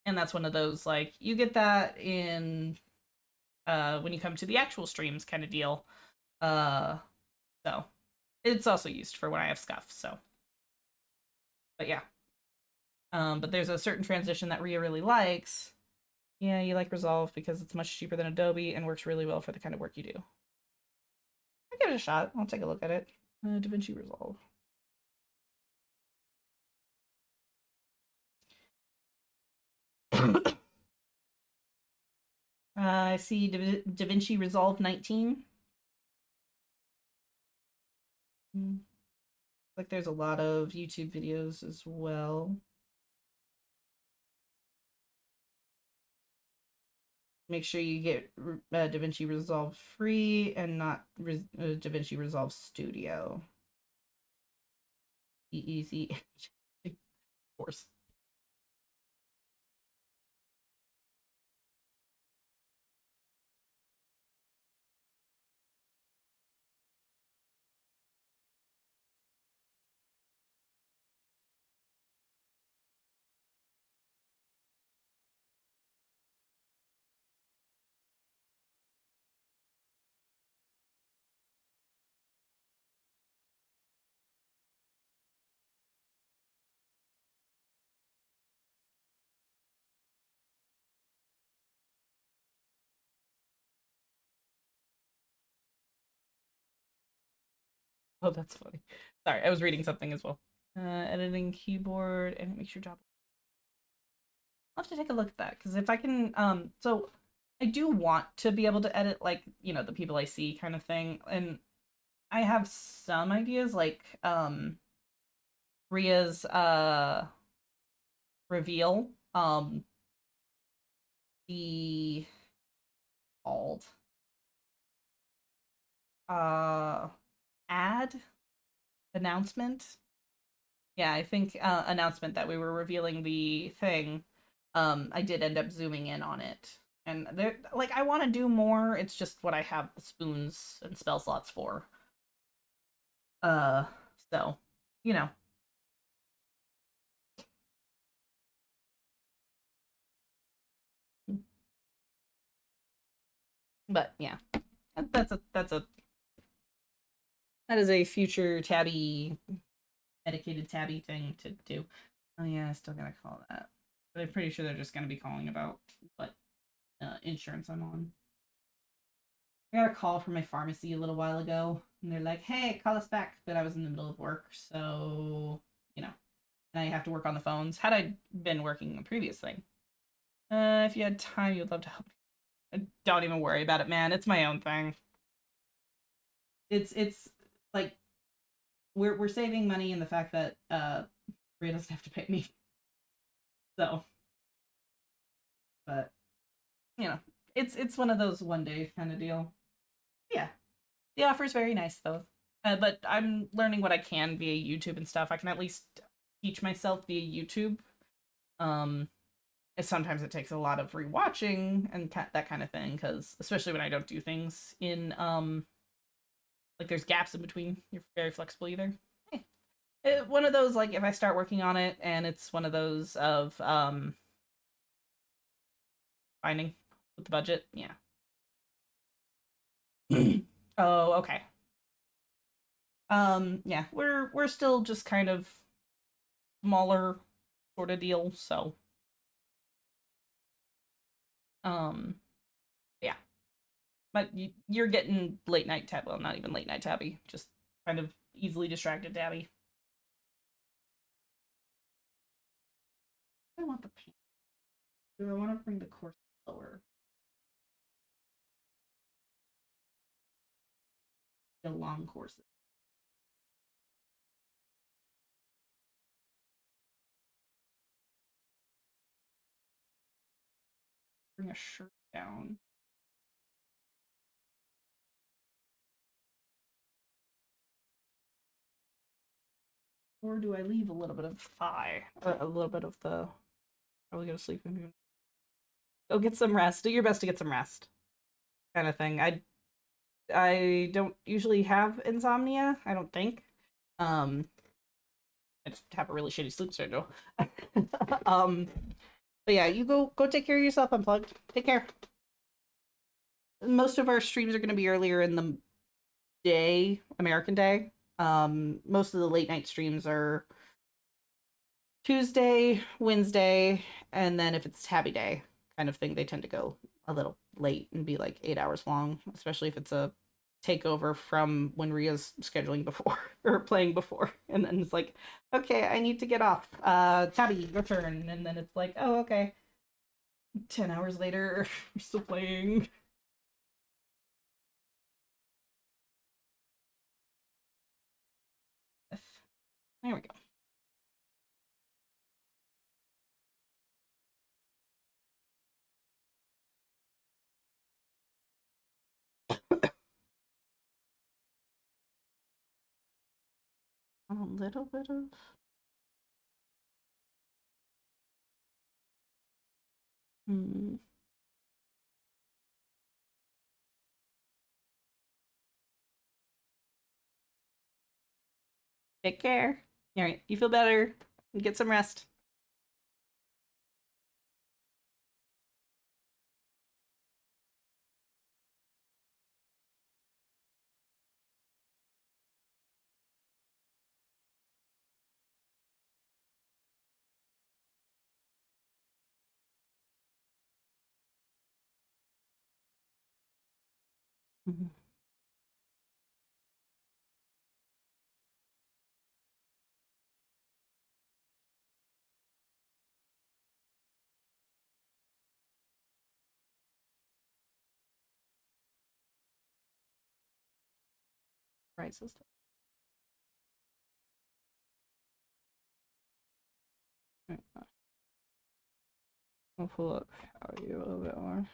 that's one of those, like, you get that in when you come to the actual streams kind of deal. So it's also used for when I have scuff. So, but yeah. But there's a certain transition that Rhea really likes. Yeah, you like Resolve because it's much cheaper than Adobe and works really well for the kind of work you do. I'll give it a shot. I'll take a look at it. DaVinci Resolve. I see DaVinci Resolve 19. Like there's a lot of YouTube videos as well. Make sure you get DaVinci Resolve free and not DaVinci Resolve Studio. Easy. Of course. Oh, that's funny. Sorry, I was reading something as well. Editing keyboard and it makes your job. I'll have to take a look at that because if I can, so I do want to be able to edit like the people I see kind of thing, and I have some ideas like Ria's reveal, the called uh ad announcement. Yeah, I think announcement that we were revealing the thing. I did end up zooming in on it. And there like I want to do more. It's just what I have the spoons and spell slots for. Uh so, you know. But yeah. That's a that is a future tabby dedicated tabby thing to do. Oh yeah, I still gotta call that. But I'm pretty sure they're just gonna be calling about what insurance I'm on. I got a call from my pharmacy a little while ago, and they're like, "Hey, call us back." But I was in the middle of work, so and I have to work on the phones. Had I been working the previous thing, if you had time, you'd love to help me. Don't even worry about it, man. It's my own thing. It's like we're saving money in the fact that Ray doesn't have to pay me. So, but it's one of those one day kind of deal. Yeah, the offer is very nice though. But I'm learning what I can via YouTube and stuff. I can at least teach myself via YouTube. Um, sometimes it takes a lot of rewatching and that kind of thing, because especially when I don't do things in like there's gaps in between. You're very flexible either. One of those like if I start working on it and it's one of those of finding with the budget, yeah. Oh, okay. Yeah, we're still just kind of smaller sort of deal, so um yeah. But you're getting late night tab, well, not even late night tabby, just kind of easily distracted tabby. I want the paint. Do I want to bring the course lower? The long courses. Bring a shirt down. Or do I leave a little bit of thigh? A little bit of the. Probably go to sleep and go get some rest. Do your best to get some rest. Kind of thing. I don't usually have insomnia. I don't think. Um, I just have a really shitty sleep schedule. um, but yeah, you go take care of yourself. Unplugged. Take care. Most of our streams are going to be earlier in the day, American day. Most of the late night streams are Tuesday, Wednesday, and then if it's tabby day kind of thing, they tend to go a little late and be like 8 hours long, especially if it's a takeover from when Ria's scheduling before or playing before. And then it's like, okay, I need to get off. Tabby, your turn. And then it's like, oh, okay. 10 hours later, we're still playing. There we go. little bit of. Take care. All right, you feel better. Get some rest. Right, sister. I'll pull up how are you a little bit more.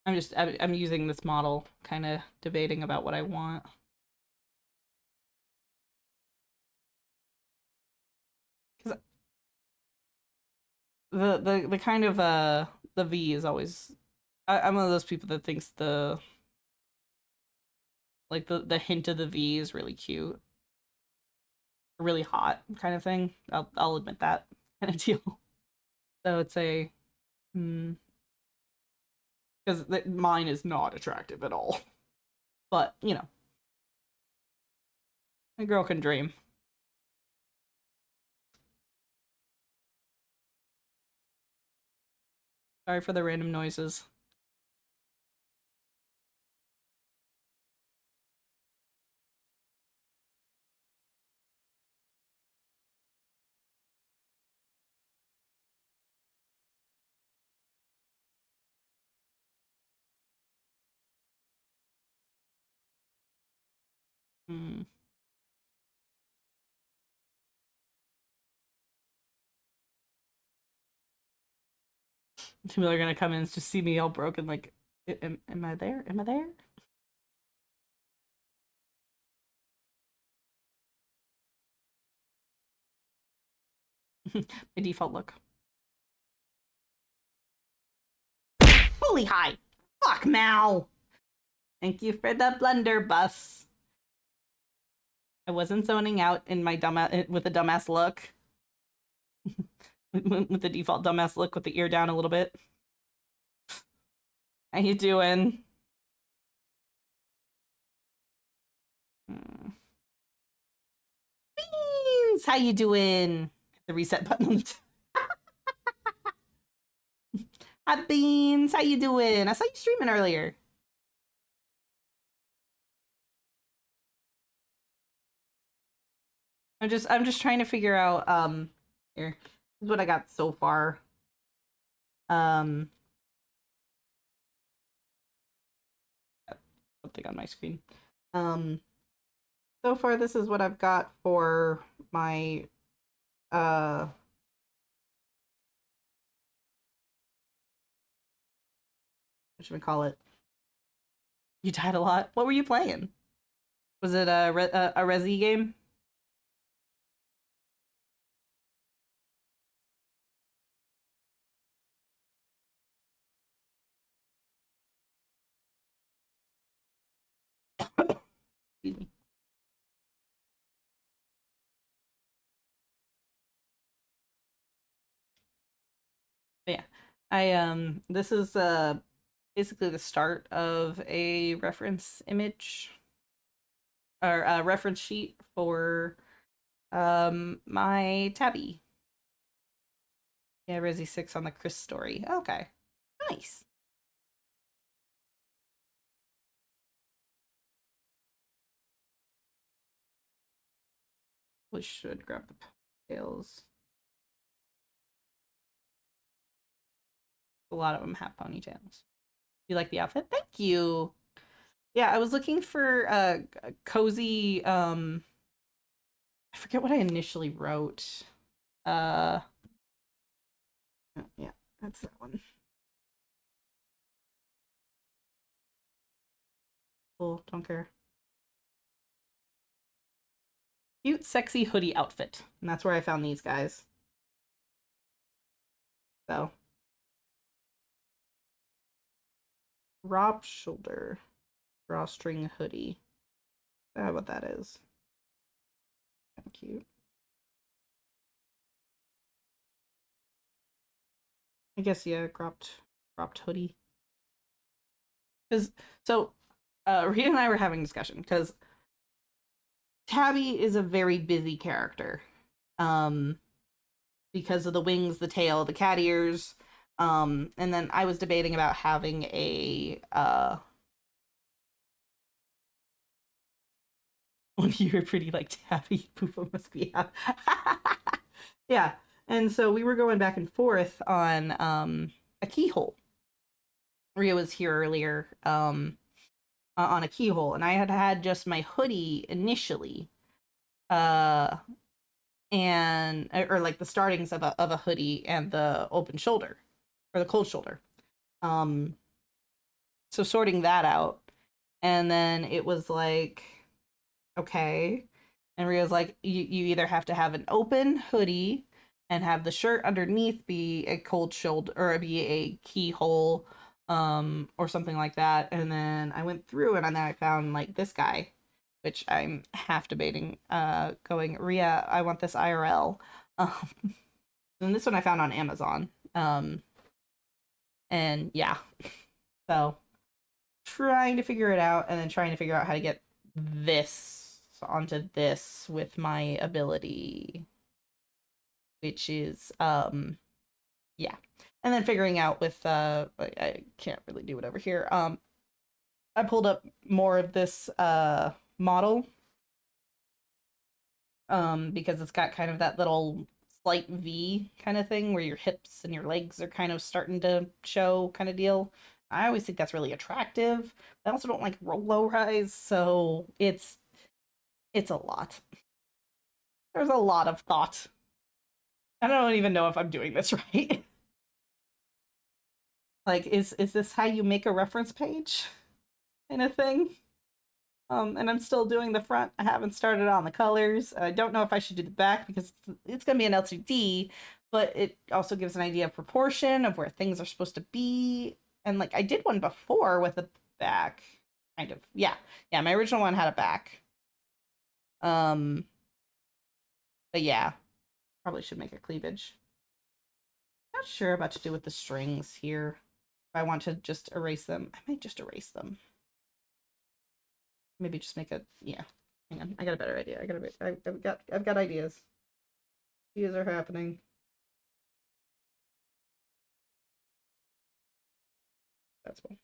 I'm using this model, kind of debating about what I want. Because the kind of the V is always. I'm one of those people that thinks the hint of the V is really cute, really hot kind of thing. I'll admit that kind of deal. So it's a because mine is not attractive at all. But you know, a girl can dream. Sorry for the random noises. People are gonna come in and just see me all broken. Like, am I there? Am I there? My default look. Holy high! Fuck, Mal! Thank you for the blunderbuss. I wasn't zoning out in my with the dumbass look. With the default dumbass look with the ear down a little bit. How you doing? Beans! How you doing? The reset button. Hi, Beans! How you doing? I saw you streaming earlier. I'm just trying to figure out here. This is what I got so far. Something on my screen. So far this is what I've got for my what should we call it? You died a lot. What were you playing? Was it a Resi game? Excuse me. But yeah, I this is basically the start of a reference image or a reference sheet for my tabby. Yeah, Resi 6 on the Chris story. Okay. Nice. We should grab the tails. A lot of them have ponytails. You like the outfit? Thank you. Yeah, I was looking for a cozy I forget what I initially wrote. Uh yeah, that's that one. Cool, don't care. Cute, sexy hoodie outfit. And that's where I found these guys. So, drop shoulder drawstring hoodie. I don't know what that is. Kind of cute. I guess yeah, cropped hoodie. Because so, Rita and I were having a discussion because Tabby is a very busy character. Um, because of the wings, the tail, the cat ears. And then I was debating about having a when you were pretty like Tabby, Poopa must be out. Yeah. And so we were going back and forth on a keyhole. Ria was here earlier on a keyhole, and I had had just my hoodie initially, uh, and or like the startings of a hoodie and the open shoulder or the cold shoulder. Um, so sorting that out, and then it was like, okay, and Ria's like, you either have to have an open hoodie and have the shirt underneath be a cold shoulder or be a keyhole, or something like that. And then I went through and then I found like this guy, which I'm half debating, going, Ria, I want this IRL. Um, and this one I found on Amazon. And yeah, so trying to figure it out and then trying to figure out how to get this onto this with my ability, which is yeah. And then figuring out with I can't really do it over here. I pulled up more of this model because it's got kind of that little slight V kind of thing where your hips and your legs are kind of starting to show kind of deal. I always think that's really attractive. I also don't like low rise, so it's a lot. There's a lot of thought. I don't even know if I'm doing this right. Like, is this how you make a reference page kind of thing? And I'm still doing the front. I haven't started on the colors. I don't know if I should do the back because it's going to be an LCD, but it also gives an idea of proportion of where things are supposed to be. And like I did one before with a back, kind of. Yeah, yeah. My original one had a back. Um, but yeah, probably should make a cleavage. Not sure about to do with the strings here. If I want to just erase them, I might just erase them. Maybe just make a yeah. Hang on, I got a better idea. I've got ideas. Ideas are happening. That's one.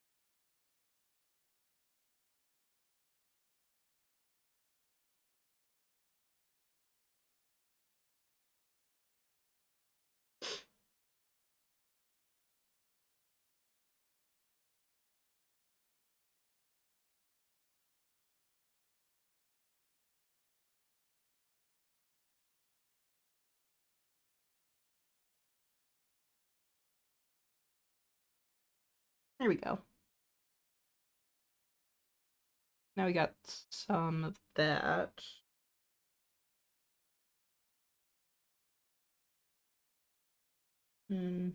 There we go. Now we got some of that. Hmm.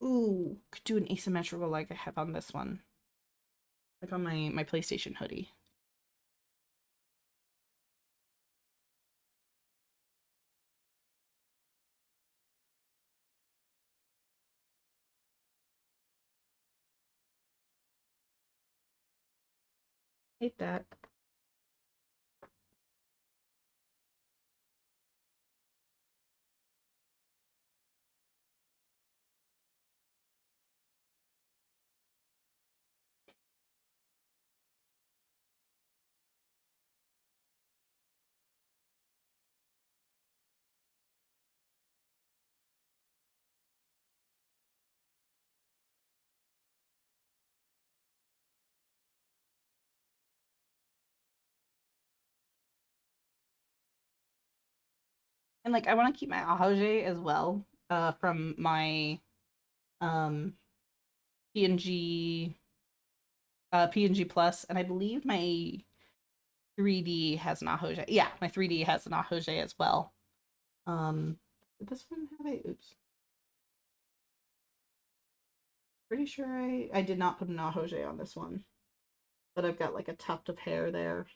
Ooh, could do an asymmetrical like I have on this one. Like on my PlayStation hoodie. Hate that. And like I want to keep my Ahoge as well, from my um PNG PNG Plus, and I believe my 3D has an Ahoge. Yeah, my 3D has an Ahoge as well. Did this one have a oops? Pretty sure I did not put an Ahoge on this one, but I've got like a tuft of hair there.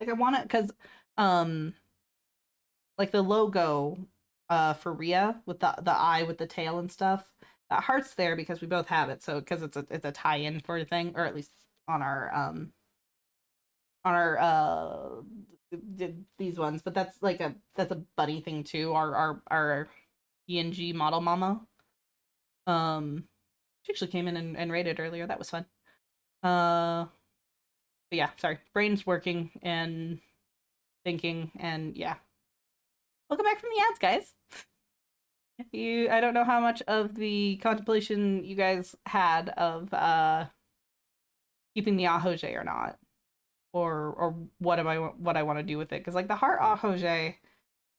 Like I want it because um like the logo for Rhea with the eye with the tail and stuff. That heart's there because we both have it. So because it's a tie-in for a thing, or at least on our these ones. But that's a buddy thing too. Our ENG model mama. She actually came in and rated earlier. That was fun. But yeah, sorry. Brain's working and thinking and yeah. Welcome back from the ads, guys. I don't know how much of the contemplation you guys had of keeping the ahoge or not, or what I want to do with it, because like the heart ahoge,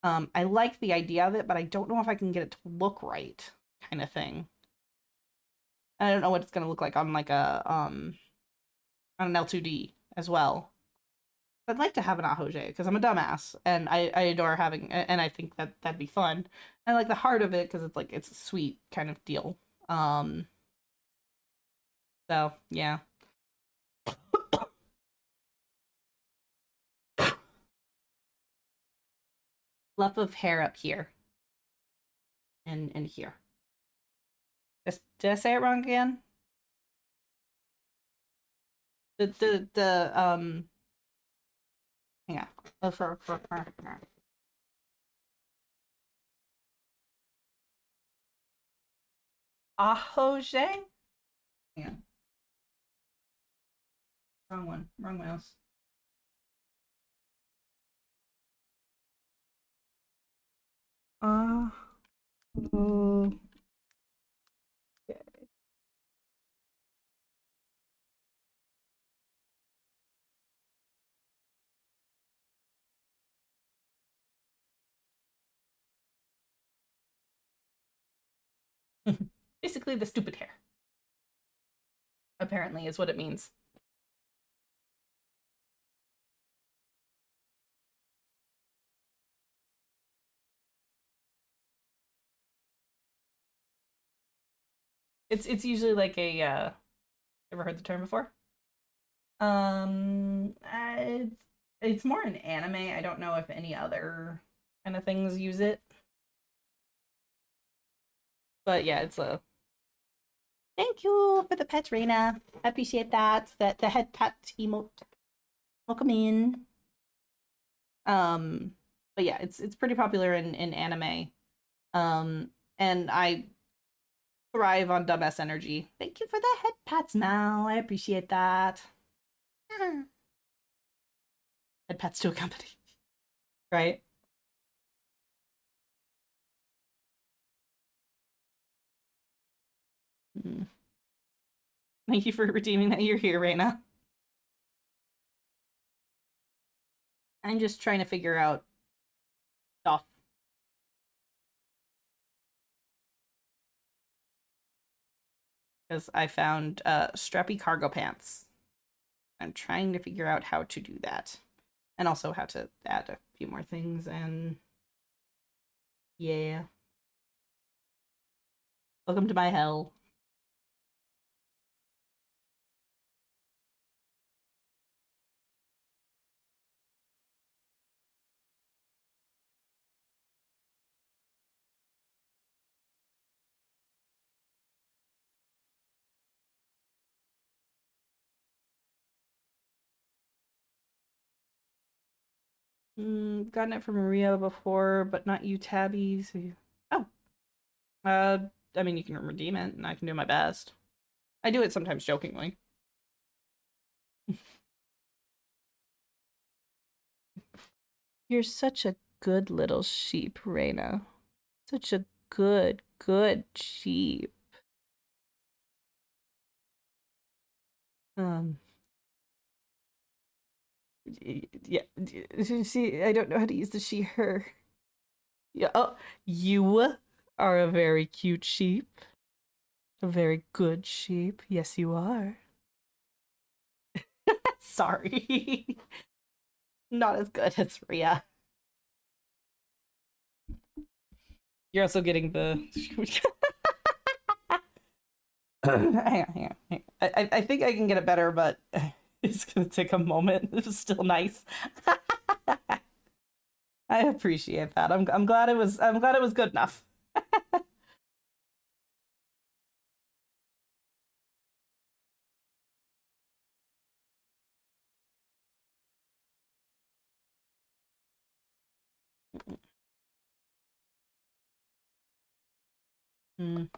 I like the idea of it, but I don't know if I can get it to look right, kind of thing. I don't know what it's gonna look like on like a on an L2D as well. I'd like to have an ahoge because I'm a dumbass and I adore having, and I think that that'd be fun. I like the heart of it because it's like it's a sweet kind of deal. Um, so yeah. Fluff of hair up here and here. Did I say it wrong again? The hang on. For ahoge. Hang on. Wrong one. Wrong mouse. Oh. Basically, the stupid hair. Apparently, is what it means. It's usually like a ever heard the term before? It's more an anime. I don't know if any other kind of things use it. But yeah, it's a thank you for the pet, Reina. I appreciate that. That the head pet emote. Welcome in. Um, but yeah, it's pretty popular in anime. And I thrive on dumbass energy. Thank you for the head pats, Mal. I appreciate that. Head pats to a company, right? Mm. Thank you for redeeming that you're here, Reina. I'm just trying to figure out stuff. Because I found strappy cargo pants. I'm trying to figure out how to do that. And also how to add a few more things, and yeah. Welcome to my hell. Gotten it from Maria before, but not you, Tabby. So you... Oh, uh, I mean, you can redeem it, and I can do my best. I do it sometimes jokingly. You're such a good little sheep, Reina. Such a good sheep. Um, Yeah, she. I don't know how to use the she, her. Yeah. Oh, you are a very cute sheep. A very good sheep. Yes, you are. Sorry. Not as good as Rhea. You're also getting the. hang on, hang on, hang on. I think I can get it better, but it's gonna take a moment. It was still nice. I appreciate that. I'm glad it was. I'm glad it was good enough. Mm.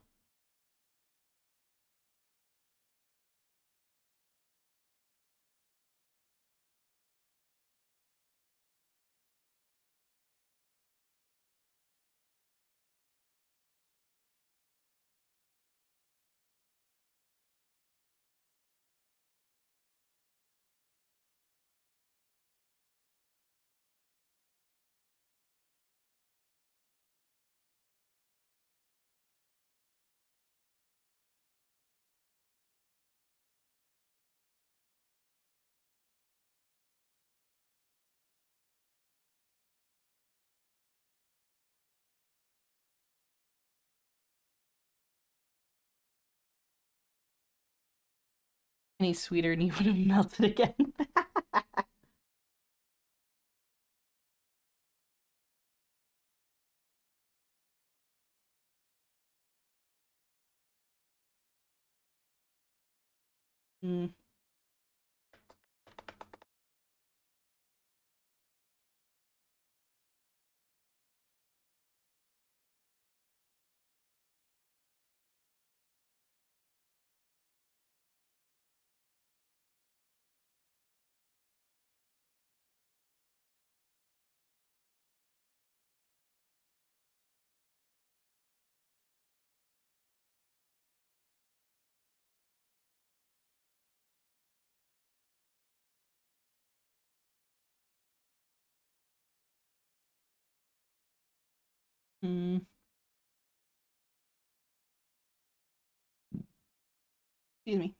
Any sweeter and he would have melted again. Mm. Mm. Excuse me.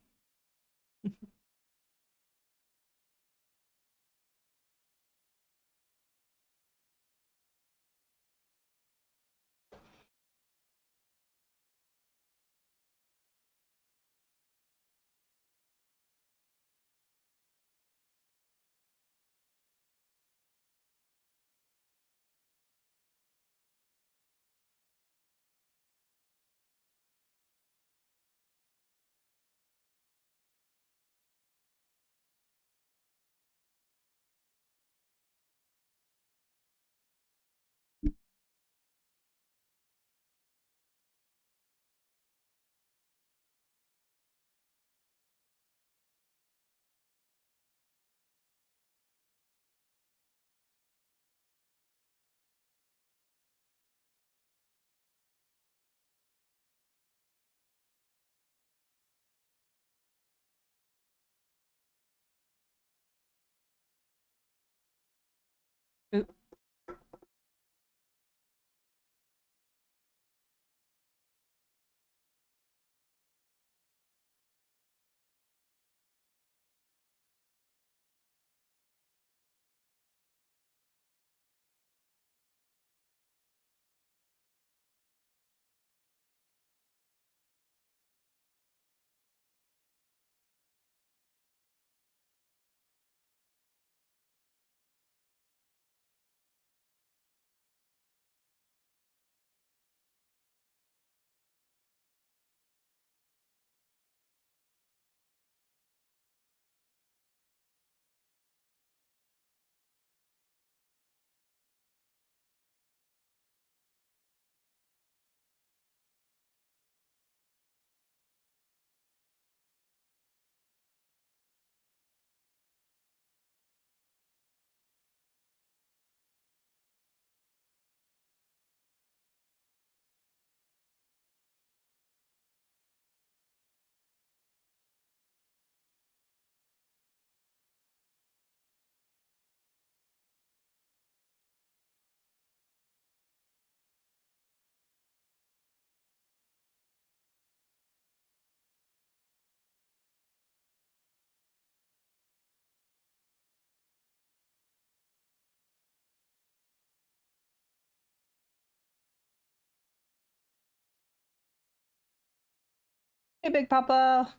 Hey, Big Papa.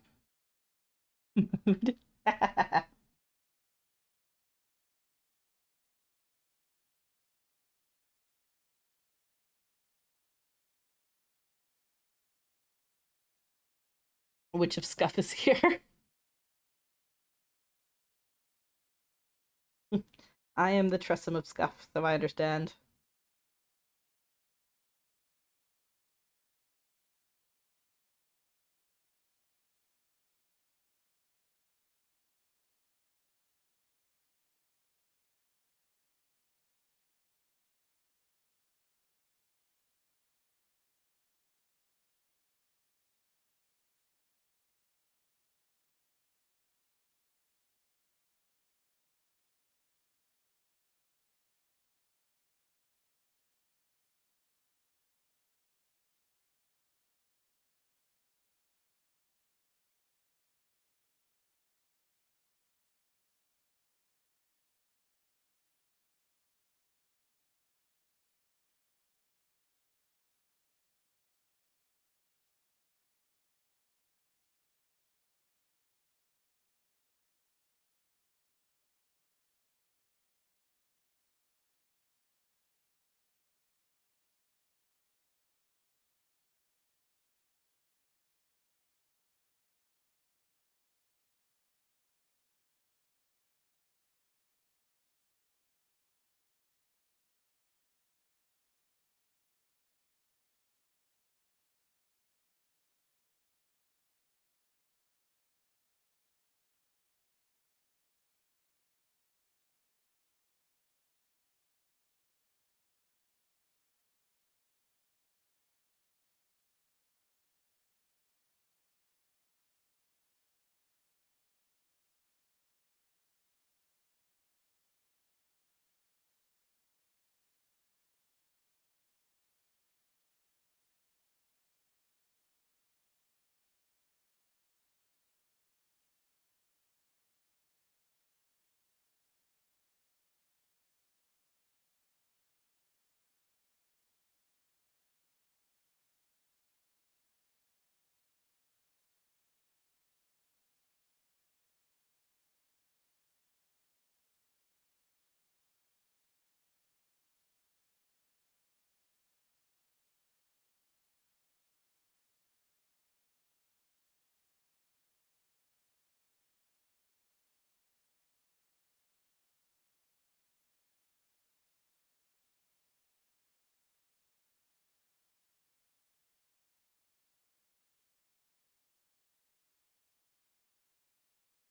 Witch of Scuff is here. I am the Tressum of Scuff, so I understand.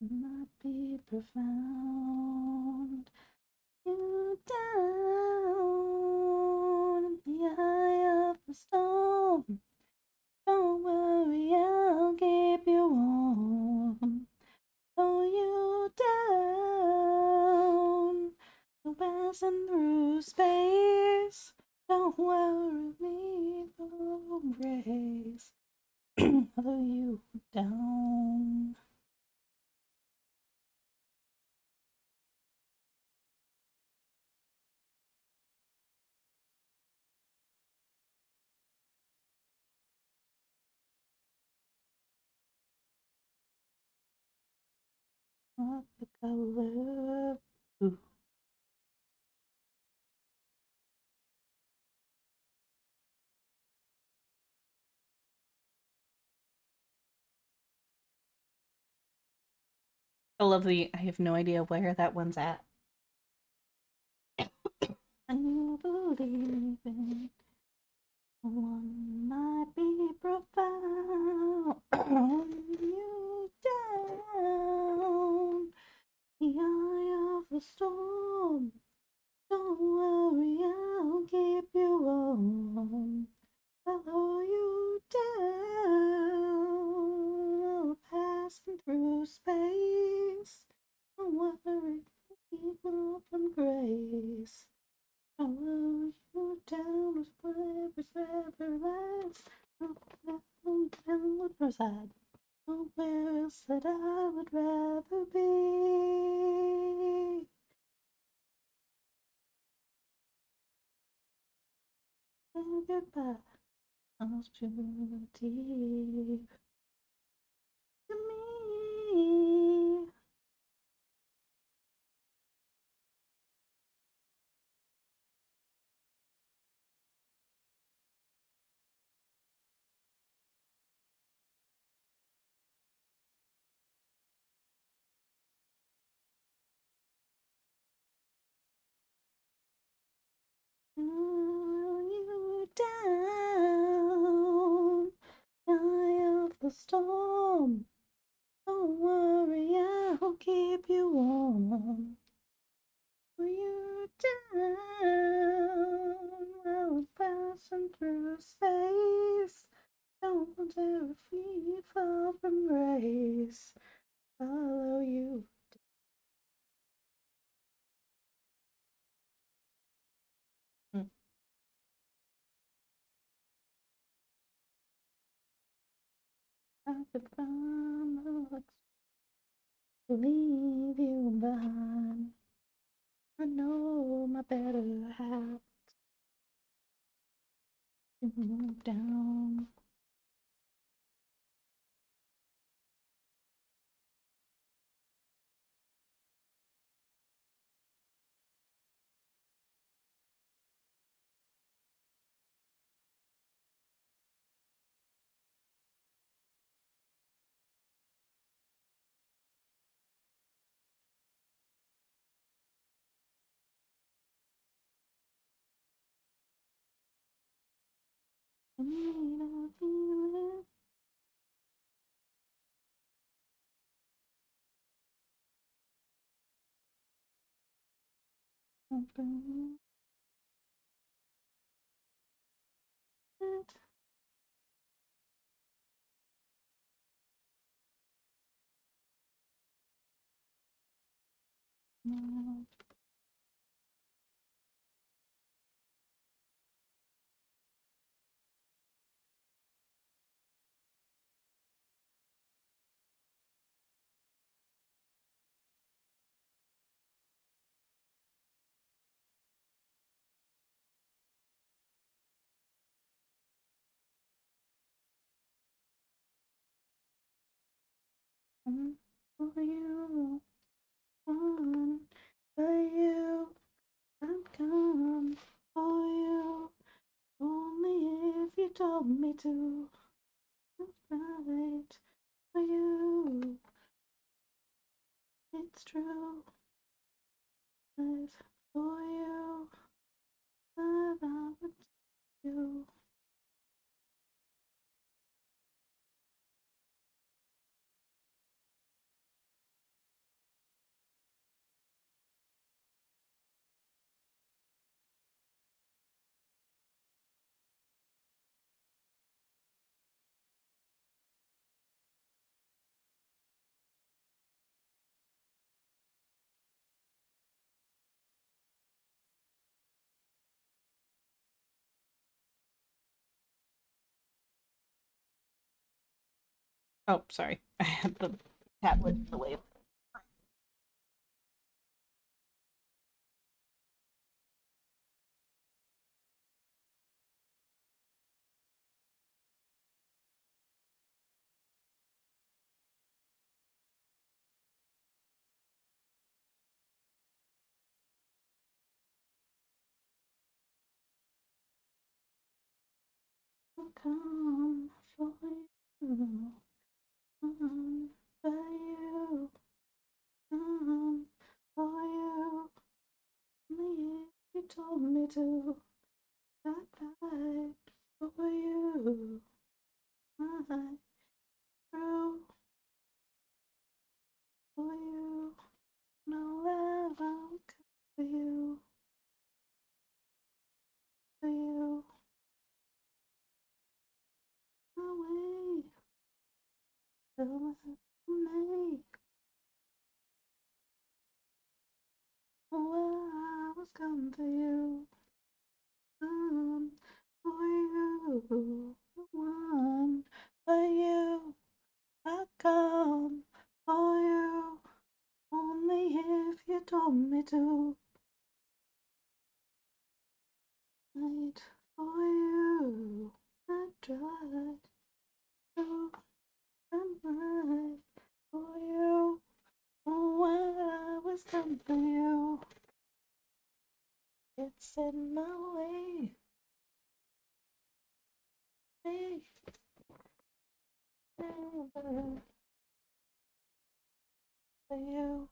Might be profound. You down in the eye of the storm. Don't worry, I'll keep you warm. Throw you down, passing through space. Don't worry me, no embrace. Throw you down. Of the color blue. I love the. I have no idea where that one's at. And you believe in one might be profound. You down the eye of the storm. Don't worry, I'll keep you warm. Follow you down, passing through space. Don't worry, keep love and grace. Follow you down with whatever's ever last. And would reside. Nowhere else that I would rather be. And goodbye, I was too deep. to me. You down, eye of the storm. Don't worry, I'll keep you warm. You down, I'll pass through space. Don't ever flee far from grace. Follow you. I could find the looks to leave you behind. I know my better half to move down. I need a feeling. Something that now. For you, one for you. I'd come for you. Only if you told me to. I'd fight for you. It's true. Life for you. I would you. Oh, sorry. I had the tablet delayed. Come for you. Come for you. Come for you. Me, you told me to. I'd fight for you. I true for you. No, I won't come for you. For you. Away. Till I make. Oh, I was come for you. For you. One for you. I come for you. Only if you told me to. Fight for you. I tried to and alive for you. Oh, when I was coming for you. It's in my way. Hey. For you.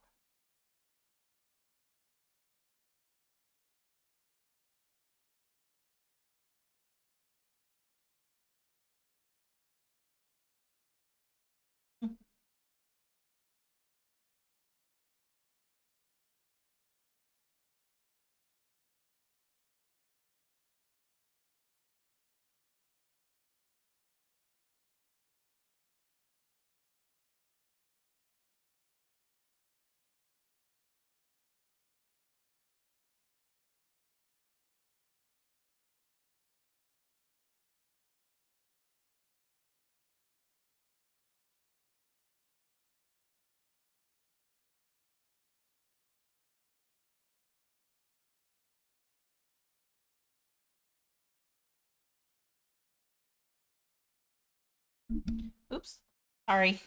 Oops. Sorry.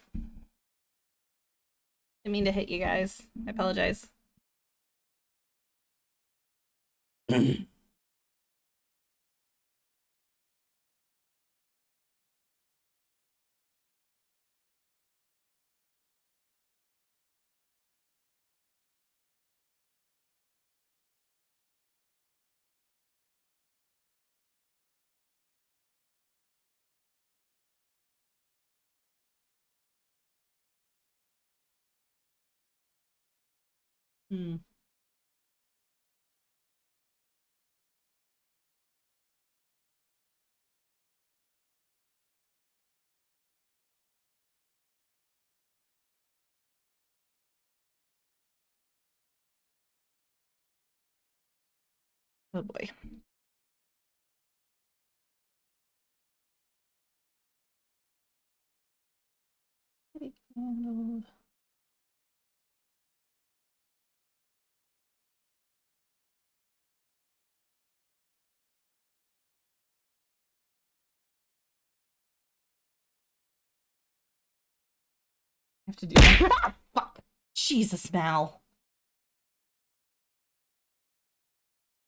Didn't mean to hit you guys. I apologize. I Hmm. Oh boy. I have to do ah, fuck. Jesus, Mal.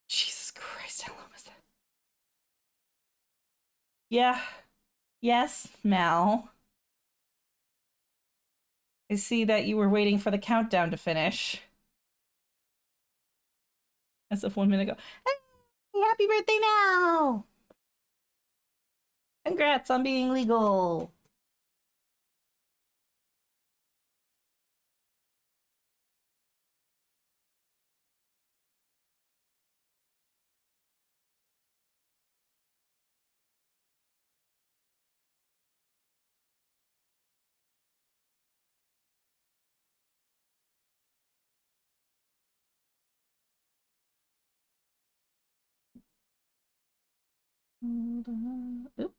Jesus Christ, how long was that? Yeah. Yes, Mal. I see that you were waiting for the countdown to finish. As of 1 minute ago. Hey, happy birthday, Mal! Congrats on being legal. Oop.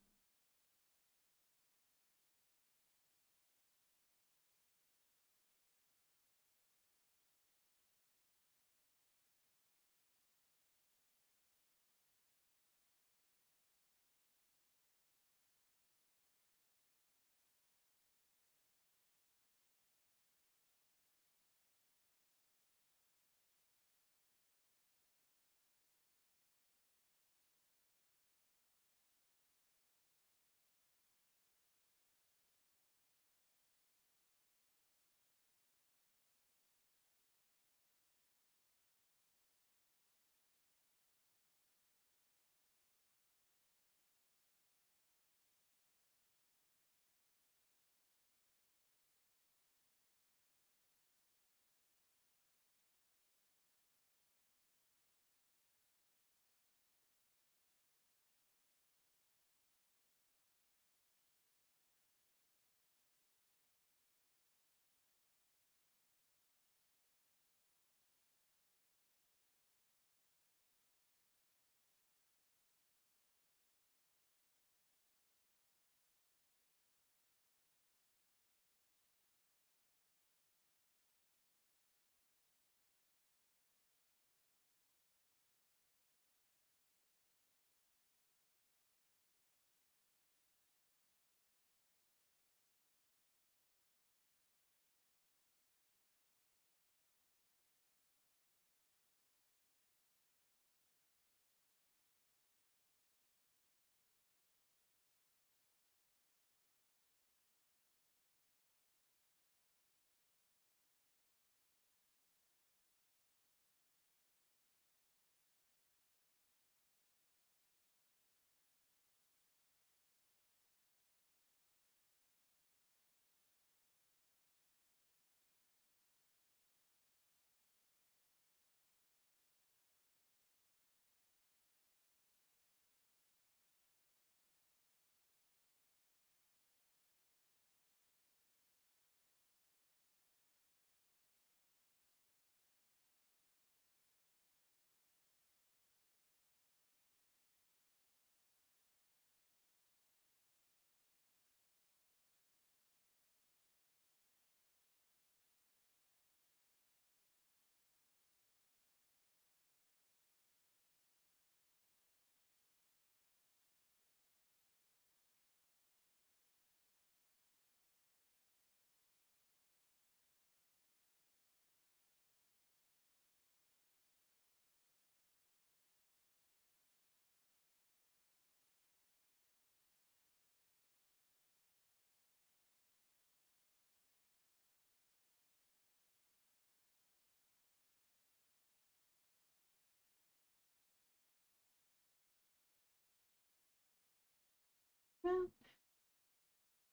around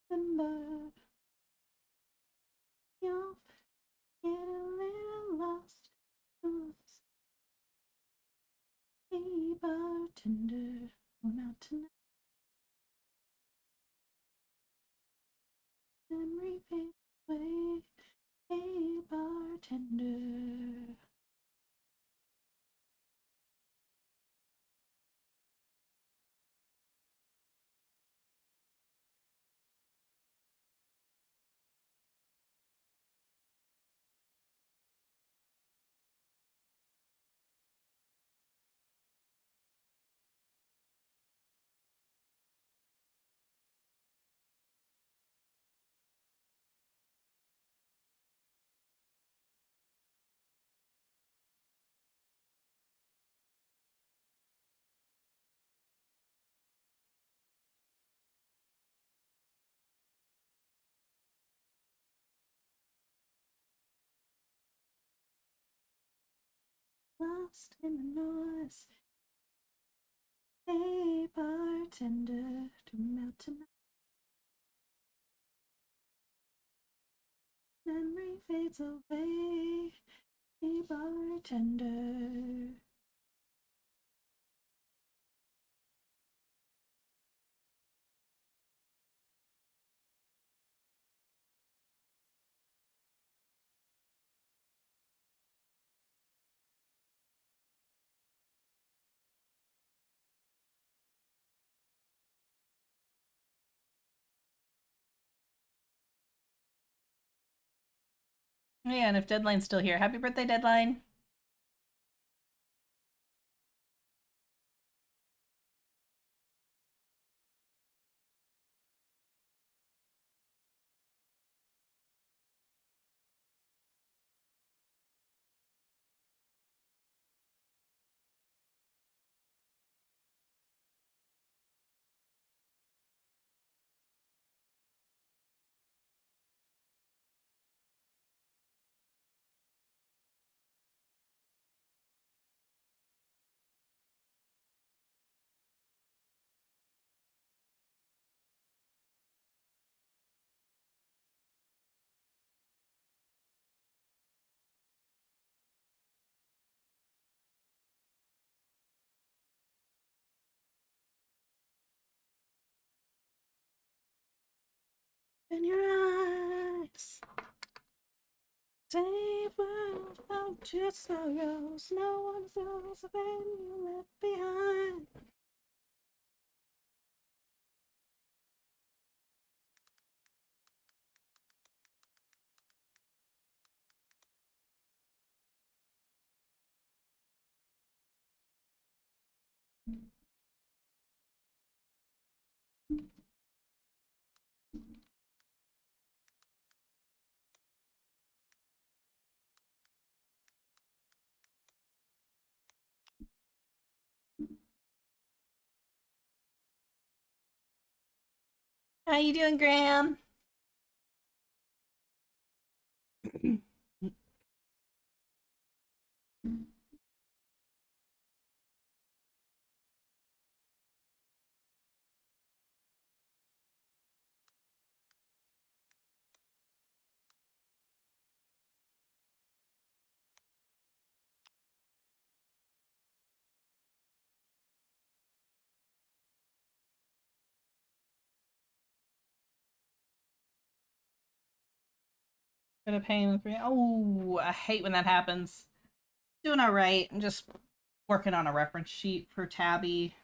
December. You'll get a little lost. Hey, bartender, come out tonight. Memory fades away. Hey, bartender. Lost in the noise. Hey, bartender, come out tonight. Memory fades away. Hey, bartender. Yeah, and if Deadline's still here, happy birthday, Deadline. In your eyes, say world about your sorrows. No one feels the pain you left behind. How you doing, Graham? Gonna pay him with Oh, I hate when that happens. Doing all right. I'm just working on a reference sheet for Tabby.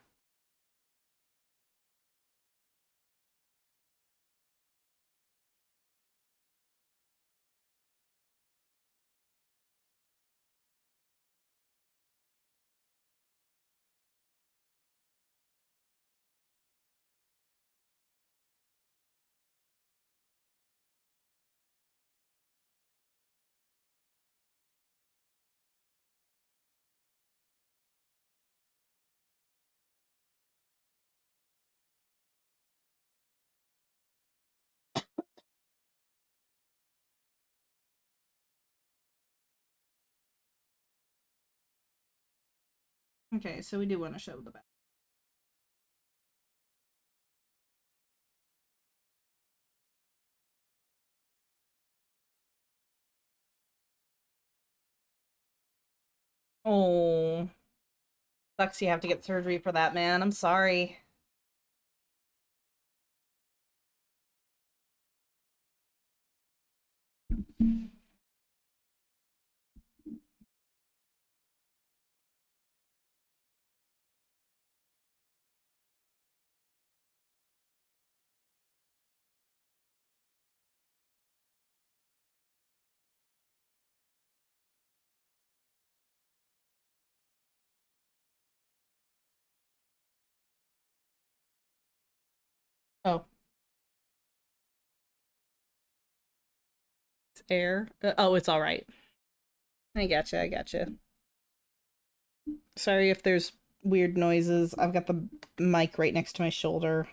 Okay, so we do want to show the back. Oh, sucks you have to get surgery for that, man. I'm sorry. Oh, it's air. Oh, it's all right. I gotcha. I gotcha. Sorry if there's weird noises. I've got the mic right next to my shoulder.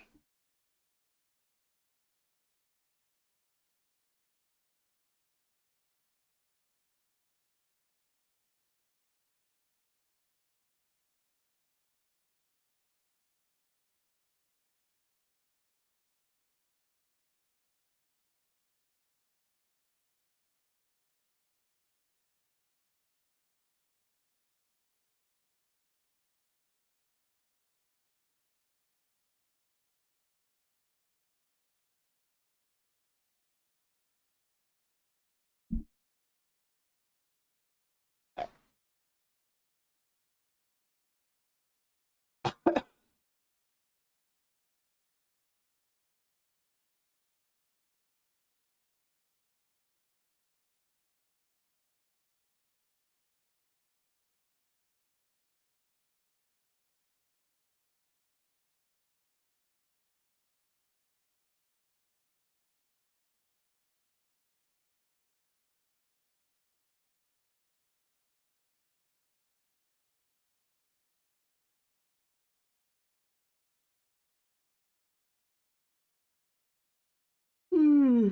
Hmm.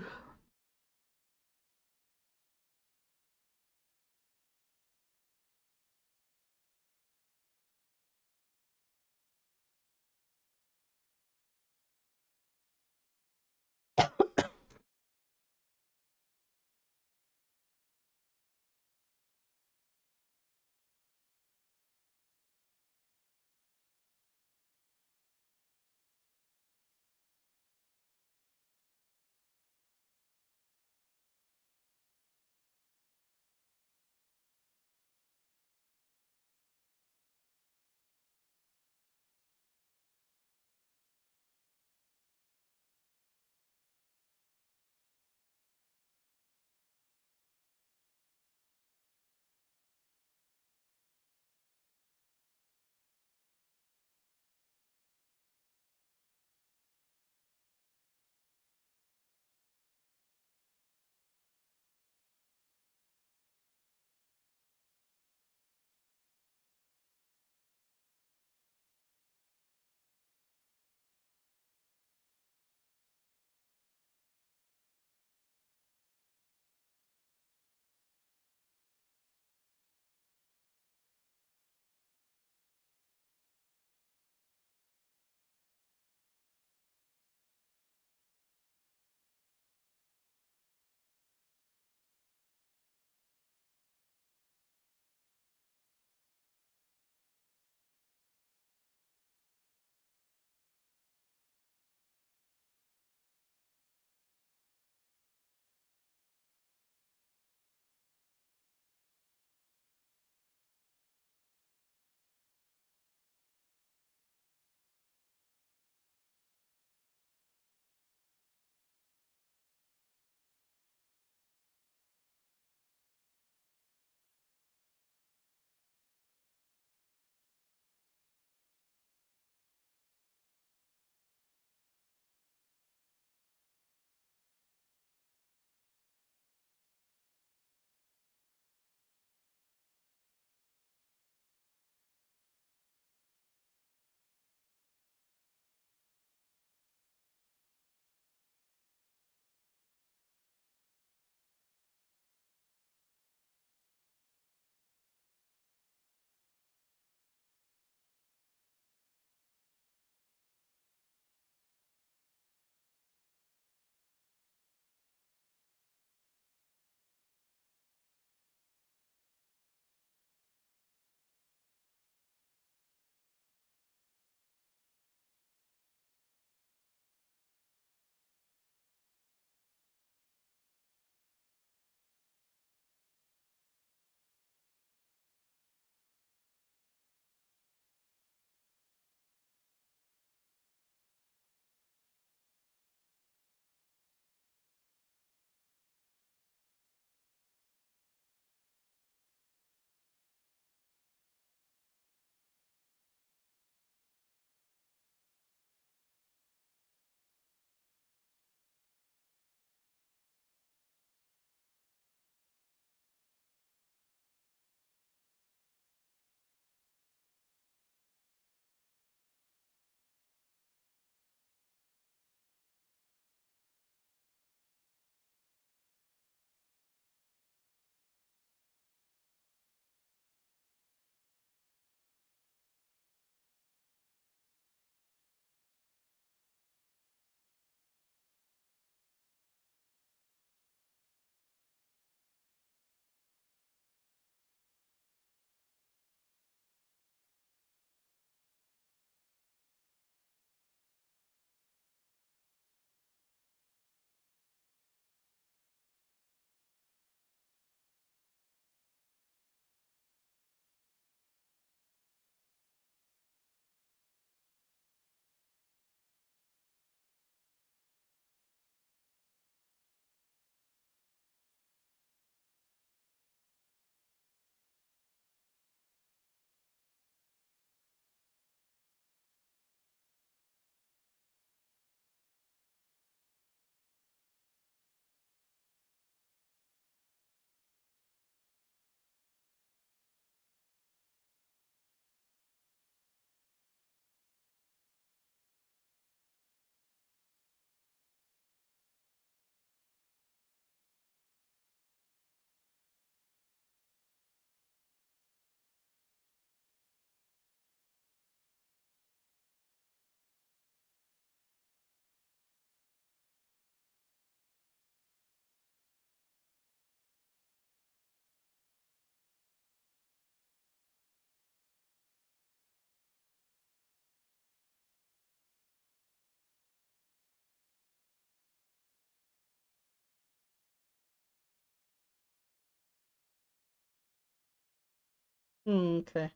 Okay.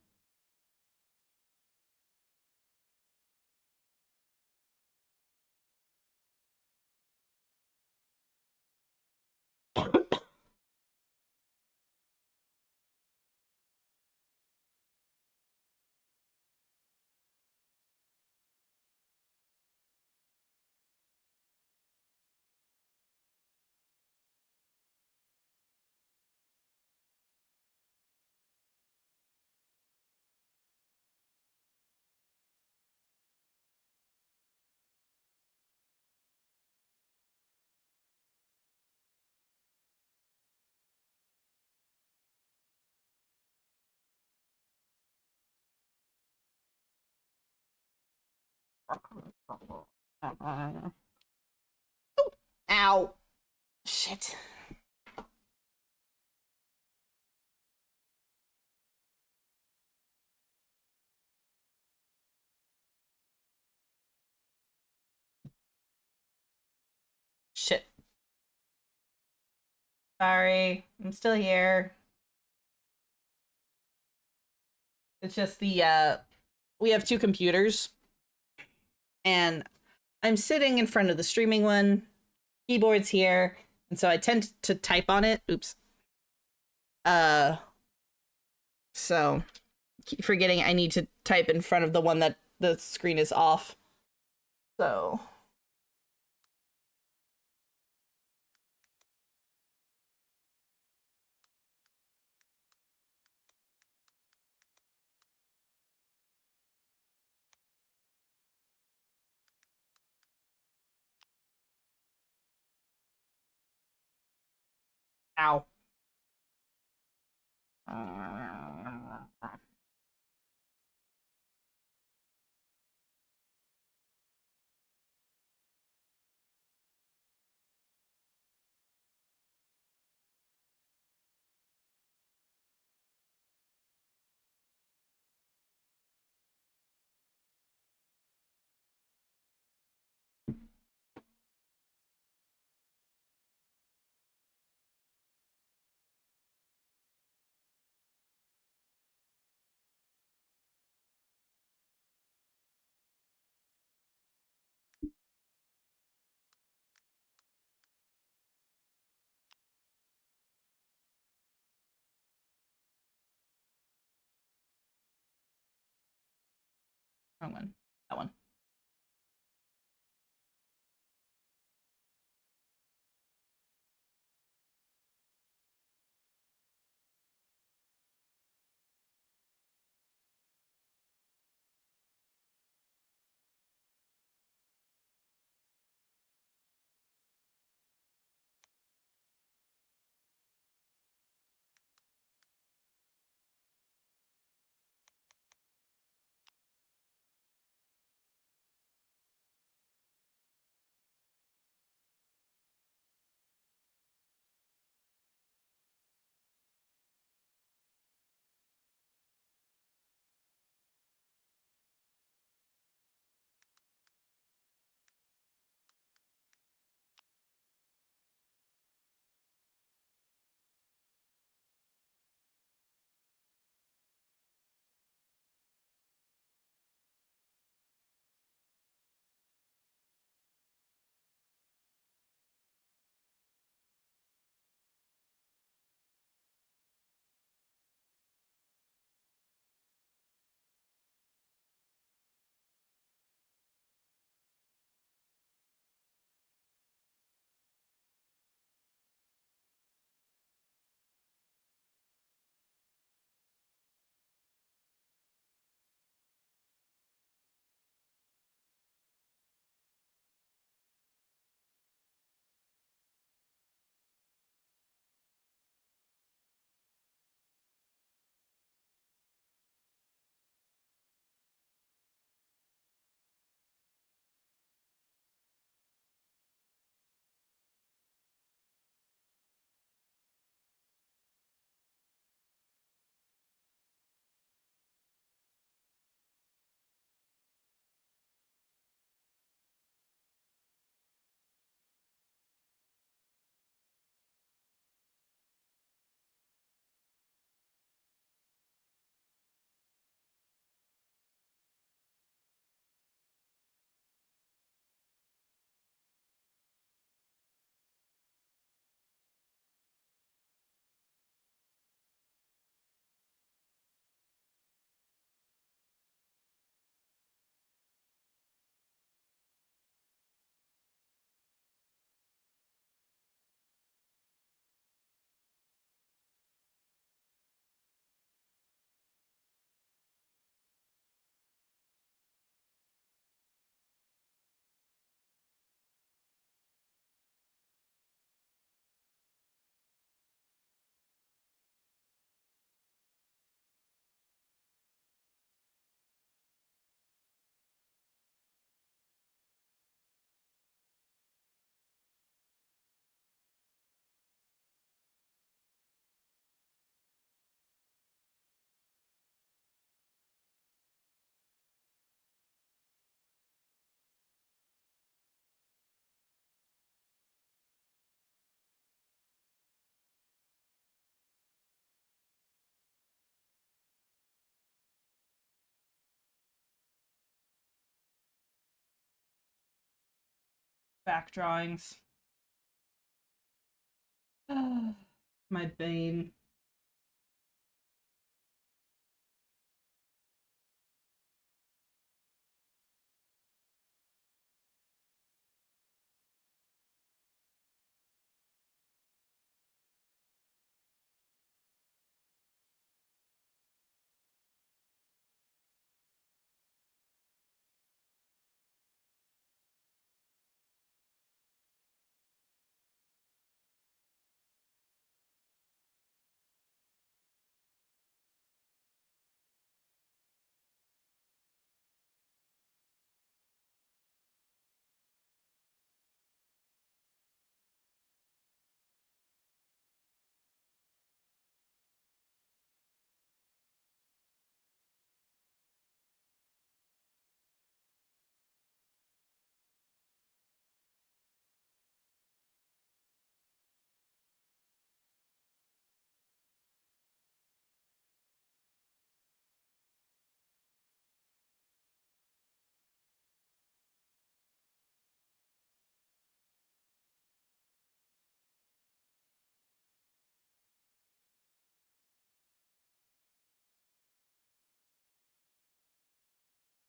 Ow. Shit. Shit. Sorry. I'm still here. It's just we have two computers and I'm sitting in front of the streaming one. Keyboard's here, and so I tend to type on it. Oops. Uh so keep forgetting I need to type in front of the one that the screen is off. So ow. Wrong one. That one. back drawings. My bane.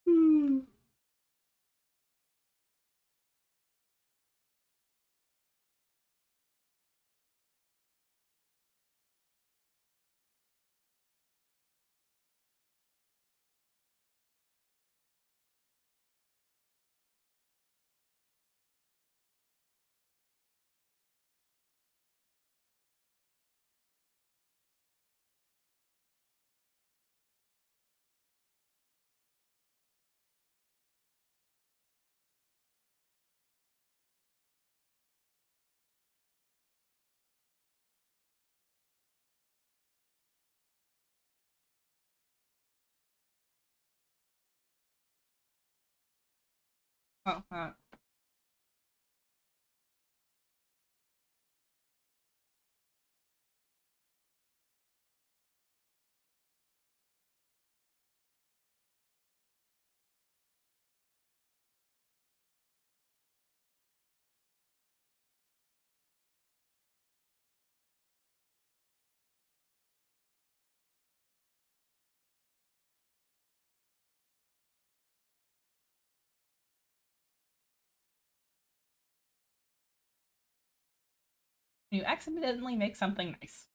Hmm. Oh, you accidentally make something nice.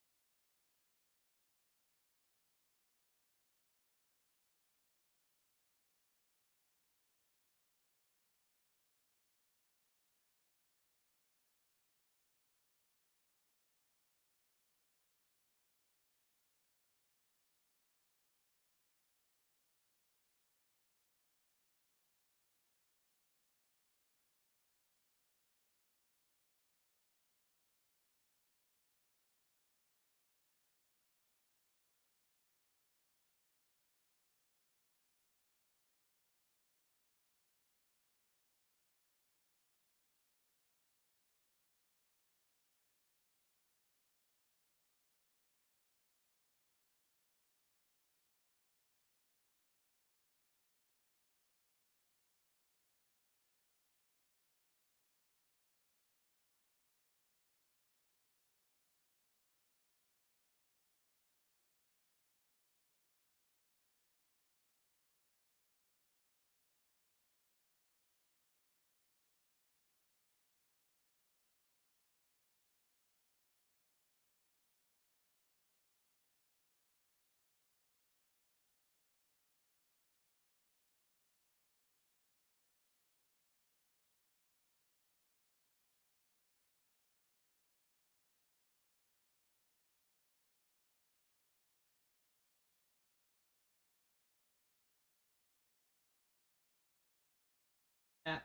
Yeah.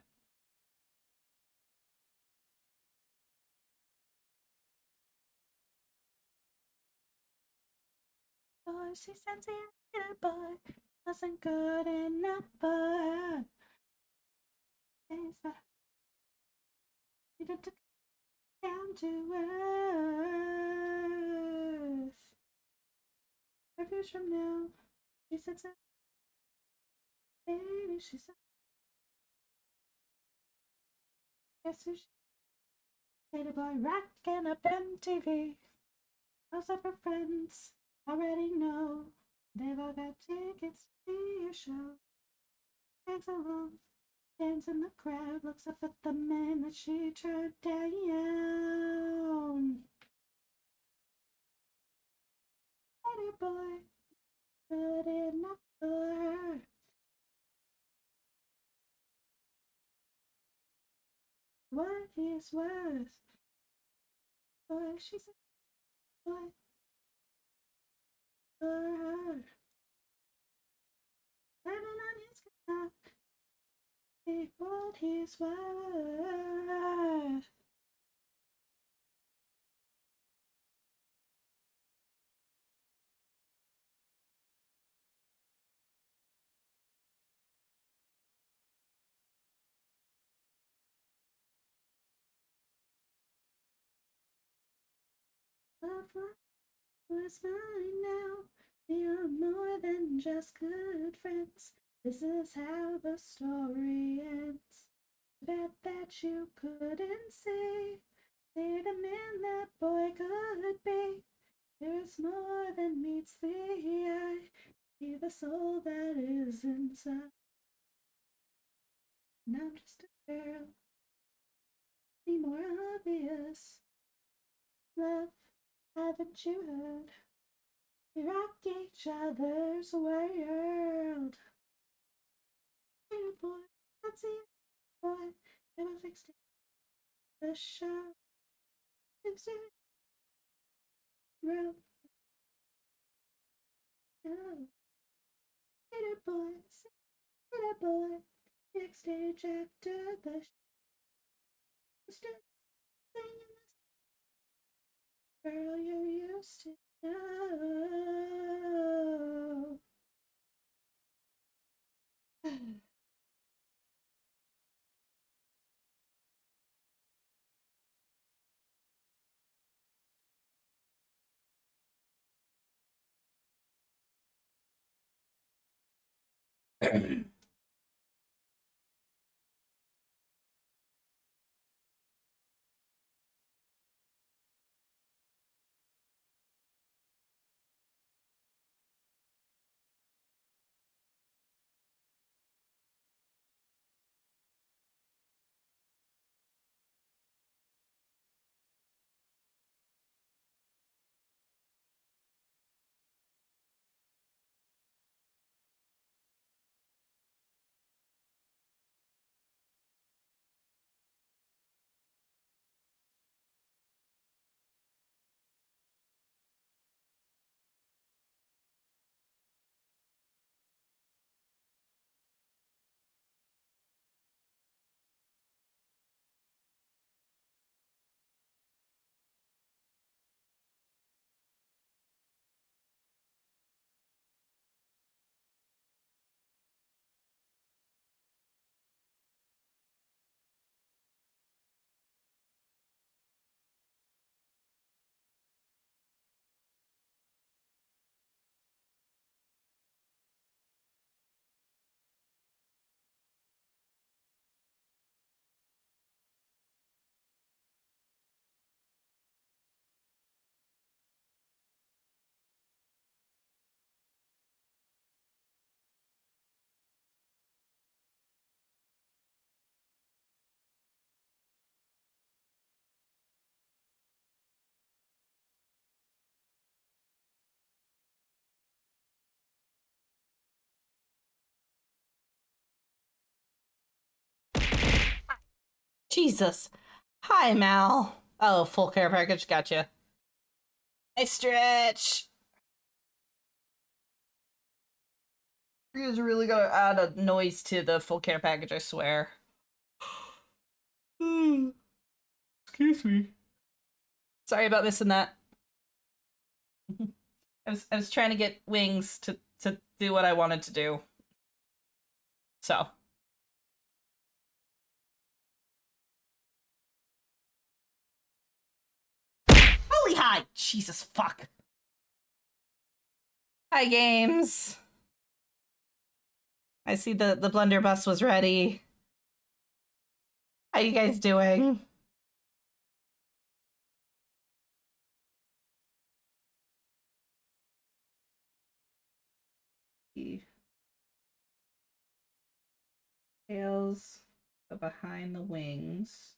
Oh, she said it, but wasn't good enough for her. Needed to come to earth. Reviews from now. She said, baby, she said. Guess who she Little boy rocking up MTV. Most of her friends already know. They've all got tickets to see your show. Tags along, stands in the crowd, looks up at the man that she turned down. Little boy, good enough for her. What he's worth. Boy, she's a boy for her. Living on his guitar. See what he's worth. Love was mine now. We are more than just good friends. This is how the story ends. Bet that you couldn't see the man that boy could be. There's more than meets the eye. See the soul that is inside. And I'm just a girl. Be more obvious. Love, haven't you heard? We rock each other's world. Little boy, that's it, boy. Never fixed it. The show. It's a road. Little boy, little boy. Next stage after the show. Still singing this girl you used to know. Jesus. Hi, Mal. Oh, full care package. Gotcha. I stretch. You guys really gotta add a noise to the full care package, I swear. Excuse me. Sorry about missing that. I was trying to get wings to do what I wanted to do. So. Holy hi! Jesus fuck. Hi, games. I see the blunderbuss was ready. Hi, you guys doing? Tails behind the wings.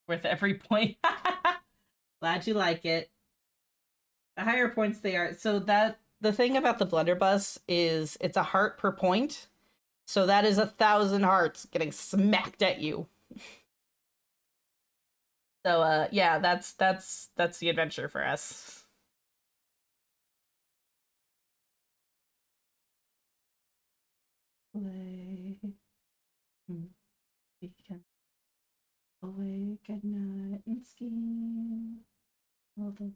Worth every point. Glad you like it. The higher points they are. So that the thing about the blunderbuss is it's a heart per point. So that is 1,000 hearts getting smacked at you. So yeah, that's the adventure for us. Play. We can awake at night and scheme. Although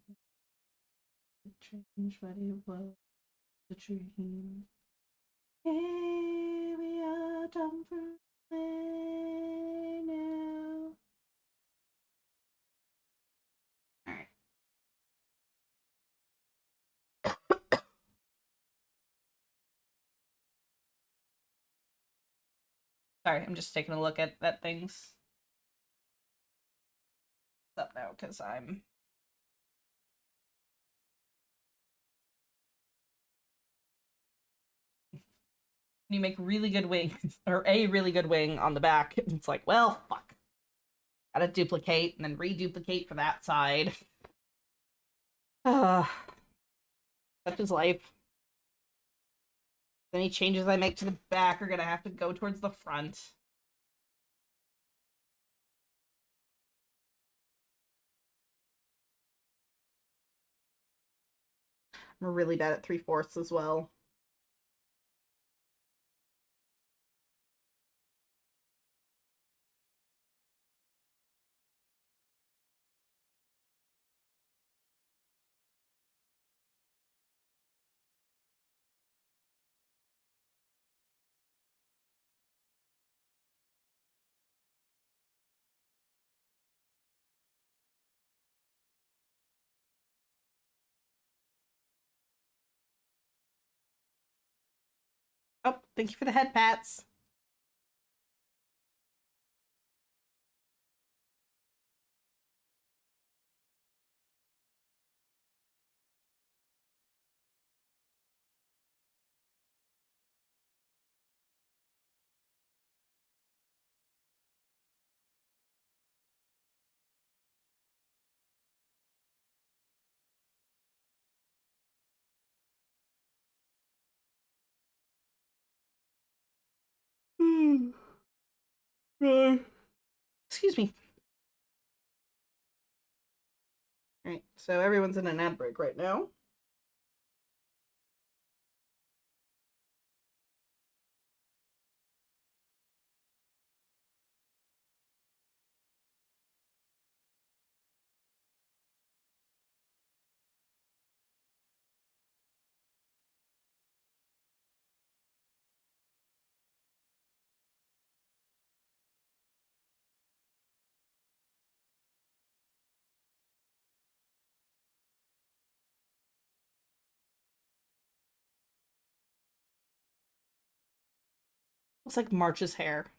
the change, but it was a dream. Hey, we are done for now. Alright. Sorry, I'm just taking a look at things. Up now because I'm you make really good wings or a really good wing on the back. It's like, well, fuck. Gotta duplicate and then reduplicate for that side. Such is life. Any changes I make to the back are gonna have to go towards the front. I'm really bad at 3/4 as well. Oh, thank you for the head pats. Excuse me. All right, so everyone's in an ad break right now. Looks like March's hair.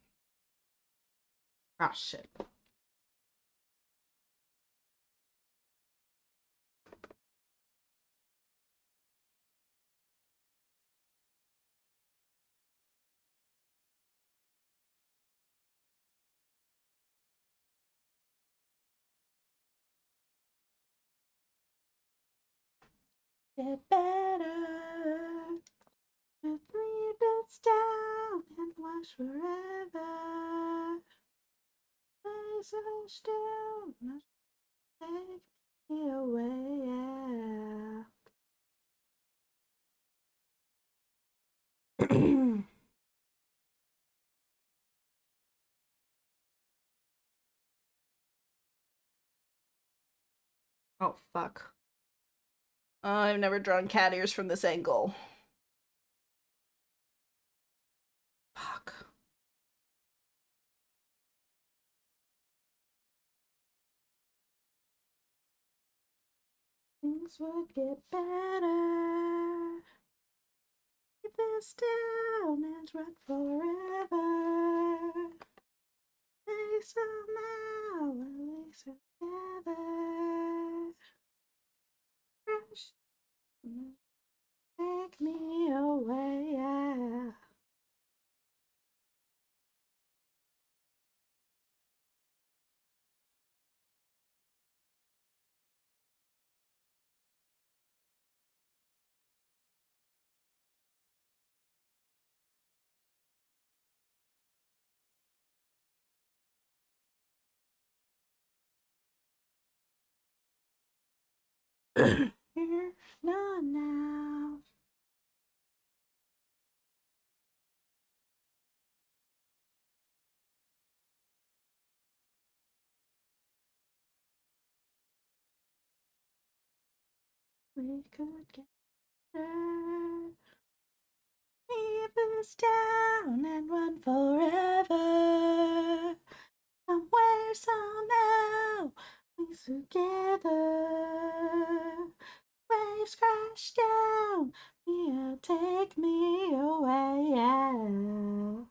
Ah, shit. Get better. Just leave this down and wash forever. Place so still, must take me away. Yeah. Oh, fuck. I've never drawn cat ears from this angle. Fuck. Things would get better. Keep this down and run forever. Maybe somehow at least together. Crash, take me away. Yeah. Here, not now. We could get there. Leave this down and run forever. Somewhere, somehow, we together. Waves crash down, yeah, take me away, yeah.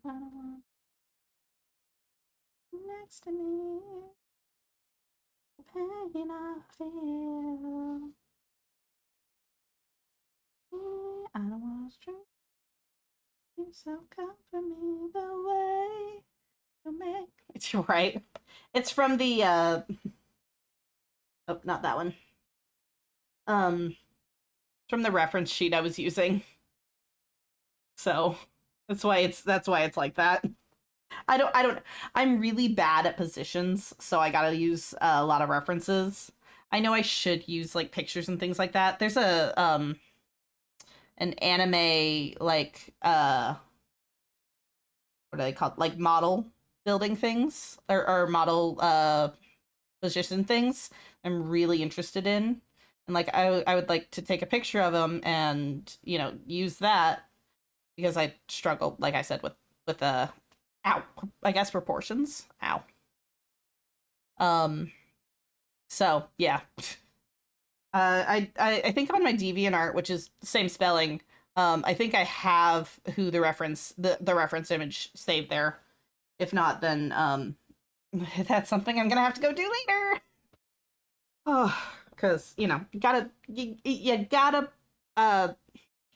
I don't want you next to me. The pain I feel. I don't want to stray. You so comfort me the way you make. It's right. It's from the oh, not that one. From the reference sheet I was using. So that's why it's like that. I don't I'm really bad at positions, so I gotta use a lot of references. I know I should use like pictures and things like that. There's a an anime like what are they called? Like model building things or model position things I'm really interested in. And like I would like to take a picture of them and, use that because I struggle, like I said, with ow, I guess proportions. Ow. Um so yeah. I think on my DeviantArt, which is same spelling, I think I have who the reference image saved there. If not, then that's something I'm gonna have to go do later. Oh, because you gotta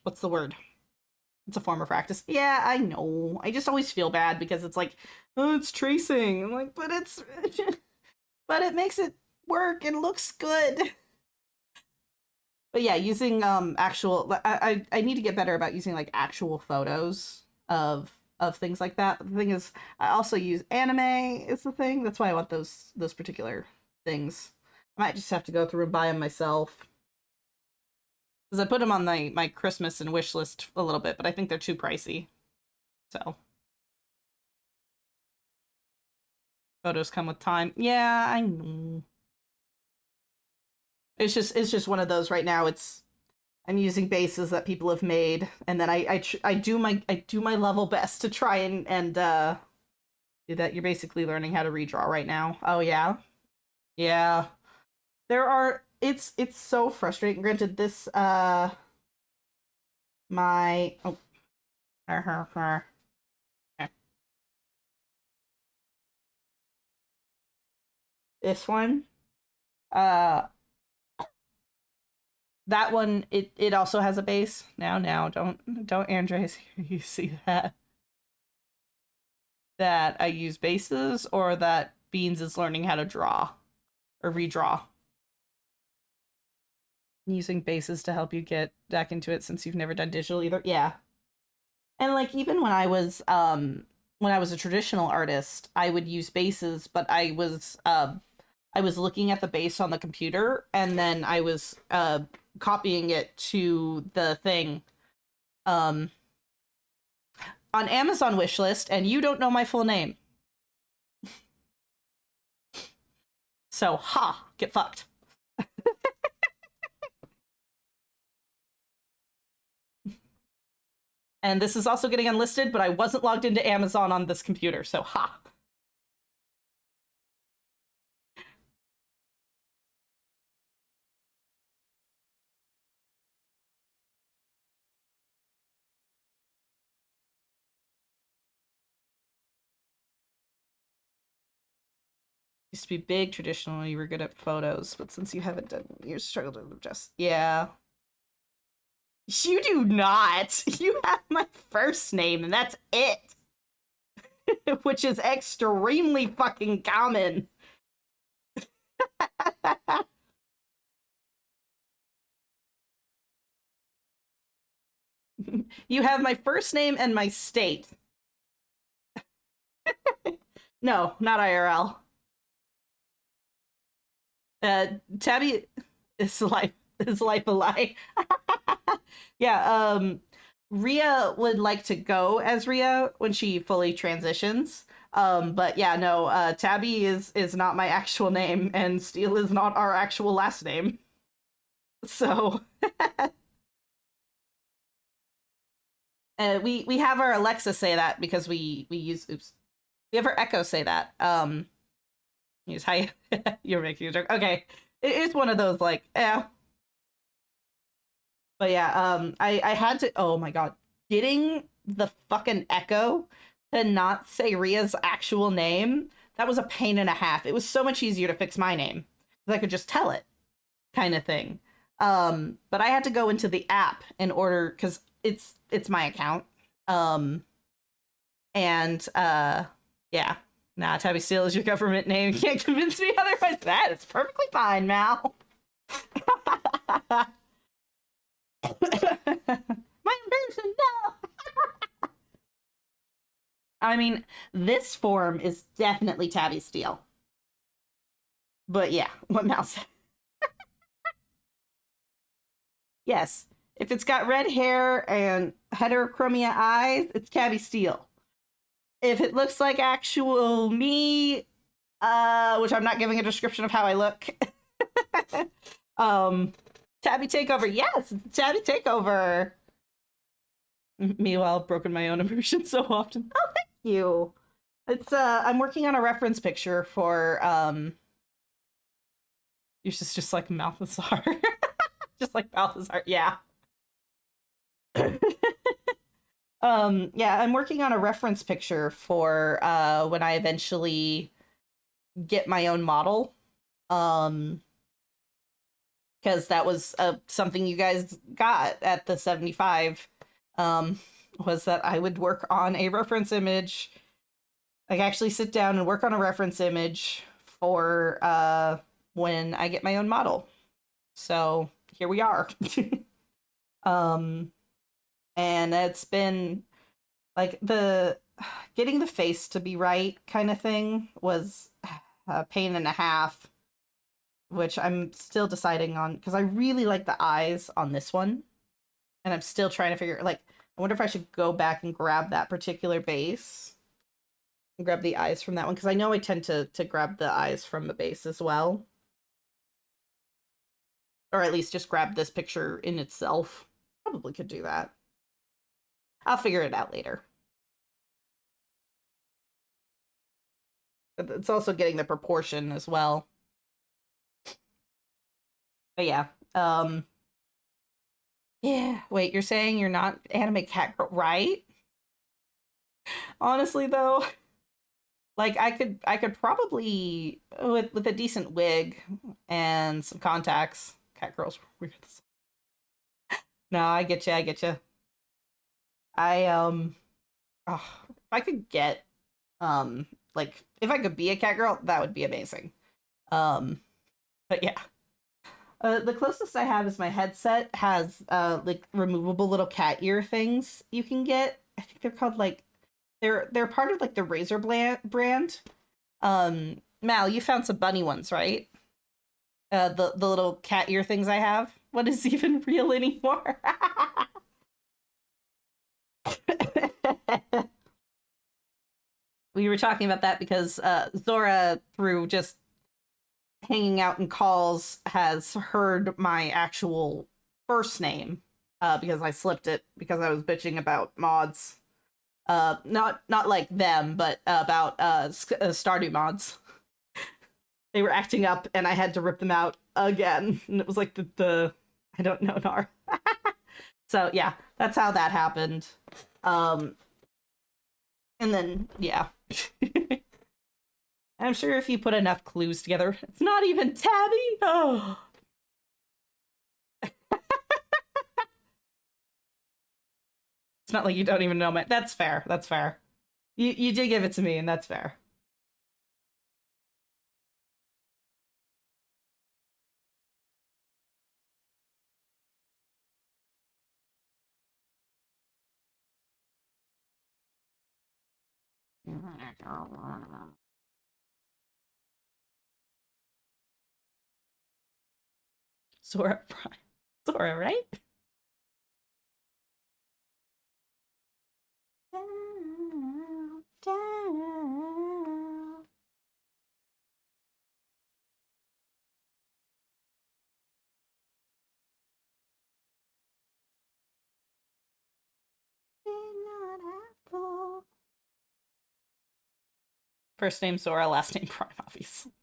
what's the word? It's a form of practice. Yeah, I know. I just always feel bad because it's like, oh, it's tracing. I'm like, but it's but it makes it work and looks good. But yeah, using actual I need to get better about using like actual photos of things like that. But the thing is, I also use anime is the thing. That's why I want those particular things. I might just have to go through and buy them myself. Because I put them on my Christmas and wish list a little bit, but I think they're too pricey. So photos come with time. Yeah, I know. It's just one of those right now. I'm using bases that people have made, and then I do my level best to try and do that. You're basically learning how to redraw right now. Oh yeah, yeah. There are. It's so frustrating. Granted, this my oh, this one uh that one it also has a base. Now don't Andres, you see that I use bases, or that Beans is learning how to draw or redraw. Using bases to help you get back into it since you've never done digital either. Yeah. And like even when I was a traditional artist, I would use bases, but I was looking at the base on the computer, and then I was copying it to the thing um on Amazon wishlist, and you don't know my full name. So, get fucked. And this is also getting unlisted, but I wasn't logged into Amazon on this computer, so Used to be big traditional, you were good at photos, but since you haven't done, you're struggling to just, yeah. You do not. You have my first name, and that's it. Which is extremely fucking common. You have my first name and my state. No, not IRL. Tabby is life a lie. Yeah, Rhea would like to go as Rhea when she fully transitions. But yeah, no, Tabby is not my actual name, and Steele is not our actual last name. So we have our Alexa say that because we use we have our Echo say that. Use how you're making a joke. Okay, it's one of those like But yeah, I had to. Oh my god, getting the fucking Echo to not say Rhea's actual name, that was a pain and a half. It was so much easier to fix my name because I could just tell it, kind of thing. But I had to go into the app in order because it's my account. And yeah, nah, Tabby Steele is your government name. You can't convince me otherwise. That is perfectly fine, Mal. My person, no. I mean, this form is definitely Tabby Steele. But yeah, what Mal said. Yes, if it's got red hair and heterochromia eyes, it's Tabby Steele. If it looks like actual me, which I'm not giving a description of how I look, Tabby Takeover. Yes, it's Tabby Takeover. Meanwhile, I've broken my own immersion so often. Oh, thank you. It's I'm working on a reference picture for yours is just like Malthazar. Just like Balthazar, yeah. Yeah, I'm working on a reference picture for when I eventually get my own model. Because that was something you guys got at the 75, was that I would work on a reference image. Like actually sit down and work on a reference image for when I get my own model. So here we are. And it's been like the getting the face to be right kind of thing was a pain and a half, which I'm still deciding on because I really like the eyes on this one, and I'm still trying to figure like I wonder if I should go back and grab that particular base and grab the eyes from that one because I know I tend to grab the eyes from the base as well. Or at least just grab this picture in itself. Probably could do that. I'll figure it out later. But it's also getting the proportion as well. But yeah. Yeah, wait, you're saying you're not anime cat girl, right? Honestly though, like I could probably with a decent wig and some contacts. Cat girls were weird. No, I get you. I get you. I oh, if I could get like if I could be a cat girl, that would be amazing. But yeah. The closest I have is my headset has like removable little cat ear things you can get. I think they're called like they're part of like the brand. Mal, you found some bunny ones, right? The little cat ear things I have. What is even real anymore? We were talking about that because Zora, through just hanging out in calls, has heard my actual first name because I slipped it because I was bitching about mods. Not like them, but about Stardew mods. They were acting up, and I had to rip them out again. And it was like the I don't know, Nar. So yeah, that's how that happened. And then yeah. I'm sure if you put enough clues together, it's not even Tabby. Oh. It's not like you don't even know my. That's fair. That's fair. You did give it to me, and that's fair. Sora Prime. Sora, right? Down, down. First name Sora, last name Prime, obviously.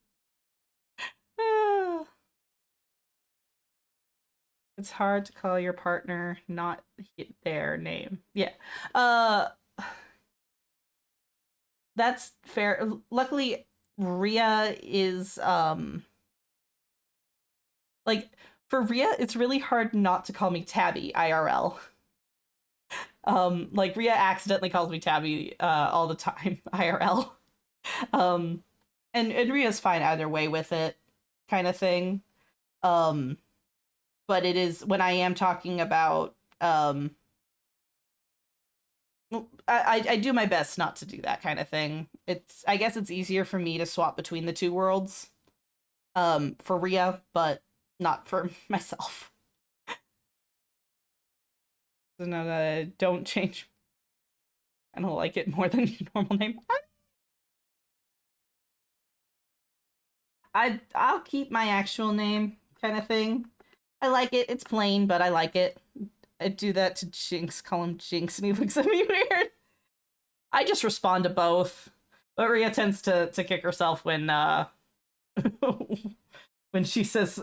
It's hard to call your partner not their name. Yeah. Uh that's fair. Luckily, Ria is like for Ria, it's really hard not to call me Tabby IRL. Like Ria accidentally calls me Tabby all the time IRL. Um and Ria's fine either way with it, kind of thing. Um but it is when I am talking about I do my best not to do that kind of thing. It's I guess it's easier for me to swap between the two worlds for Ria, but not for myself. So no, don't change. I don't like it more than your normal name. I'll keep my actual name kind of thing. I like it. It's plain, but I like it. I do that to Jinx, call him Jinx, and he looks at me weird. I just respond to both. But Ria tends to kick herself when when she says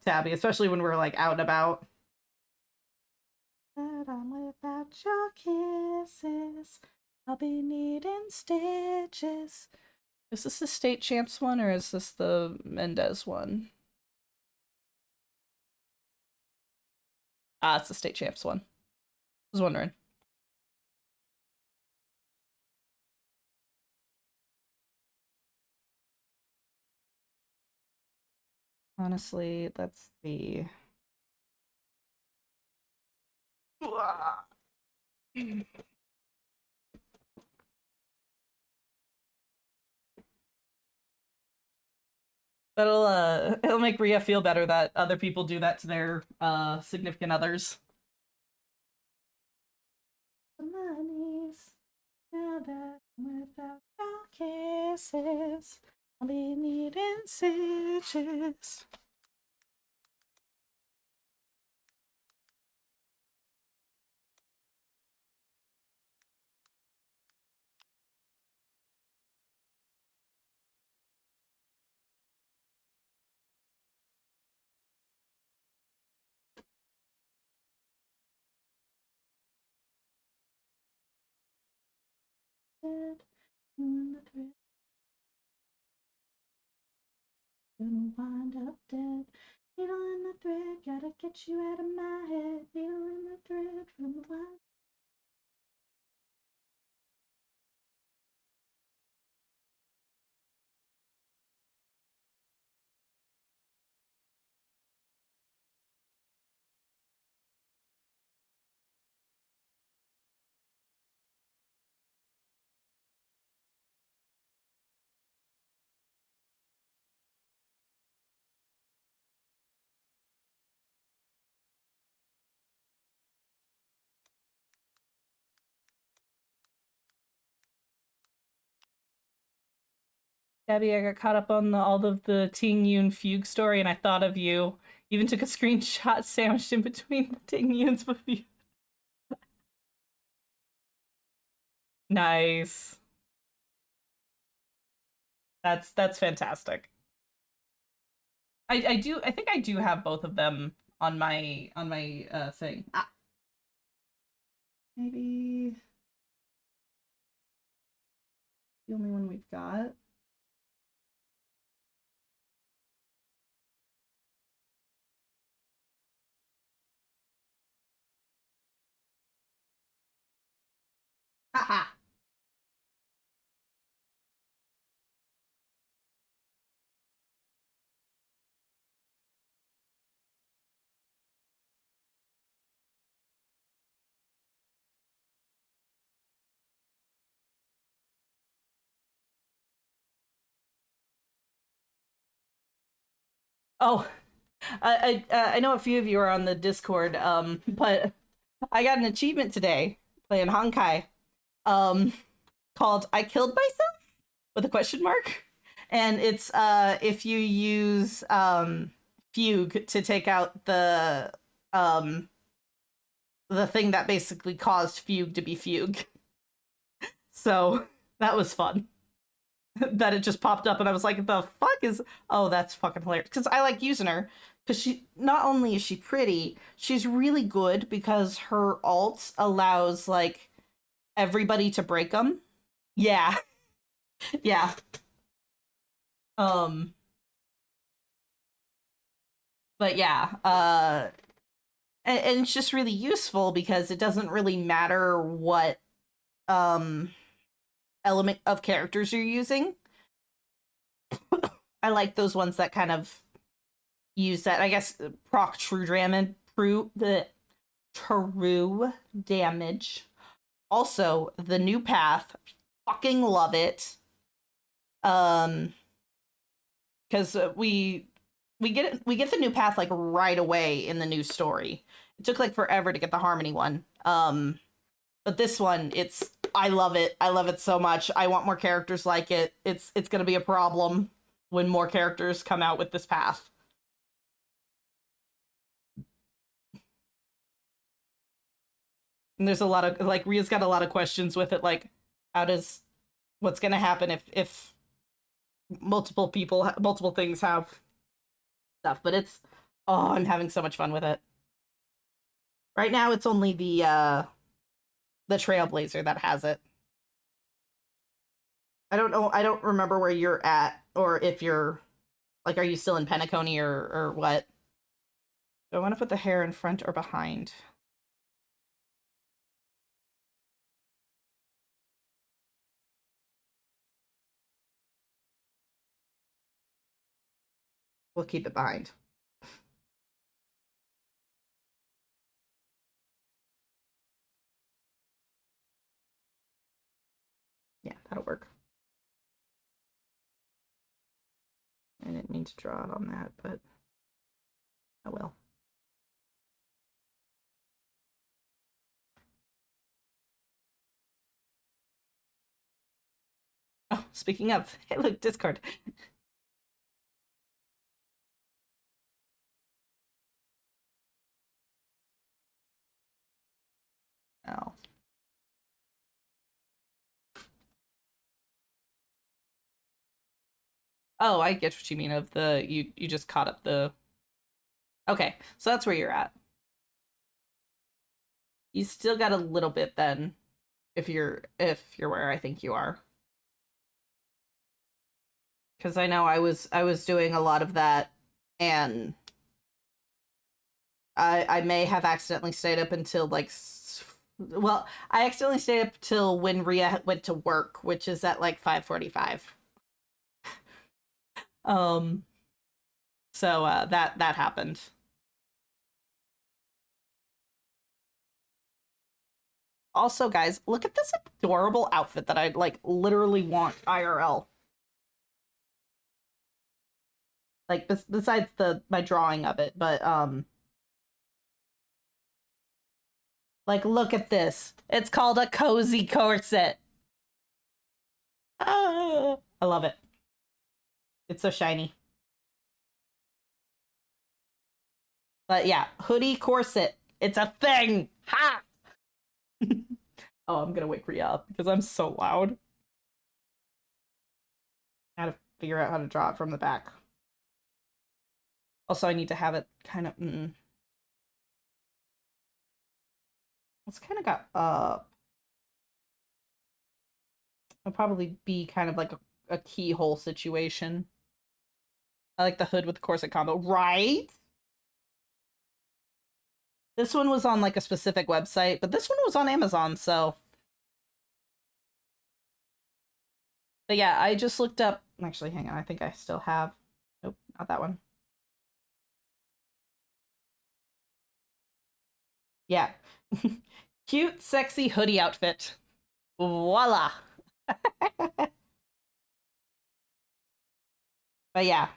Tabby, especially when we're like out and about. But I'm without your kisses. I'll be needing stitches. Is this the state champs one or is this the Mendez one? Ah, it's the state champs one. I was wondering. Honestly, let's see. It'll make Ria feel better that other people do that to their significant others. Now that I'm without your kisses, I'll be needing stitches. dead. In the thread. Gonna wind up dead. Needle in the thread, gotta get you out of my head. Needle in the thread from the wind. Gabby, I got caught up on all of the Ting Yun fugue story, and I thought of you. Even took a screenshot sandwiched in between the Ting Yuns with you. Nice. That's fantastic. I think I do have both of them on my thing. Ah, maybe the only one we've got. Haha. Oh, I know a few of you are on the Discord, but I got an achievement today playing Honkai, um, called "I Killed Myself" with a question mark, and it's if you use Fugue to take out um the thing that basically caused Fugue to be Fugue. So that was fun. That it just popped up and I was like, the fuck is, oh, that's fucking hilarious. Because I like using her. Because she, not only is she pretty, she's really good because her alt allows, like, everybody to break them. Yeah. Yeah. Um, but yeah, and it's just really useful because it doesn't really matter what, um, element of characters you're using. I like those ones that kind of use that. I guess proc true damage, true damage. Also, the new path, fucking love it. Because we get the new path like right away in the new story. It took like forever to get the Harmony one. But this one, I love it. I love it so much. I want more characters like it. It's gonna be a problem when more characters come out with this path. And there's a lot of like Ria's got a lot of questions with it, like how does what's gonna happen if multiple things have stuff. But it's I'm having so much fun with it. Right now it's only the Trailblazer that has it. I don't know. I don't remember where you're at, or if you're like, are you still in Penacony or what? Do I want to put the hair in front or behind? We'll keep it behind. Yeah, that'll work. I didn't mean to draw it on that, but I will. Oh, speaking of, hey, look, Discord. Oh. Oh, I get what you mean of the you just caught up the. Okay, so that's where you're at. You still got a little bit then. if you're where I think you are. Because I know I was doing a lot of that, and I may have accidentally stayed up until like well, I accidentally stayed up till when Ria went to work, which is at like 5:45. Um so that happened. Also, guys, look at this adorable outfit that I like literally want IRL. Like besides the my drawing of it, but like look at this. It's called a cozy corset. Ah, I love it. It's so shiny. But yeah, hoodie corset. It's a thing. Ha! Oh, I'm gonna wake Rhea up because I'm so loud. I gotta figure out how to draw it from the back. Also, I need to have it kind of. It's kind of got up. It'll probably be kind of like a keyhole situation. I like the hood with the corset combo, right? This one was on like a specific website, but this one was on Amazon, so. But yeah, I just looked up. Actually, hang on. I think I still have. Nope, not that one. Yeah. Cute, sexy hoodie outfit. Voila. But yeah.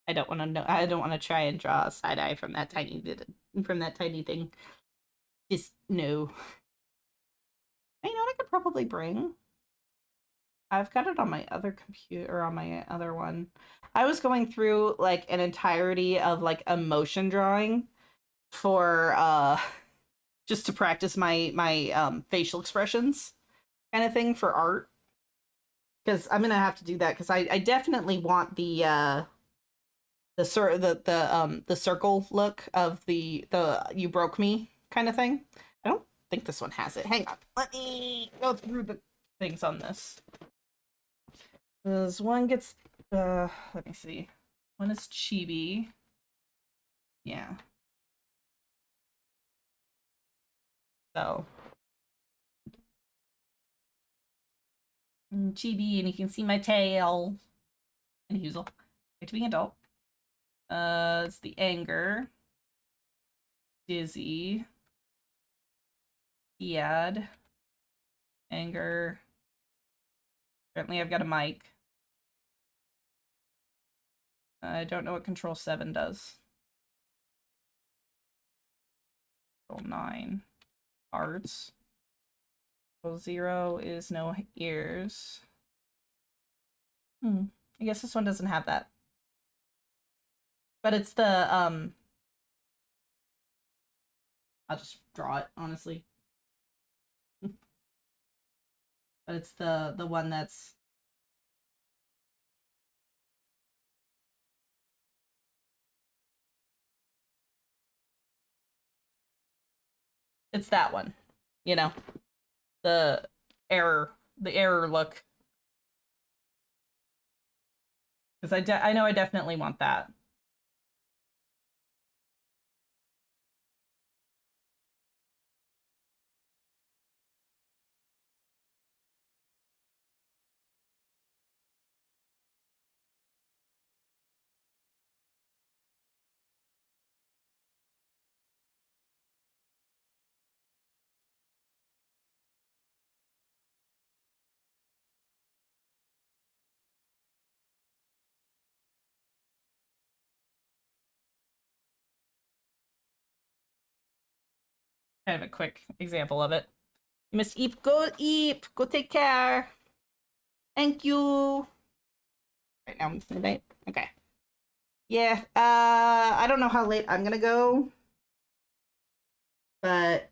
I don't want to know. I don't want to try and draw a side eye from that tiny thing. Just no. You know what I could probably bring? I've got it on my other computer, on my other one. I was going through like an entirety of like emotion drawing for just to practice my facial expressions kind of thing for art. Because I'm gonna have to do that because I definitely want the circle look of the you broke me kind of thing. I don't think this one has it. Hang on. Let me go through the things on this. This one gets let me see. One is chibi. Yeah. So chibi, and you can see my tail. And Huzel. Back to being adult. It's the anger. Dizzy. Iad. Anger. Apparently I've got a mic. I don't know what Control 7 does. Control 9. Arts. Control 0 is no ears. I guess this one doesn't have that. But it's the, I'll just draw it, honestly. But it's the one that's it's that one, you know, the the error look. Because I know I definitely want that. kind of a quick example of it. You must eat. Go eat. Go take care. Thank you. Right now it's midnight. Okay. Yeah. I don't know how late I'm gonna go, but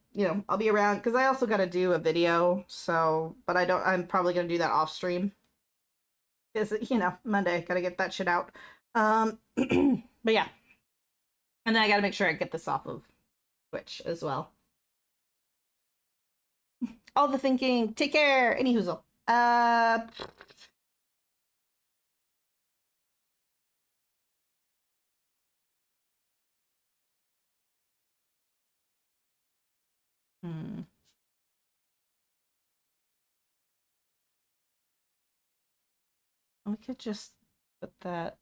I'll be around because I also got to do a video. So, but I don't. I'm probably gonna do that off stream because Monday gotta get that shit out. But yeah, and then I gotta make sure I get this off of Twitch as well. All the thinking. Take care. Any whoozle. Hmm. We could just put that.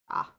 Ah.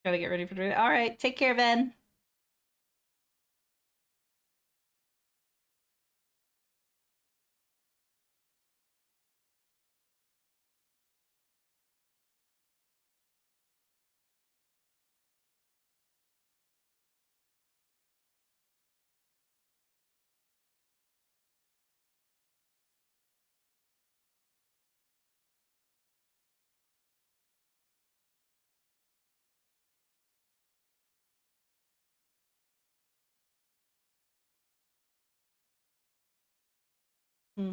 Gotta get ready for it. All right. Take care, Ben. Hmm.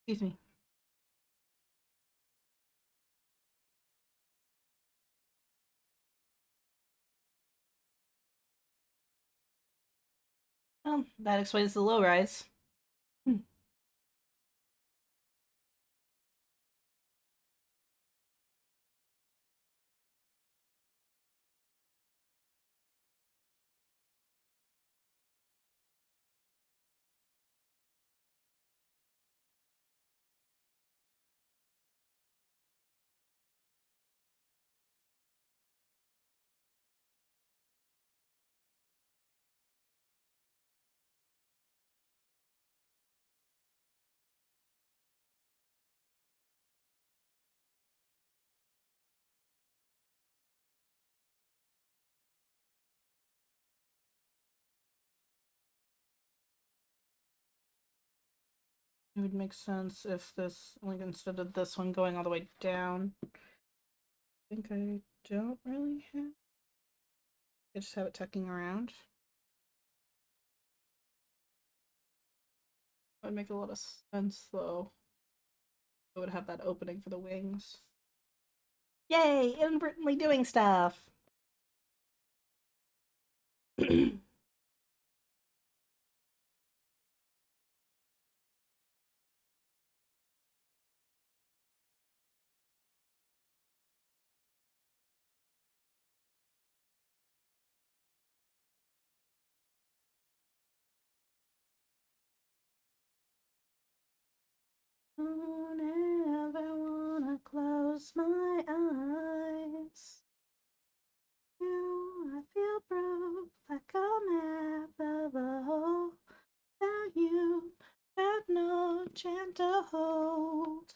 Excuse me. Well, that explains the low rise. Hmm. It would make sense if this, like, instead of this one going all the way down. I think I don't really have. I just have it tucking around. That would make a lot of sense, though. It would have that opening for the wings. Yay! Inadvertently doing stuff! Don't ever wanna close my eyes. You, I feel broke like a map of a hole that you had no chance to hold.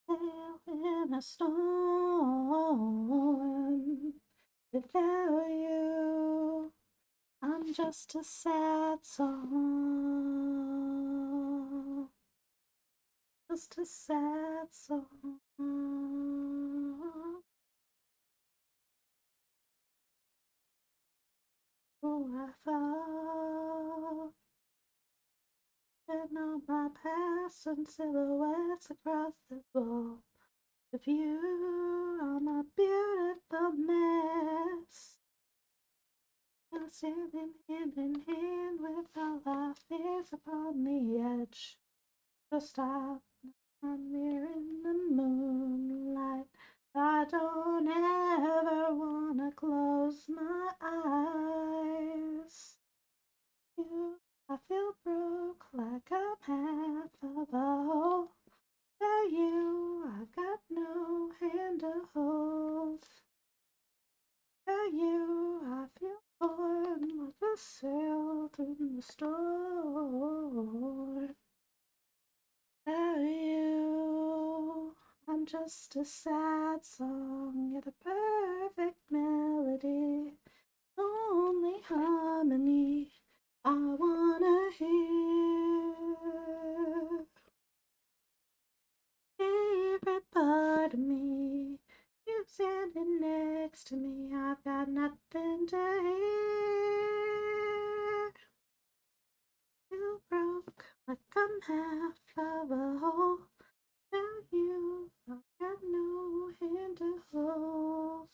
Sail in a storm without you. I'm just a sad song. Just a sad song. Oh, I thought and all my past and silhouettes across the wall. With you, I'm a beautiful mess. And standing hand in hand with all our fears upon the edge. So stop, I'm here in the moonlight. I don't ever wanna close my eyes. You, I feel broke like I'm half of a hole. Without you, I've got no hand to hold. Without you, I feel torn like a sail through the storm. Without you, I'm just a sad song, yet a perfect melody. Only harmony I wanna hear. Favorite part of me, you standing next to me, I've got nothing to hear. You broke like I'm half of a hole. Without you, I've got no hand to hold.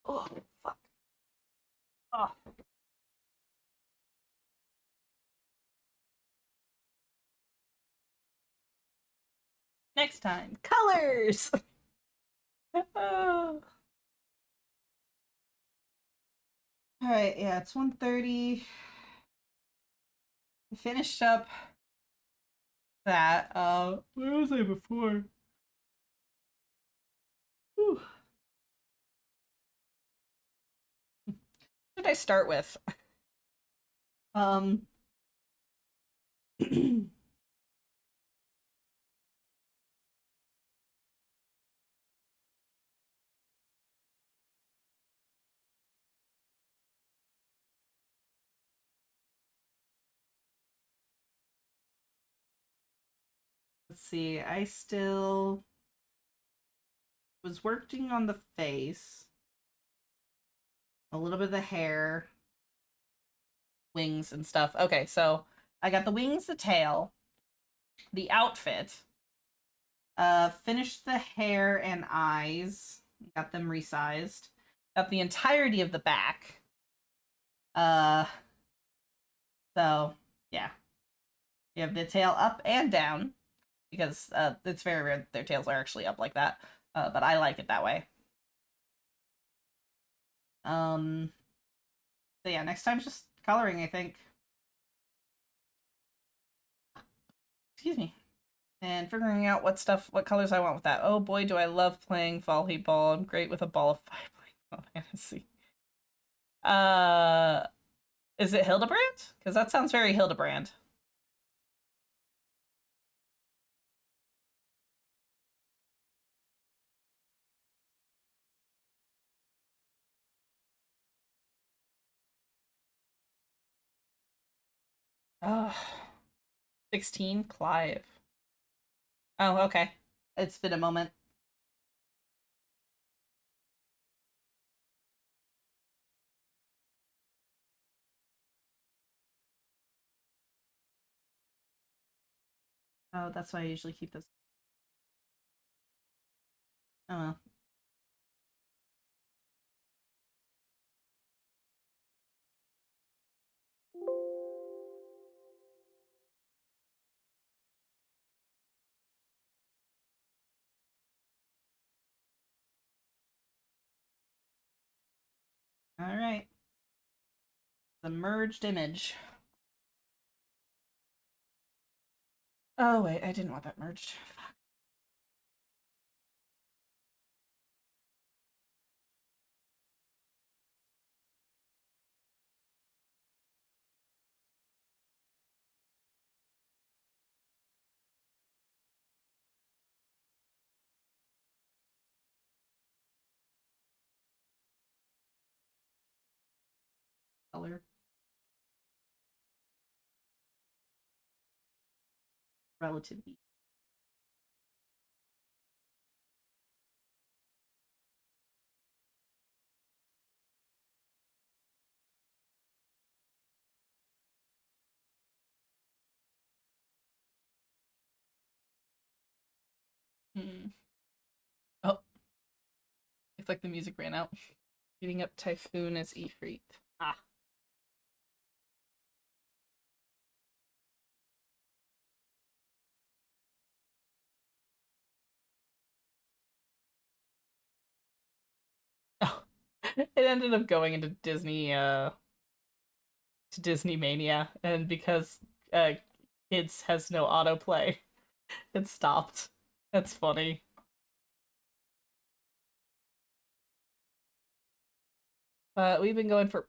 Oh, fuck. Oh. Next time, colors. Oh. All right, yeah, it's 1:30. I finished up that. Where was I before? Whew. What did I start with? Um. Let's see. I still was working on the face, a little bit of the hair, wings and stuff. Okay, so I got the wings, the tail, the outfit, finished the hair and eyes, got them resized, got the entirety of the back. Uh, so yeah, you have the tail up and down because it's very rare their tails are actually up like that. But I like it that way. Um, so yeah, next time's just coloring, I think. Excuse me. And figuring out what colors I want with that. Oh boy, do I love playing volleyball. I'm great with a ball of fire playing Final Fantasy. Uh, is it Hildebrand? Because that sounds very Hildebrand. Oh, 16, Clive. Oh, okay. It's been a moment. Oh, that's why I usually keep this. Oh well. All right. The merged image. Oh wait, I didn't want that merged. Fuck. Color. Relativity. Hmm. Oh, it's like the music ran out. Beating up Typhoon as Ifrit. Ah. Oh. It ended up going into Disney to Disney Mania, and because uh kids has no autoplay, it stopped. That's funny. We've been going for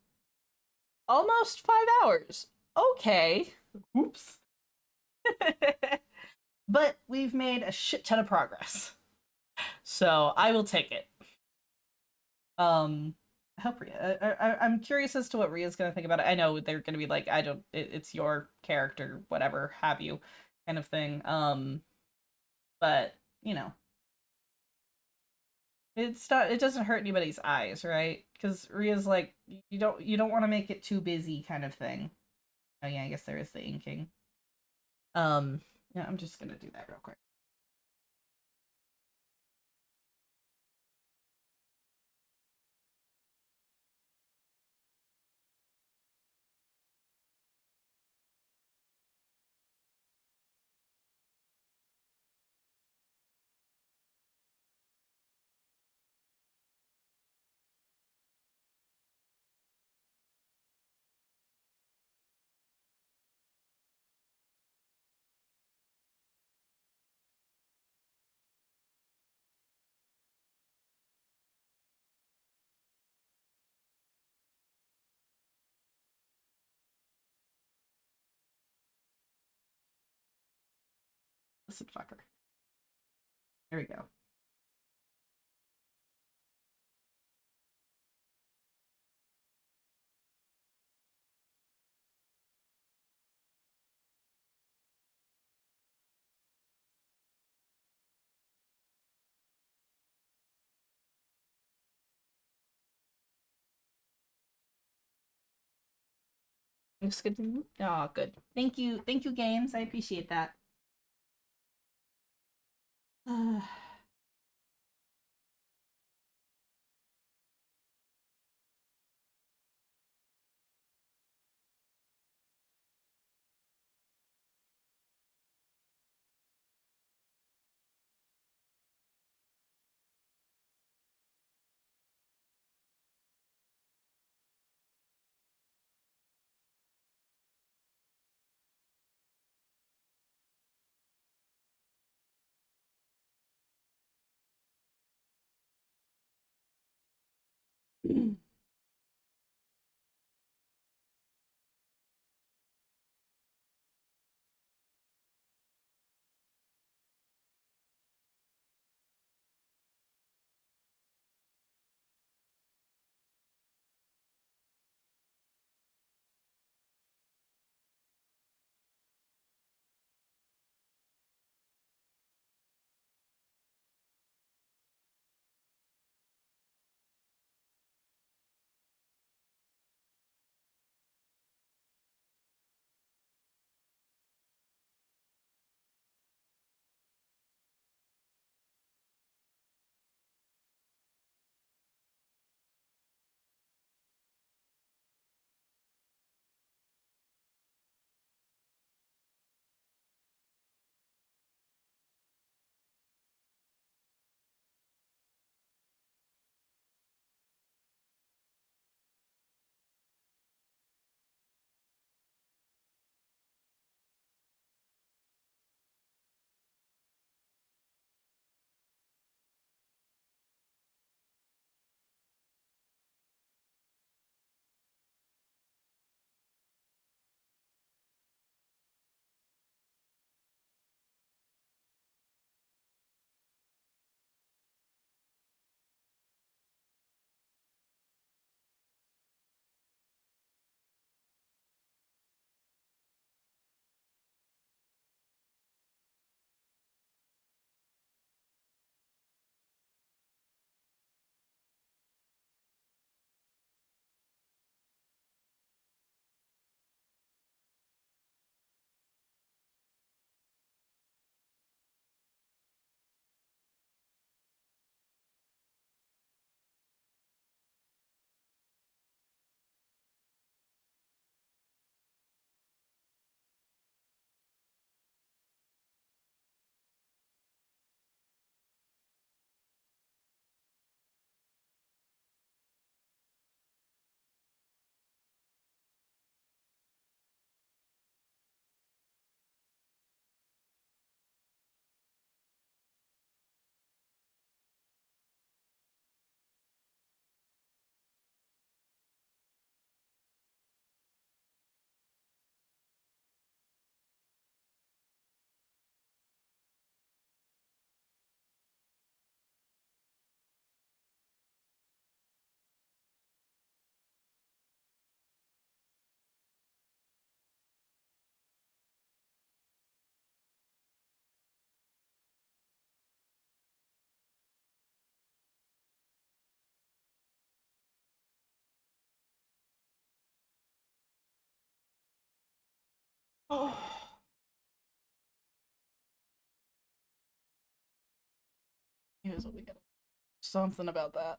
almost 5 hours. Okay. Oops. But we've made a shit ton of progress. So I will take it. I hope Rhea. I'm curious as to what Rhea's gonna think about it. I know they're gonna be like, I don't. It's your character, whatever have you, kind of thing. but you know, it doesn't hurt anybody's eyes, right? Because Ria's like, you don't want to make it too busy, kind of thing. Oh yeah, I guess there is the inking. Yeah, I'm just gonna do that real quick. Listen, fucker. There we go. Looks good to me. Oh, good. Thank you, games. I appreciate that. Oh. Here's what we got. Something about that.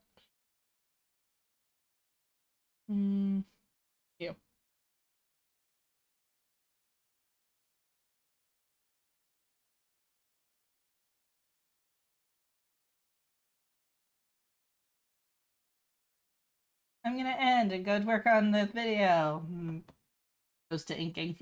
You. I'm gonna end and go work on the video. Goes to inking.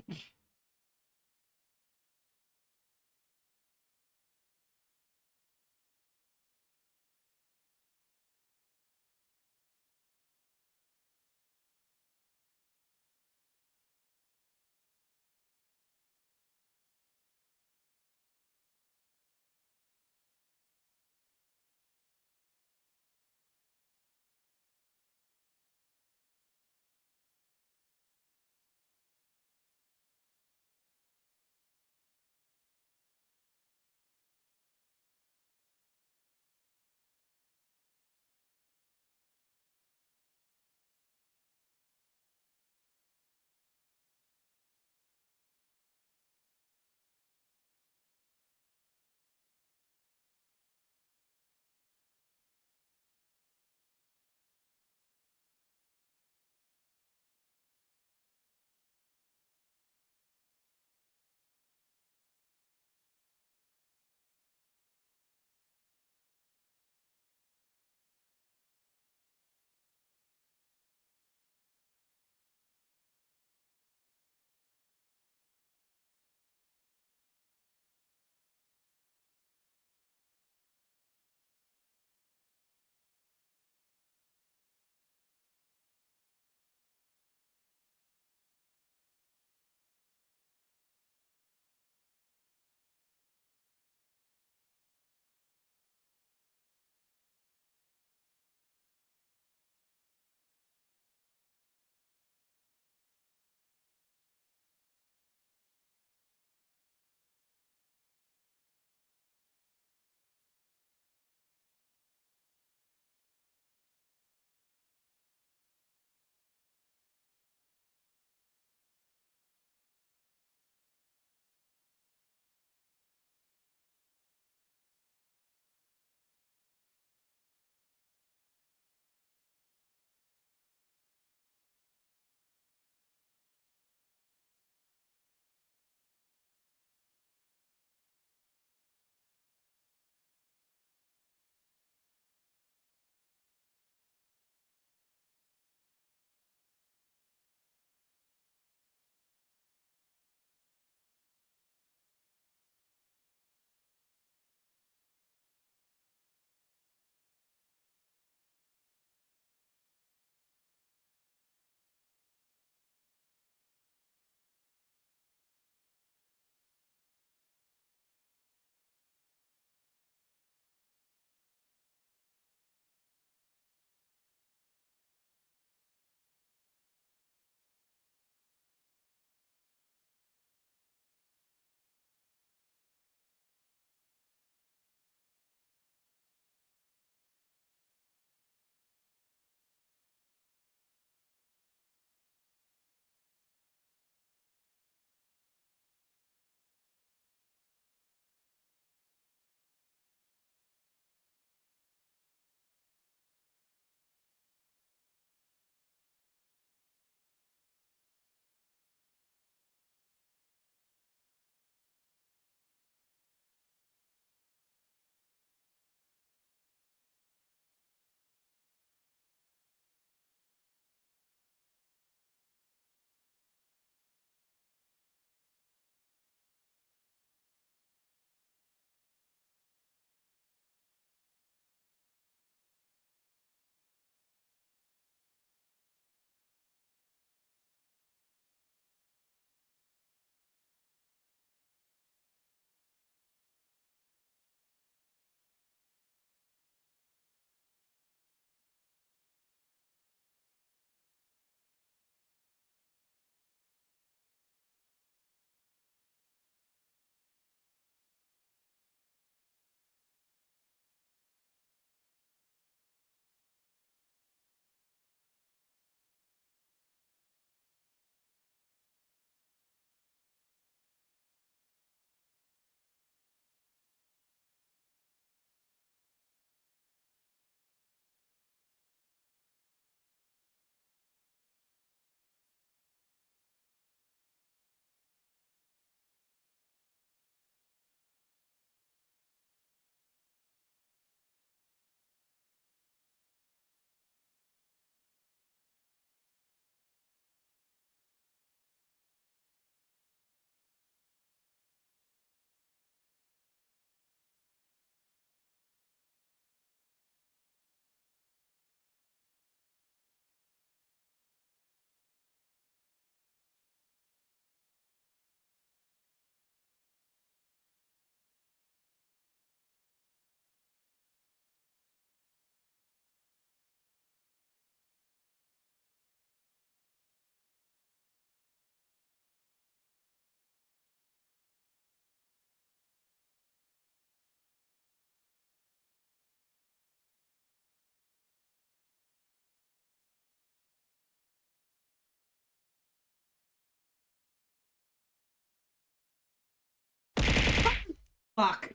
Fuck.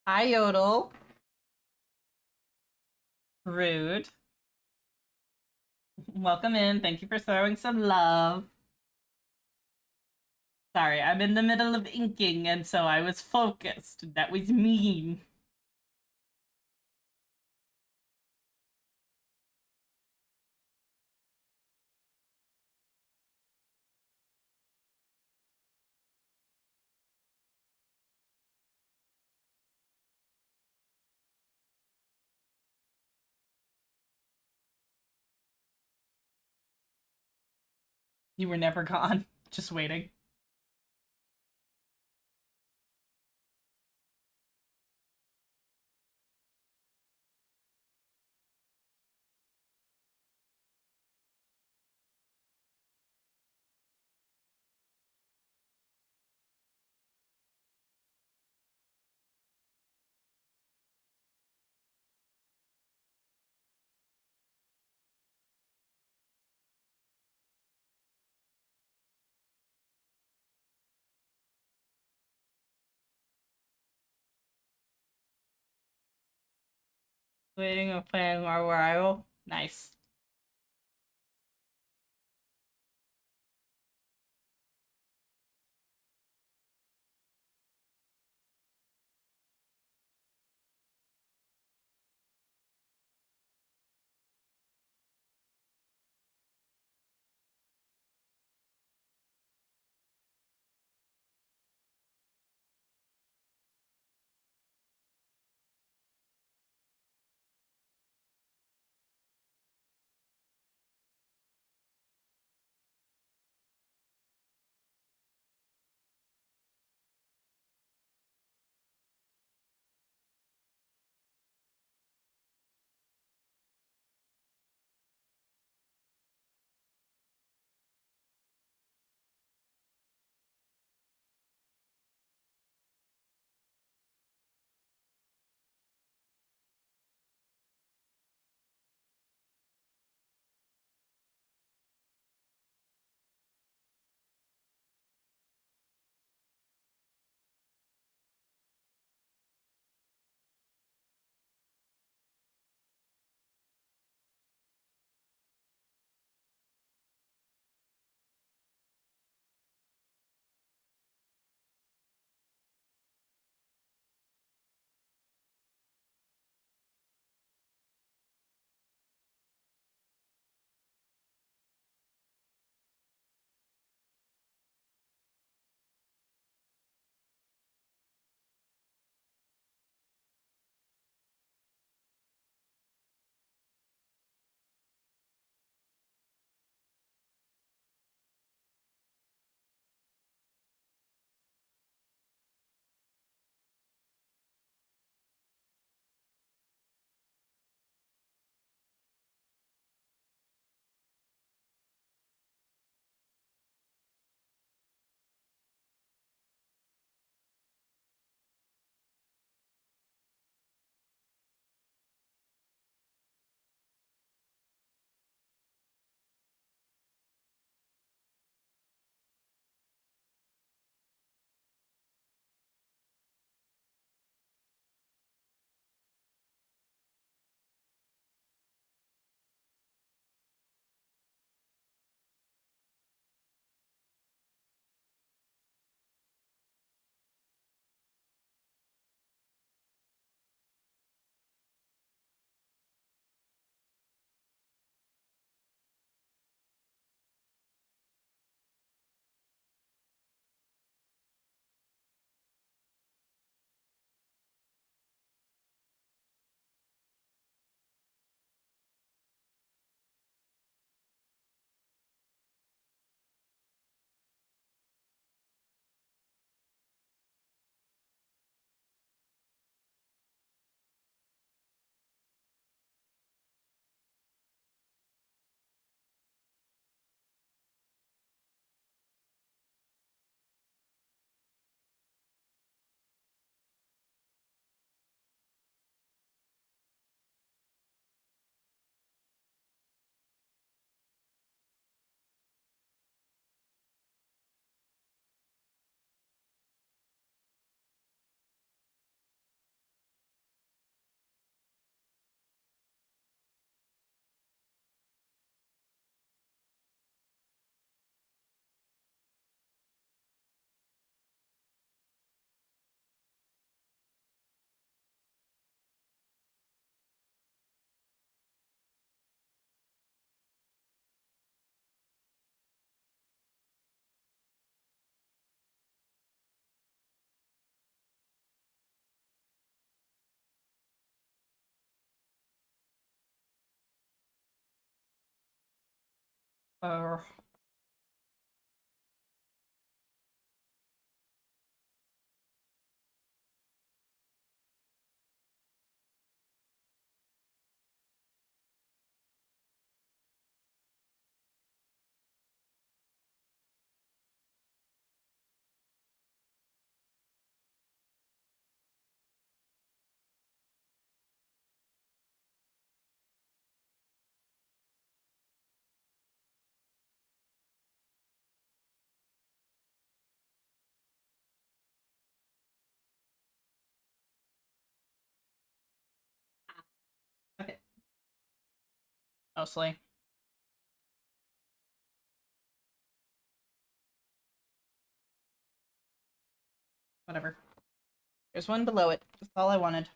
Hi, Yodel. Rude. Welcome in. Thank you for throwing some love. Sorry, I'm in the middle of inking, and so I was focused. That was mean. You were never gone. Just waiting. Waiting or playing our rival. Nice. Uh, okay. Mostly. Whatever. There's one below it. That's all I wanted.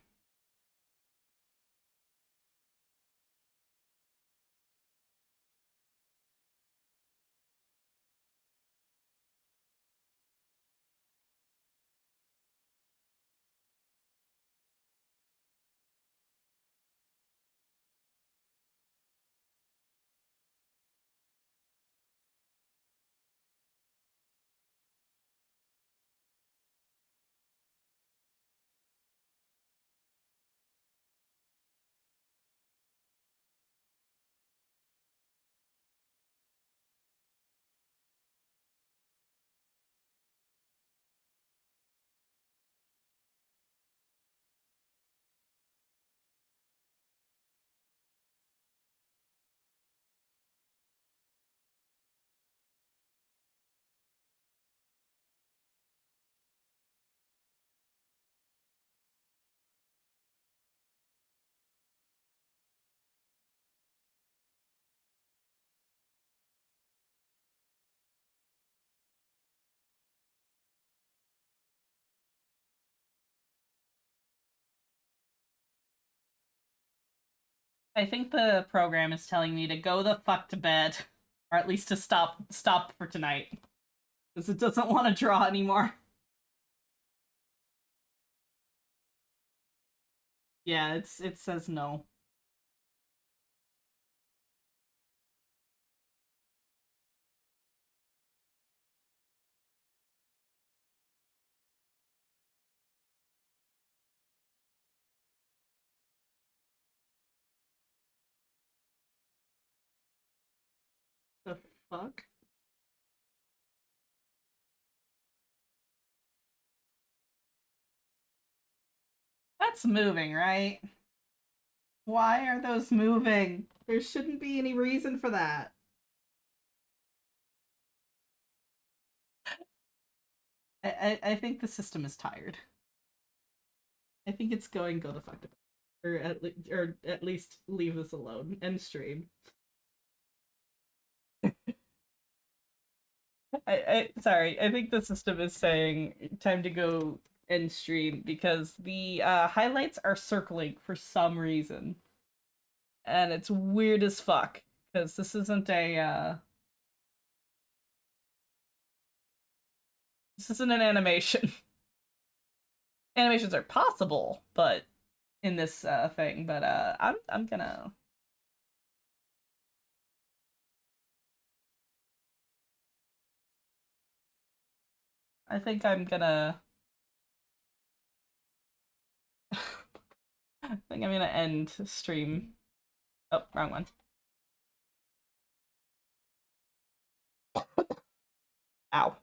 I think the program is telling me to go the fuck to bed. Or at least to stop for tonight. Because it doesn't want to draw anymore. Yeah, it says no. The fuck? That's moving, right? Why are those moving? There shouldn't be any reason for that. I think the system is tired. I think it's going go the fuck to bed. Or at least leave this alone. End stream. Sorry, I think the system is saying time to go end stream because the highlights are circling for some reason. And it's weird as fuck. Because this isn't a this isn't an animation. Animations are possible, but in this thing, but I'm gonna I think I'm gonna I think I'm gonna end stream. Oh, wrong one. Ow.